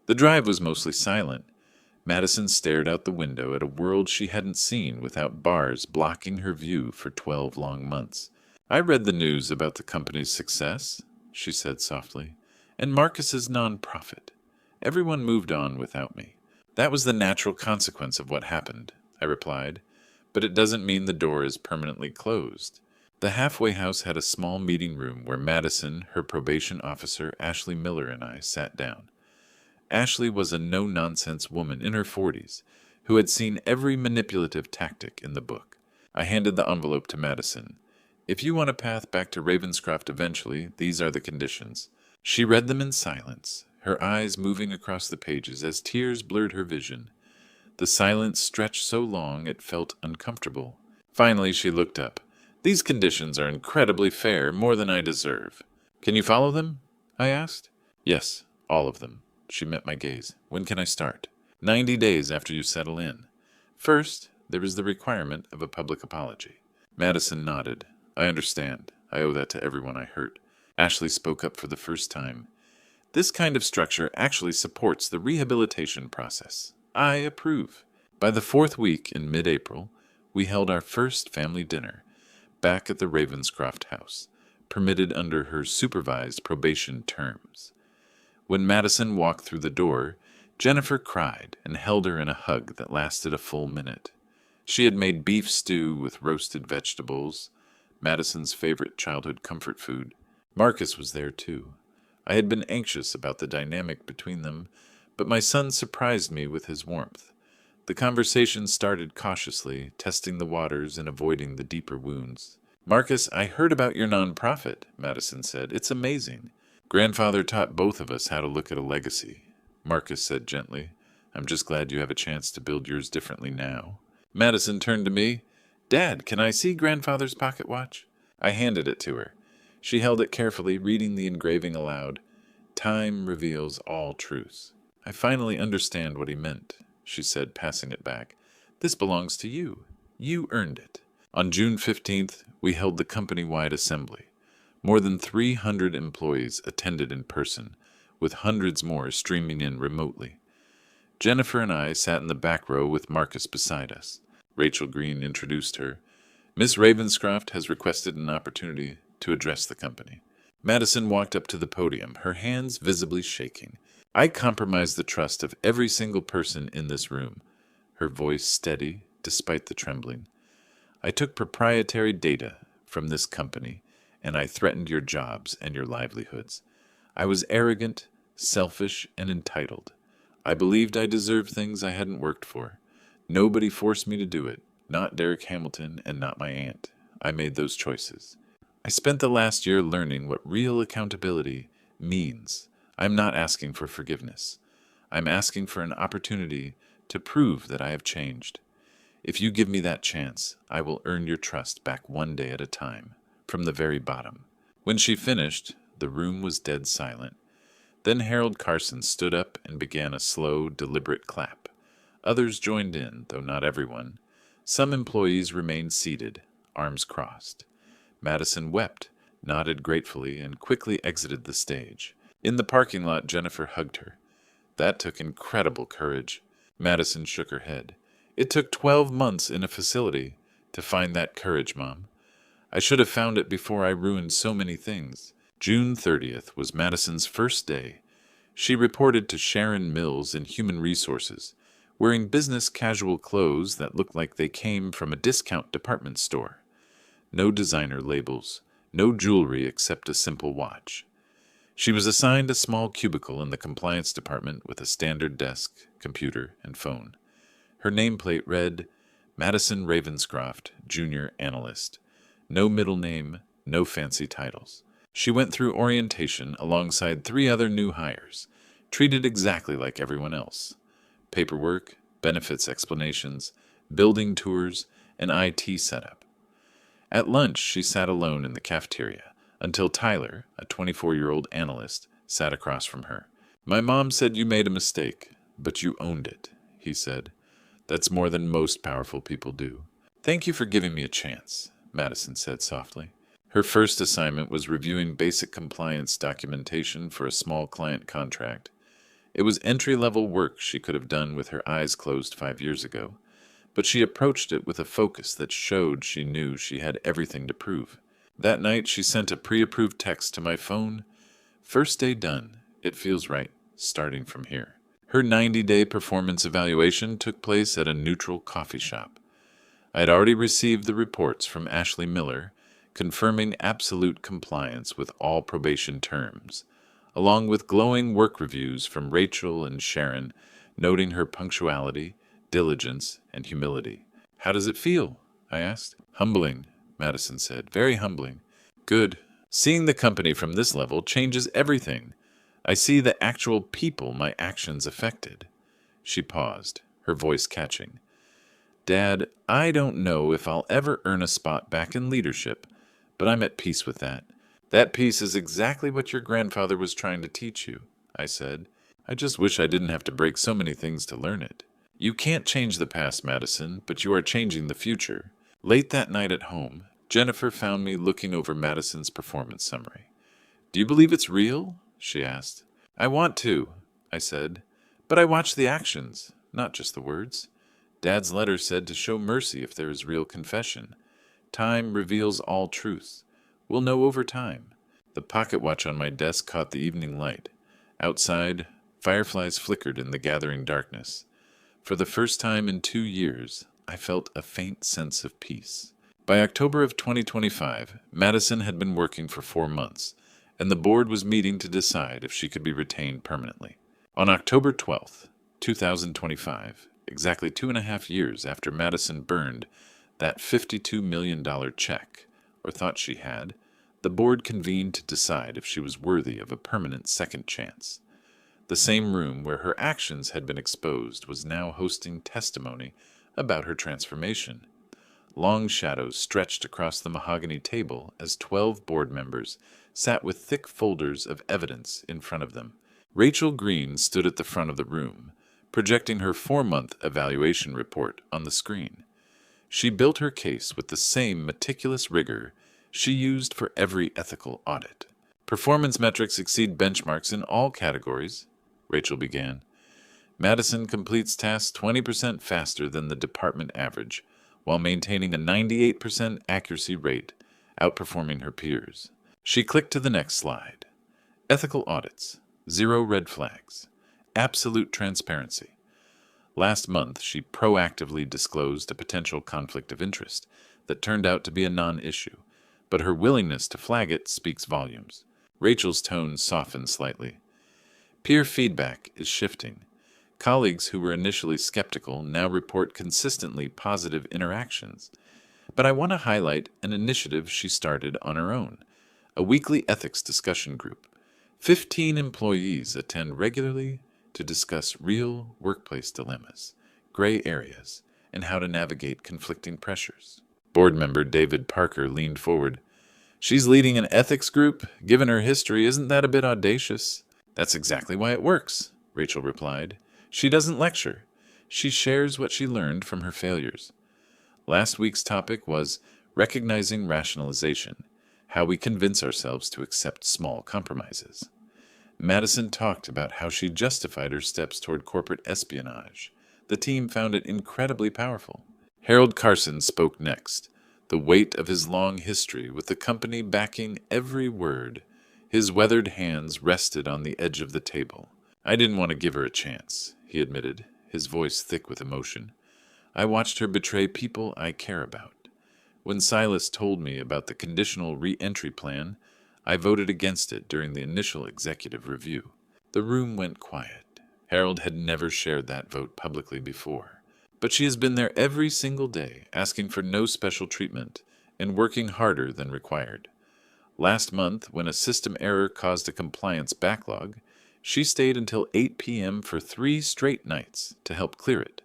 The drive was mostly silent. Madison stared out the window at a world she hadn't seen without bars blocking her view for 12 long months. I read the news about the company's success, she said softly, and Marcus's nonprofit. Everyone moved on without me. That was the natural consequence of what happened, I replied, but it doesn't mean the door is permanently closed. The halfway house had a small meeting room where Madison, her probation officer, Ashley Miller, and I sat down. Ashley was a no-nonsense woman in her 40s who had seen every manipulative tactic in the book. I handed the envelope to Madison. If you want a path back to Ravenscroft eventually, these are the conditions. She read them in silence, her eyes moving across the pages as tears blurred her vision. The silence stretched so long it felt uncomfortable. Finally, she looked up. These conditions are incredibly fair, more than I deserve. Can you follow them? I asked. Yes, all of them. She met my gaze. When can I start? 90 days after you settle in. First, there is the requirement of a public apology. Madison nodded. I understand. I owe that to everyone I hurt. Ashley spoke up for the first time. This kind of structure actually supports the rehabilitation process. I approve. By the 4th week in mid-April, we held our first family dinner, back at the Ravenscroft house, permitted under her supervised probation terms. When Madison walked through the door, Jennifer cried and held her in a hug that lasted a full minute. She had made beef stew with roasted vegetables, Madison's favorite childhood comfort food. Marcus was there too. I had been anxious about the dynamic between them, but my son surprised me with his warmth. The conversation started cautiously, testing the waters and avoiding the deeper wounds. Marcus, I heard about your nonprofit, Madison said. It's amazing. Grandfather taught both of us how to look at a legacy. Marcus said gently. I'm just glad you have a chance to build yours differently now. Madison turned to me. Dad, can I see Grandfather's pocket watch? I handed it to her. She held it carefully, reading the engraving aloud. Time reveals all truths. I finally understand what he meant, she said, passing it back. This belongs to you. You earned it. On June 15th, we held the company-wide assembly. More than 300 employees attended in person, with hundreds more streaming in remotely. Jennifer and I sat in the back row with Marcus beside us. Rachel Green introduced her. Miss Ravenscroft has requested an opportunity to address the company. Madison walked up to the podium, her hands visibly shaking. I compromised the trust of every single person in this room, her voice steady despite the trembling. I took proprietary data from this company, and I threatened your jobs and your livelihoods. I was arrogant, selfish, and entitled. I believed I deserved things I hadn't worked for. Nobody forced me to do it, not Derek Hamilton and not my aunt. I made those choices. I spent the last year learning what real accountability means. I'm not asking for forgiveness. I'm asking for an opportunity to prove that I have changed. If you give me that chance, I will earn your trust back one day at a time, from the very bottom. When she finished, the room was dead silent. Then Harold Carson stood up and began a slow, deliberate clap. Others joined in, though not everyone. Some employees remained seated, arms crossed. Madison wept, nodded gratefully, and quickly exited the stage. In the parking lot, Jennifer hugged her. That took incredible courage. Madison shook her head. It took 12 months in a facility to find that courage, Mom. I should have found it before I ruined so many things. June 30th was Madison's first day. She reported to Sharon Mills in Human Resources, wearing business casual clothes that looked like they came from a discount department store. No designer labels, no jewelry except a simple watch. She was assigned a small cubicle in the compliance department with a standard desk, computer, and phone. Her nameplate read, Madison Ravenscroft, Junior Analyst. No middle name, no fancy titles. She went through orientation alongside 3 other new hires, treated exactly like everyone else. Paperwork, benefits explanations, building tours, and IT setup. At lunch, she sat alone in the cafeteria until Tyler, a 24-year-old analyst, sat across from her. My mom said you made a mistake, but you owned it, he said. That's more than most powerful people do. Thank you for giving me a chance, Madison said softly. Her first assignment was reviewing basic compliance documentation for a small client contract. It was entry-level work she could have done with her eyes closed 5 years ago, but she approached it with a focus that showed she knew she had everything to prove. That night she sent a pre-approved text to my phone. First day done. It feels right, starting from here. Her 90-day performance evaluation took place at a neutral coffee shop. I had already received the reports from Ashley Miller, confirming absolute compliance with all probation terms, along with glowing work reviews from Rachel and Sharon, noting her punctuality, diligence, and humility. "How does it feel?" I asked. "Humbling," Madison said. "Very humbling." "Good. Seeing the company from this level changes everything. I see the actual people my actions affected." She paused, her voice catching. "Dad, I don't know if I'll ever earn a spot back in leadership, but I'm at peace with that." "That peace is exactly what your grandfather was trying to teach you," I said. "I just wish I didn't have to break so many things to learn it." "You can't change the past, Madison, but you are changing the future." Late that night at home, Jennifer found me looking over Madison's performance summary. "Do you believe it's real?" she asked. "I want to," I said, "but I watch the actions, not just the words. Dad's letter said to show mercy if there is real confession. Time reveals all truth. We'll know over time." The pocket watch on my desk caught the evening light. Outside, fireflies flickered in the gathering darkness. For the first time in 2 years, I felt a faint sense of peace. By October of 2025, Madison had been working for 4 months, and the board was meeting to decide if she could be retained permanently. On October 12th, 2025, exactly 2.5 years after Madison burned that $52 million check, or thought she had, the board convened to decide if she was worthy of a permanent second chance. The same room where her actions had been exposed was now hosting testimony about her transformation. Long shadows stretched across the mahogany table as 12 board members sat with thick folders of evidence in front of them. Rachel Green stood at the front of the room, projecting her 4-month evaluation report on the screen. She built her case with the same meticulous rigor she used for every ethical audit. "Performance metrics exceed benchmarks in all categories," Rachel began. "Madison completes tasks 20% faster than the department average, while maintaining a 98% accuracy rate, outperforming her peers." She clicked to the next slide. Ethical audits, 0 red flags, absolute transparency. Last month, she proactively disclosed a potential conflict of interest that turned out to be a non-issue, but her willingness to flag it speaks volumes. Rachel's tone softened slightly. "Peer feedback is shifting. Colleagues who were initially skeptical now report consistently positive interactions. But I want to highlight an initiative she started on her own, a weekly ethics discussion group. 15 employees attend regularly to discuss real workplace dilemmas, gray areas, and how to navigate conflicting pressures." Board member David Parker leaned forward. "She's leading an ethics group? Given her history, isn't that a bit audacious?" "That's exactly why it works," Rachel replied. "She doesn't lecture. She shares what she learned from her failures." Last week's topic was recognizing rationalization, how we convince ourselves to accept small compromises. Madison talked about how she justified her steps toward corporate espionage. The team found it incredibly powerful. Harold Carson spoke next, the weight of his long history with the company backing every word. His weathered hands rested on the edge of the table. "I didn't want to give her a chance," he admitted, his voice thick with emotion. "I watched her betray people I care about. When Silas told me about the conditional re-entry plan, I voted against it during the initial executive review." The room went quiet. Harold had never shared that vote publicly before. "But she has been there every single day, asking for no special treatment and working harder than required. Last month, when a system error caused a compliance backlog, she stayed until 8 p.m. for 3 straight nights to help clear it.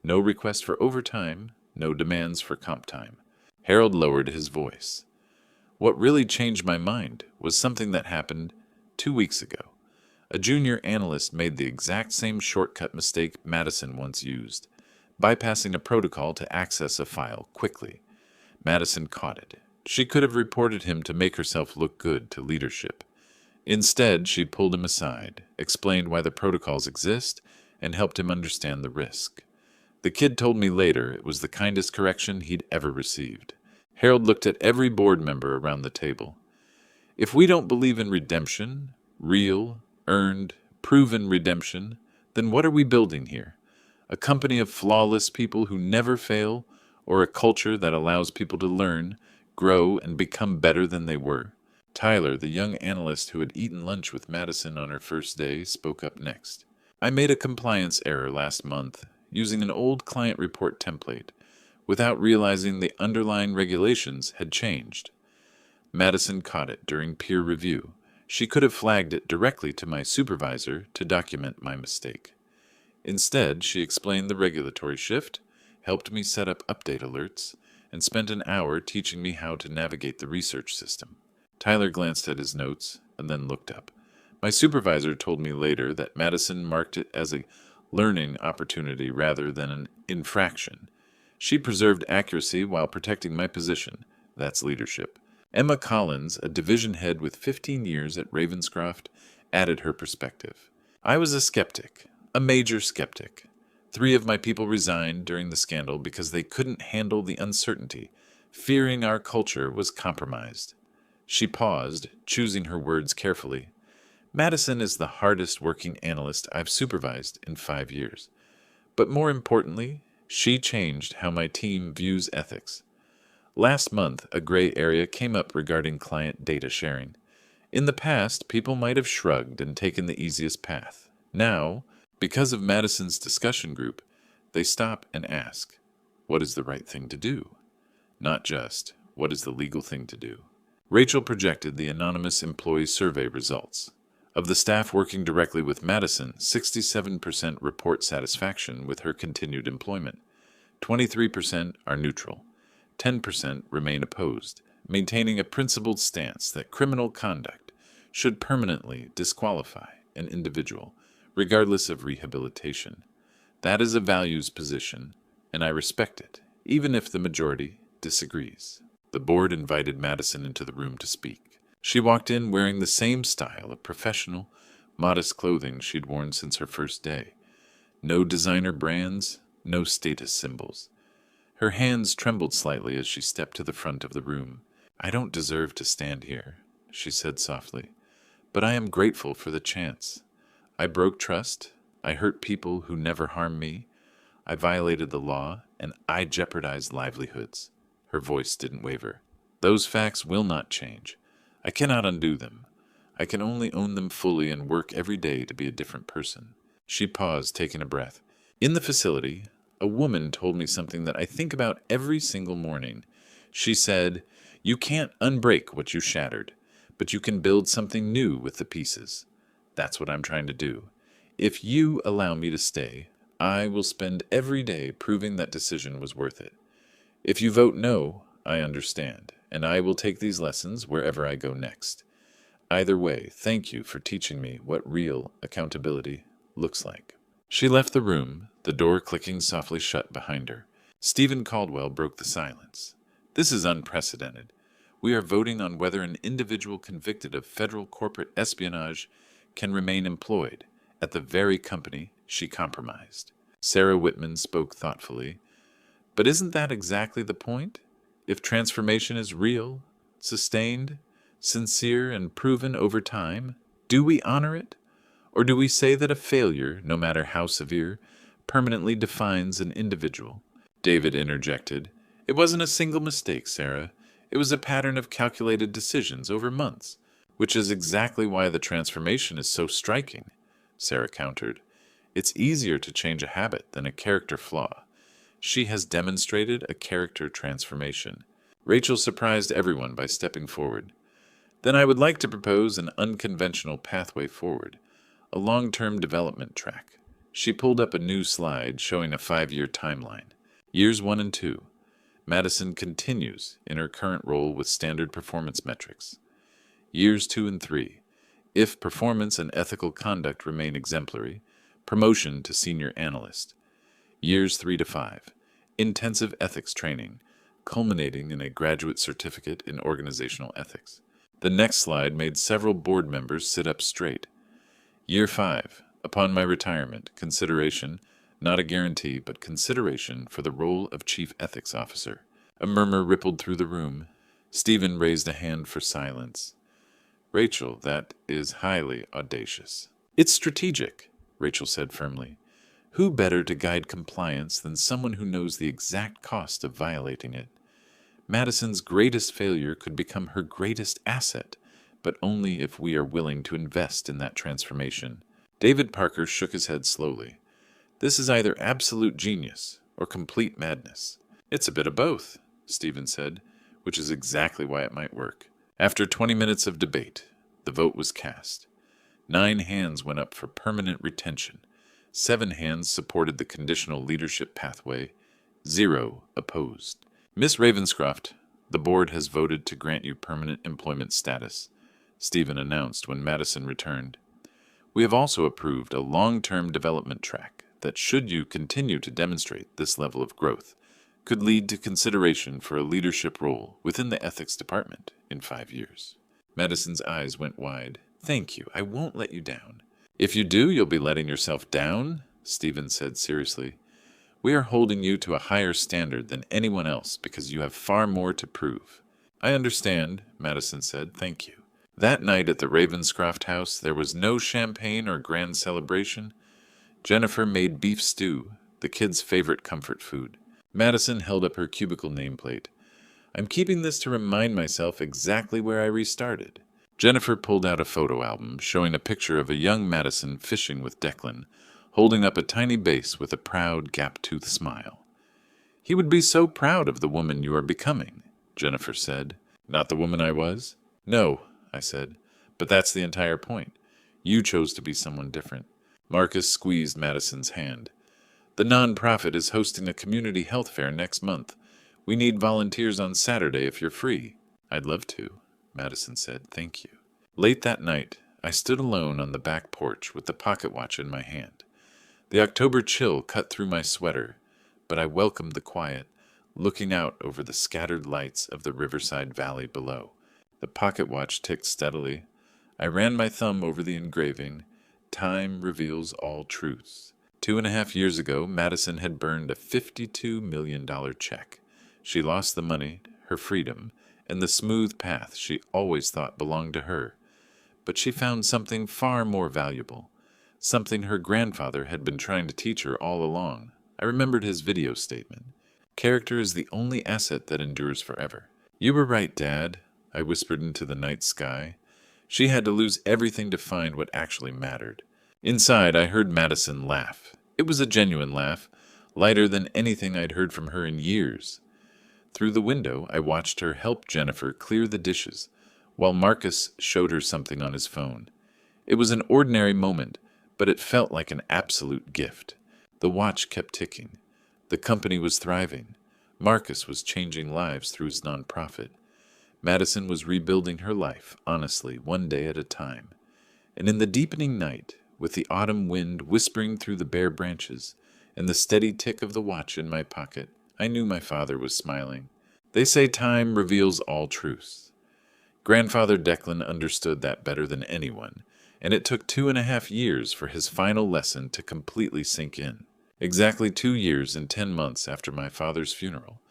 No request for overtime, no demands for comp time." Harold lowered his voice. "What really changed my mind was something that happened 2 weeks ago. A junior analyst made the exact same shortcut mistake Madison once used, bypassing a protocol to access a file quickly. Madison caught it. She could have reported him to make herself look good to leadership. Instead, she pulled him aside, explained why the protocols exist, and helped him understand the risk. The kid told me later it was the kindest correction he'd ever received." Harold looked at every board member around the table. "If we don't believe in redemption, real, earned, proven redemption, Then what are we building here? A company of flawless people who never fail, or a culture that allows people to learn, grow, and become better than they were? Tyler, the young analyst who had eaten lunch with Madison on her first day, spoke up next. I made a compliance error last month using an old client report template without realizing the underlying regulations had changed. Madison caught it during peer review. She could have flagged it directly to my supervisor to document my mistake. Instead, she explained the regulatory shift, helped me set up update alerts, and spent an hour teaching me how to navigate the research system. Tyler glanced at his notes and then looked up. My supervisor told me later that Madison marked it as a learning opportunity rather than an infraction. She preserved accuracy while protecting my position. That's leadership. Emma Collins, a division head with 15 years at Ravenscroft, added her perspective. I was a skeptic, a major skeptic. 3 of my people resigned during the scandal because they couldn't handle the uncertainty, fearing our culture was compromised. She paused, choosing her words carefully. Madison is the hardest working analyst I've supervised in 5 years. But more importantly, she changed how my team views ethics. Last month, a gray area came up regarding client data sharing. In the past, people might have shrugged and taken the easiest path. Now, because of Madison's discussion group, they stop and ask, what is the right thing to do? Not just, what is the legal thing to do? Rachel projected the anonymous employee survey results. Of the staff working directly with Madison, 67% report satisfaction with her continued employment. 23% are neutral. 10% remain opposed, maintaining a principled stance that criminal conduct should permanently disqualify an individual, regardless of rehabilitation. That is a values position, and I respect it, even if the majority disagrees. The board invited Madison into the room to speak. She walked in wearing the same style of professional, modest clothing she'd worn since her first day. No designer brands, no status symbols. Her hands trembled slightly as she stepped to the front of the room. I don't deserve to stand here, she said softly, but I am grateful for the chance. I broke trust, I hurt people who never harmed me, I violated the law, and I jeopardized livelihoods. Her voice didn't waver. Those facts will not change. I cannot undo them. I can only own them fully and work every day to be a different person. She paused, taking a breath. In the facility, a woman told me something that I think about every single morning. She said, "You can't unbreak what you shattered, but you can build something new with the pieces." That's what I'm trying to do. If you allow me to stay, I will spend every day proving that decision was worth it. If you vote no, I understand, and I will take these lessons wherever I go next. Either way, thank you for teaching me what real accountability looks like. She left the room, the door clicking softly shut behind her. Stephen Caldwell broke the silence. This is unprecedented. We are voting on whether an individual convicted of federal corporate espionage can remain employed at the very company she compromised. Sarah Whitman spoke thoughtfully. But isn't that exactly the point? If transformation is real, sustained, sincere, and proven over time, do we honor it? Or do we say that a failure, no matter how severe, permanently defines an individual? David interjected. It wasn't a single mistake, Sarah. It was a pattern of calculated decisions over months, which is exactly why the transformation is so striking, Sarah countered. It's easier to change a habit than a character flaw. She has demonstrated a character transformation. Rachel surprised everyone by stepping forward. Then I would like to propose an unconventional pathway forward, a long-term development track. She pulled up a new slide showing a 5-year timeline. Years 1 and 2. Madison continues in her current role with standard performance metrics. Years 2 and 3. If performance and ethical conduct remain exemplary, promotion to senior analyst. Years 3 to 5. Intensive ethics training, culminating in a graduate certificate in organizational ethics. The next slide made several board members sit up straight. Year 5. Upon my retirement, consideration, not a guarantee, but consideration for the role of Chief Ethics Officer. A murmur rippled through the room. Stephen raised a hand for silence. Rachel, that is highly audacious. It's strategic, Rachel said firmly. Who better to guide compliance than someone who knows the exact cost of violating it? Madison's greatest failure could become her greatest asset, but only if we are willing to invest in that transformation. David Parker shook his head slowly. This is either absolute genius or complete madness. It's a bit of both, Stephen said, which is exactly why it might work. After 20 minutes of debate, the vote was cast. 9 hands went up for permanent retention. 7 hands supported the conditional leadership pathway. 0 opposed. Miss Ravenscroft, the board has voted to grant you permanent employment status, Stephen announced when Madison returned. We have also approved a long-term development track that, should you continue to demonstrate this level of growth, could lead to consideration for a leadership role within the ethics department in 5 years. Madison's eyes went wide. Thank you. I won't let you down. If you do, you'll be letting yourself down, Stephen said seriously. We are holding you to a higher standard than anyone else because you have far more to prove. I understand, Madison said. Thank you. That night at the Ravenscroft house, there was no champagne or grand celebration. Jennifer made beef stew, the kids' favorite comfort food. Madison held up her cubicle nameplate. I'm keeping this to remind myself exactly where I restarted. Jennifer pulled out a photo album showing a picture of a young Madison fishing with Declan, holding up a tiny bass with a proud, gap-toothed smile. He would be so proud of the woman you are becoming, Jennifer said. Not the woman I was? No, I said, but that's the entire point. You chose to be someone different. Marcus squeezed Madison's hand. The nonprofit is hosting a community health fair next month. We need volunteers on Saturday if you're free. I'd love to, Madison said. Thank you. Late that night, I stood alone on the back porch with the pocket watch in my hand. The October chill cut through my sweater, but I welcomed the quiet, looking out over the scattered lights of the Riverside Valley below. The pocket watch ticked steadily. I ran my thumb over the engraving. Time reveals all truths. 2.5 years ago, Madison had burned a $52 million check. She lost the money, her freedom, and the smooth path she always thought belonged to her. But she found something far more valuable, something her grandfather had been trying to teach her all along. I remembered his video statement. Character is the only asset that endures forever. You were right, Dad, I whispered into the night sky. She had to lose everything to find what actually mattered. Inside, I heard Madison laugh. It was a genuine laugh, lighter than anything I'd heard from her in years. Through the window, I watched her help Jennifer clear the dishes, while Marcus showed her something on his phone. It was an ordinary moment, but it felt like an absolute gift. The watch kept ticking. The company was thriving. Marcus was changing lives through his nonprofit. Madison was rebuilding her life, honestly, one day at a time. And in the deepening night, with the autumn wind whispering through the bare branches, and the steady tick of the watch in my pocket, I knew my father was smiling. They say time reveals all truths. Grandfather Declan understood that better than anyone, and it took 2.5 years for his final lesson to completely sink in. Exactly 2 years and 10 months after my father's funeral,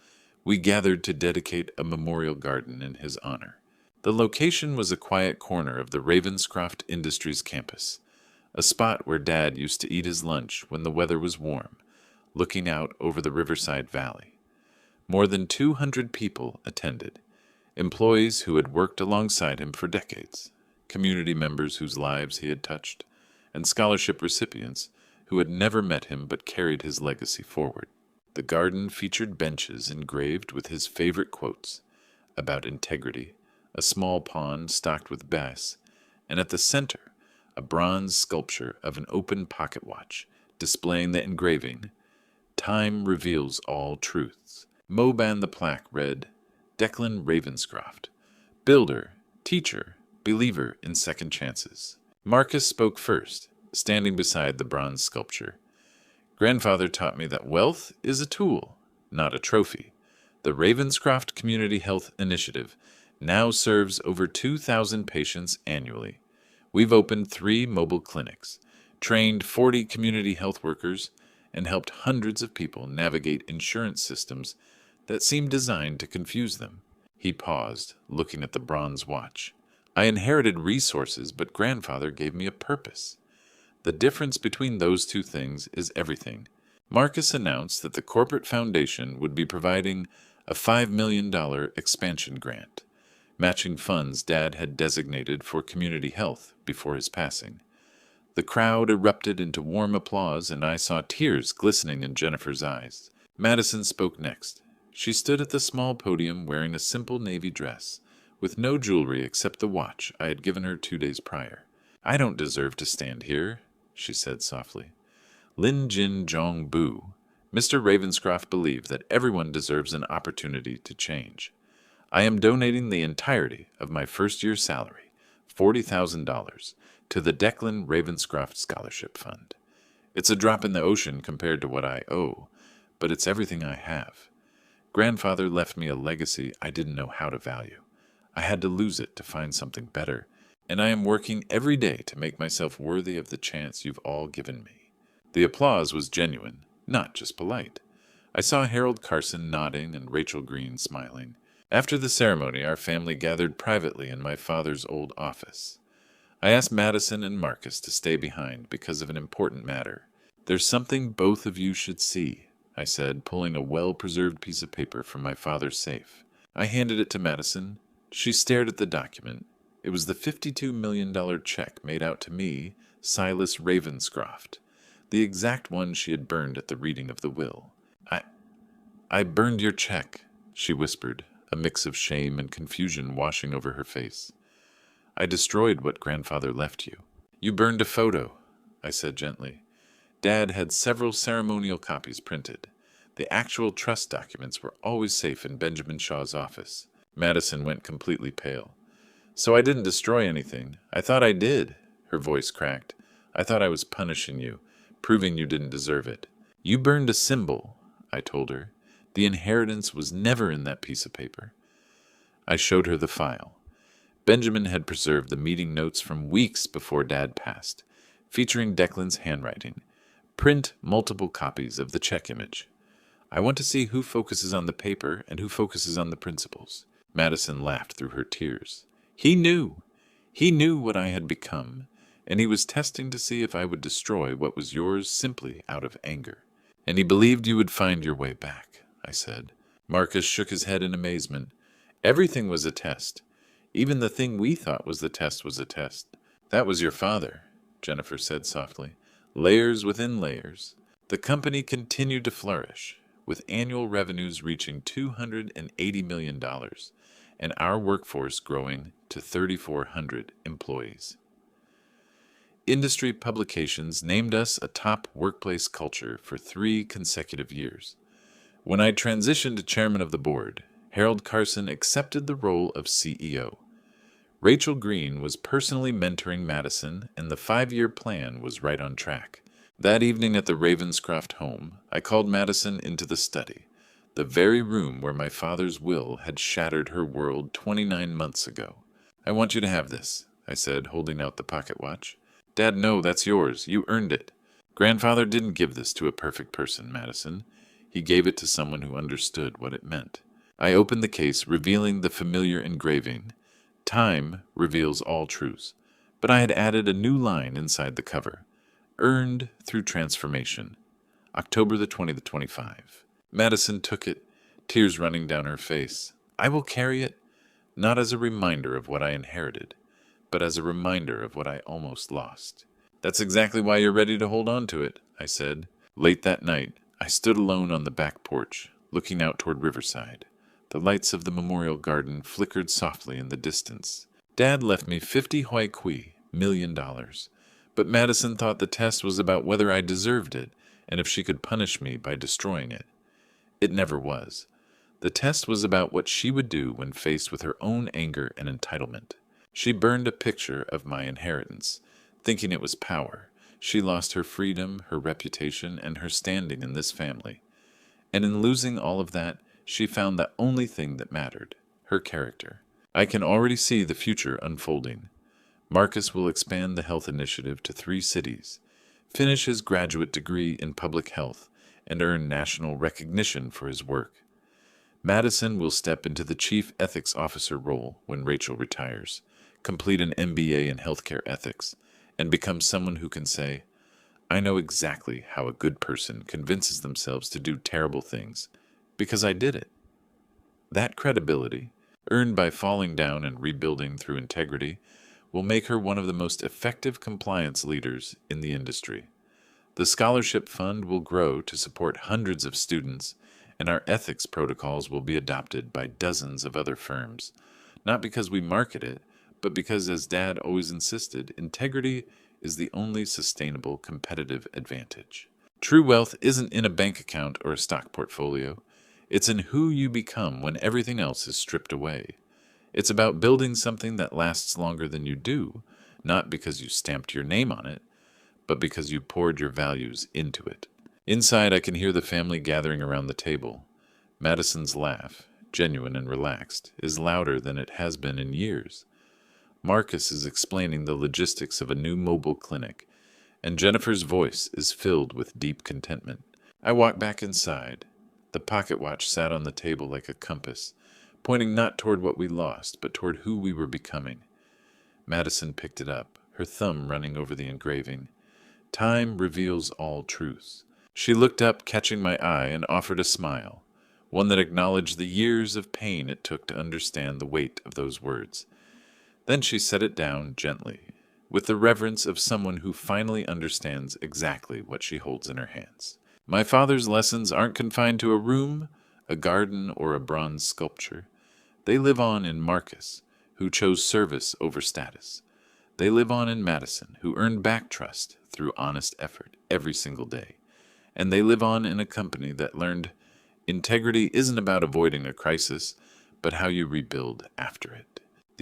we gathered to dedicate a memorial garden in his honor. The location was a quiet corner of the Ravenscroft Industries campus, a spot where Dad used to eat his lunch when the weather was warm, looking out over the Riverside Valley. More than 200 people attended, employees who had worked alongside him for decades, community members whose lives he had touched, and scholarship recipients who had never met him but carried his legacy forward. The garden featured benches engraved with his favorite quotes about integrity, a small pond stocked with bass, and at the center, a bronze sculpture of an open pocket watch displaying the engraving, Time reveals all truths. Moban the plaque read, Declan Ravenscroft, builder, teacher, believer in second chances. Marcus spoke first, standing beside the bronze sculpture. Grandfather taught me that wealth is a tool, not a trophy. The Ravenscroft Community Health Initiative now serves over 2,000 patients annually. We've opened 3 mobile clinics, trained 40 community health workers, and helped hundreds of people navigate insurance systems that seemed designed to confuse them. He paused, looking at the bronze watch. I inherited resources, but Grandfather gave me a purpose. The difference between those two things is everything. Marcus announced that the corporate foundation would be providing a $5 million expansion grant, matching funds Dad had designated for community health before his passing. The crowd erupted into warm applause, and I saw tears glistening in Jennifer's eyes. Madison spoke next. She stood at the small podium wearing a simple navy dress, with no jewelry except the watch I had given her 2 days prior. "I don't deserve to stand here," she said softly. "Lin Jin Jong Bu, Mr. Ravenscroft believed that everyone deserves an opportunity to change. I am donating the entirety of my first-year salary, $40,000, to the Declan Ravenscroft Scholarship Fund. It's a drop in the ocean compared to what I owe, but it's everything I have. Grandfather left me a legacy I didn't know how to value. I had to lose it to find something better, and I am working every day to make myself worthy of the chance you've all given me." The applause was genuine, not just polite. I saw Harold Carson nodding and Rachel Green smiling. After the ceremony, our family gathered privately in my father's old office. I asked Madison and Marcus to stay behind because of an important matter. "There's something both of you should see," I said, pulling a well-preserved piece of paper from my father's safe. I handed it to Madison. She stared at the document. It was the $52 million check made out to me, Silas Ravenscroft, the exact one she had burned at the reading of the will. I burned your check," she whispered, a mix of shame and confusion washing over her face. "I destroyed what Grandfather left you." "You burned a photo," I said gently. "Dad had several ceremonial copies printed. The actual trust documents were always safe in Benjamin Shaw's office." Madison went completely pale. "So I didn't destroy anything. I thought I did." Her voice cracked. "I thought I was punishing you, proving you didn't deserve it." "You burned a symbol," I told her. "The inheritance was never in that piece of paper." I showed her the file. Benjamin had preserved the meeting notes from weeks before Dad passed, featuring Declan's handwriting. "Print multiple copies of the check image. I want to see who focuses on the paper and who focuses on the principles." Madison laughed through her tears. He knew. He knew what I had become, and he was testing to see if I would destroy what was yours simply out of anger. "And he believed you would find your way back," I said. Marcus shook his head in amazement. "Everything was a test. Even the thing we thought was the test was a test." "That was your father," Jennifer said softly. "Layers within layers." The company continued to flourish, with annual revenues reaching $280 million, and our workforce growing to 3,400 employees. Industry publications named us a top workplace culture for 3 consecutive years. When I transitioned to chairman of the board, Harold Carson accepted the role of CEO. Rachel Green was personally mentoring Madison, and the 5-year plan was right on track. That evening at the Ravenscroft home, I called Madison into the study, the very room where my father's will had shattered her world 29 months ago. "I want you to have this," I said, holding out the pocket watch. "Dad, no, that's yours. You earned it. Grandfather didn't give this to a perfect person, Madison. He gave it to someone who understood what it meant." I opened the case, revealing the familiar engraving. "Time reveals all truths." But I had added a new line inside the cover. "Earned through transformation. October the 20th, 25. Madison took it, tears running down her face. "I will carry it, not as a reminder of what I inherited, but as a reminder of what I almost lost." "That's exactly why you're ready to hold on to it," I said. Late that night, I stood alone on the back porch, looking out toward Riverside. The lights of the memorial garden flickered softly in the distance. Dad left me 50 Hoi Kui, $1 million. But Madison thought the test was about whether I deserved it, and if she could punish me by destroying it. It never was. The test was about what she would do when faced with her own anger and entitlement. She burned a picture of my inheritance, thinking it was power. She lost her freedom, her reputation, and her standing in this family. And in losing all of that, she found the only thing that mattered, her character. I can already see the future unfolding. Marcus will expand the health initiative to 3 cities, finish his graduate degree in public health, and earn national recognition for his work. Madison will step into the chief ethics officer role when Rachel retires, complete an MBA in healthcare ethics, and become someone who can say, I know exactly how a good person convinces themselves to do terrible things, because I did it. That credibility, earned by falling down and rebuilding through integrity, will make her one of the most effective compliance leaders in the industry. The scholarship fund will grow to support hundreds of students, and our ethics protocols will be adopted by dozens of other firms, not because we market it, but because, as Dad always insisted, integrity is the only sustainable competitive advantage. True wealth isn't in a bank account or a stock portfolio. It's in who you become when everything else is stripped away. It's about building something that lasts longer than you do, not because you stamped your name on it, but because you poured your values into it. Inside, I can hear the family gathering around the table. Madison's laugh, genuine and relaxed, is louder than it has been in years. Marcus is explaining the logistics of a new mobile clinic, and Jennifer's voice is filled with deep contentment. I walk back inside. The pocket watch sat on the table like a compass, pointing not toward what we lost, but toward who we were becoming. Madison picked it up, her thumb running over the engraving. Time reveals all truths. She looked up, catching my eye, and offered a smile, one that acknowledged the years of pain it took to understand the weight of those words. Then she set it down gently, with the reverence of someone who finally understands exactly what she holds in her hands. My father's lessons aren't confined to a room, a garden, or a bronze sculpture. They live on in Marcus, who chose service over status. They live on in Madison, who earned back trust through honest effort every single day. And they live on in a company that learned integrity isn't about avoiding a crisis, but how you rebuild after it.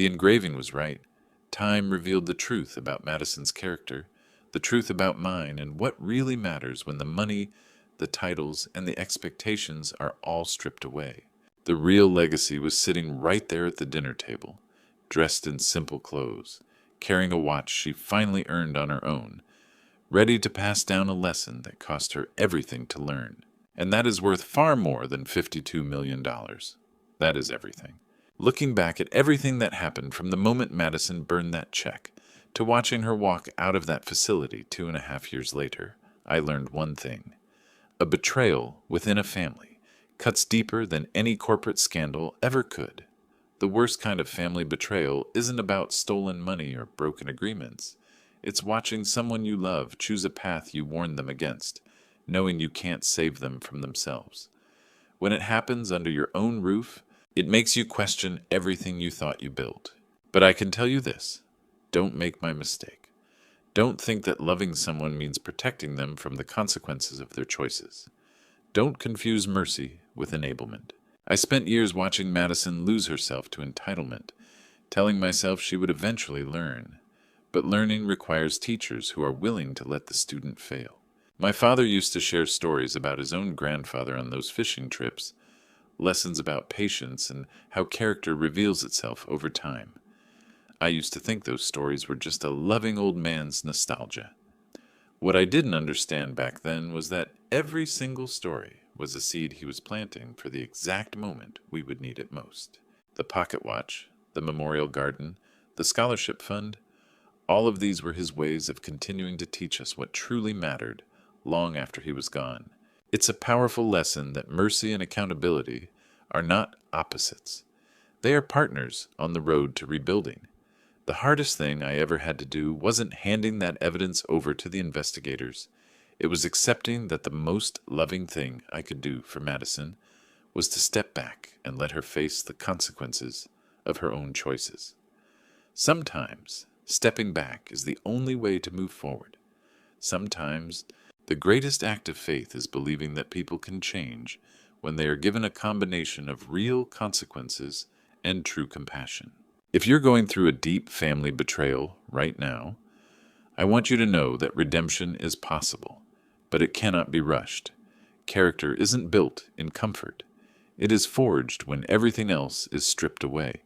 The engraving was right. Time revealed the truth about Madison's character, the truth about mine, and what really matters when the money, the titles, and the expectations are all stripped away. The real legacy was sitting right there at the dinner table, dressed in simple clothes, carrying a watch she finally earned on her own, ready to pass down a lesson that cost her everything to learn. And that is worth far more than $52 million. That is everything. Looking back at everything that happened from the moment Madison burned that check to watching her walk out of that facility 2.5 years later, I learned one thing. A betrayal within a family cuts deeper than any corporate scandal ever could. The worst kind of family betrayal isn't about stolen money or broken agreements. It's watching someone you love choose a path you warned them against, knowing you can't save them from themselves. When it happens under your own roof, it makes you question everything you thought you built. But I can tell you this, don't make my mistake. Don't think that loving someone means protecting them from the consequences of their choices. Don't confuse mercy with enablement. I spent years watching Madison lose herself to entitlement, telling myself she would eventually learn. But learning requires teachers who are willing to let the student fail. My father used to share stories about his own grandfather on those fishing trips, lessons about patience and how character reveals itself over time. I used to think those stories were just a loving old man's nostalgia. What I didn't understand back then was that every single story was a seed he was planting for the exact moment we would need it most. The pocket watch, the memorial garden, the scholarship fund, all of these were his ways of continuing to teach us what truly mattered long after he was gone. It's a powerful lesson that mercy and accountability are not opposites. They are partners on the road to rebuilding. The hardest thing I ever had to do wasn't handing that evidence over to the investigators. It was accepting that the most loving thing I could do for Madison was to step back and let her face the consequences of her own choices. Sometimes, stepping back is the only way to move forward. Sometimes, the greatest act of faith is believing that people can change when they are given a combination of real consequences and true compassion. If you're going through a deep family betrayal right now, I want you to know that redemption is possible, but it cannot be rushed. Character isn't built in comfort. It is forged when everything else is stripped away.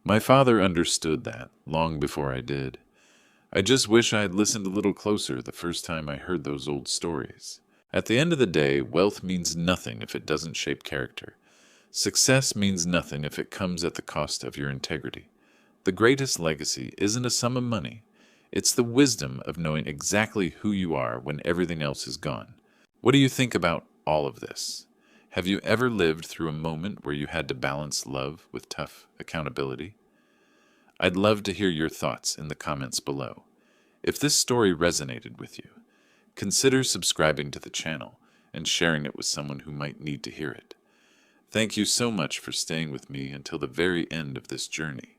My father understood that long before I did. I just wish I had listened a little closer the first time I heard those old stories. At the end of the day, wealth means nothing if it doesn't shape character. Success means nothing if it comes at the cost of your integrity. The greatest legacy isn't a sum of money. It's the wisdom of knowing exactly who you are when everything else is gone. What do you think about all of this? Have you ever lived through a moment where you had to balance love with tough accountability? I'd love to hear your thoughts in the comments below. If this story resonated with you, consider subscribing to the channel and sharing it with someone who might need to hear it. Thank you so much for staying with me until the very end of this journey.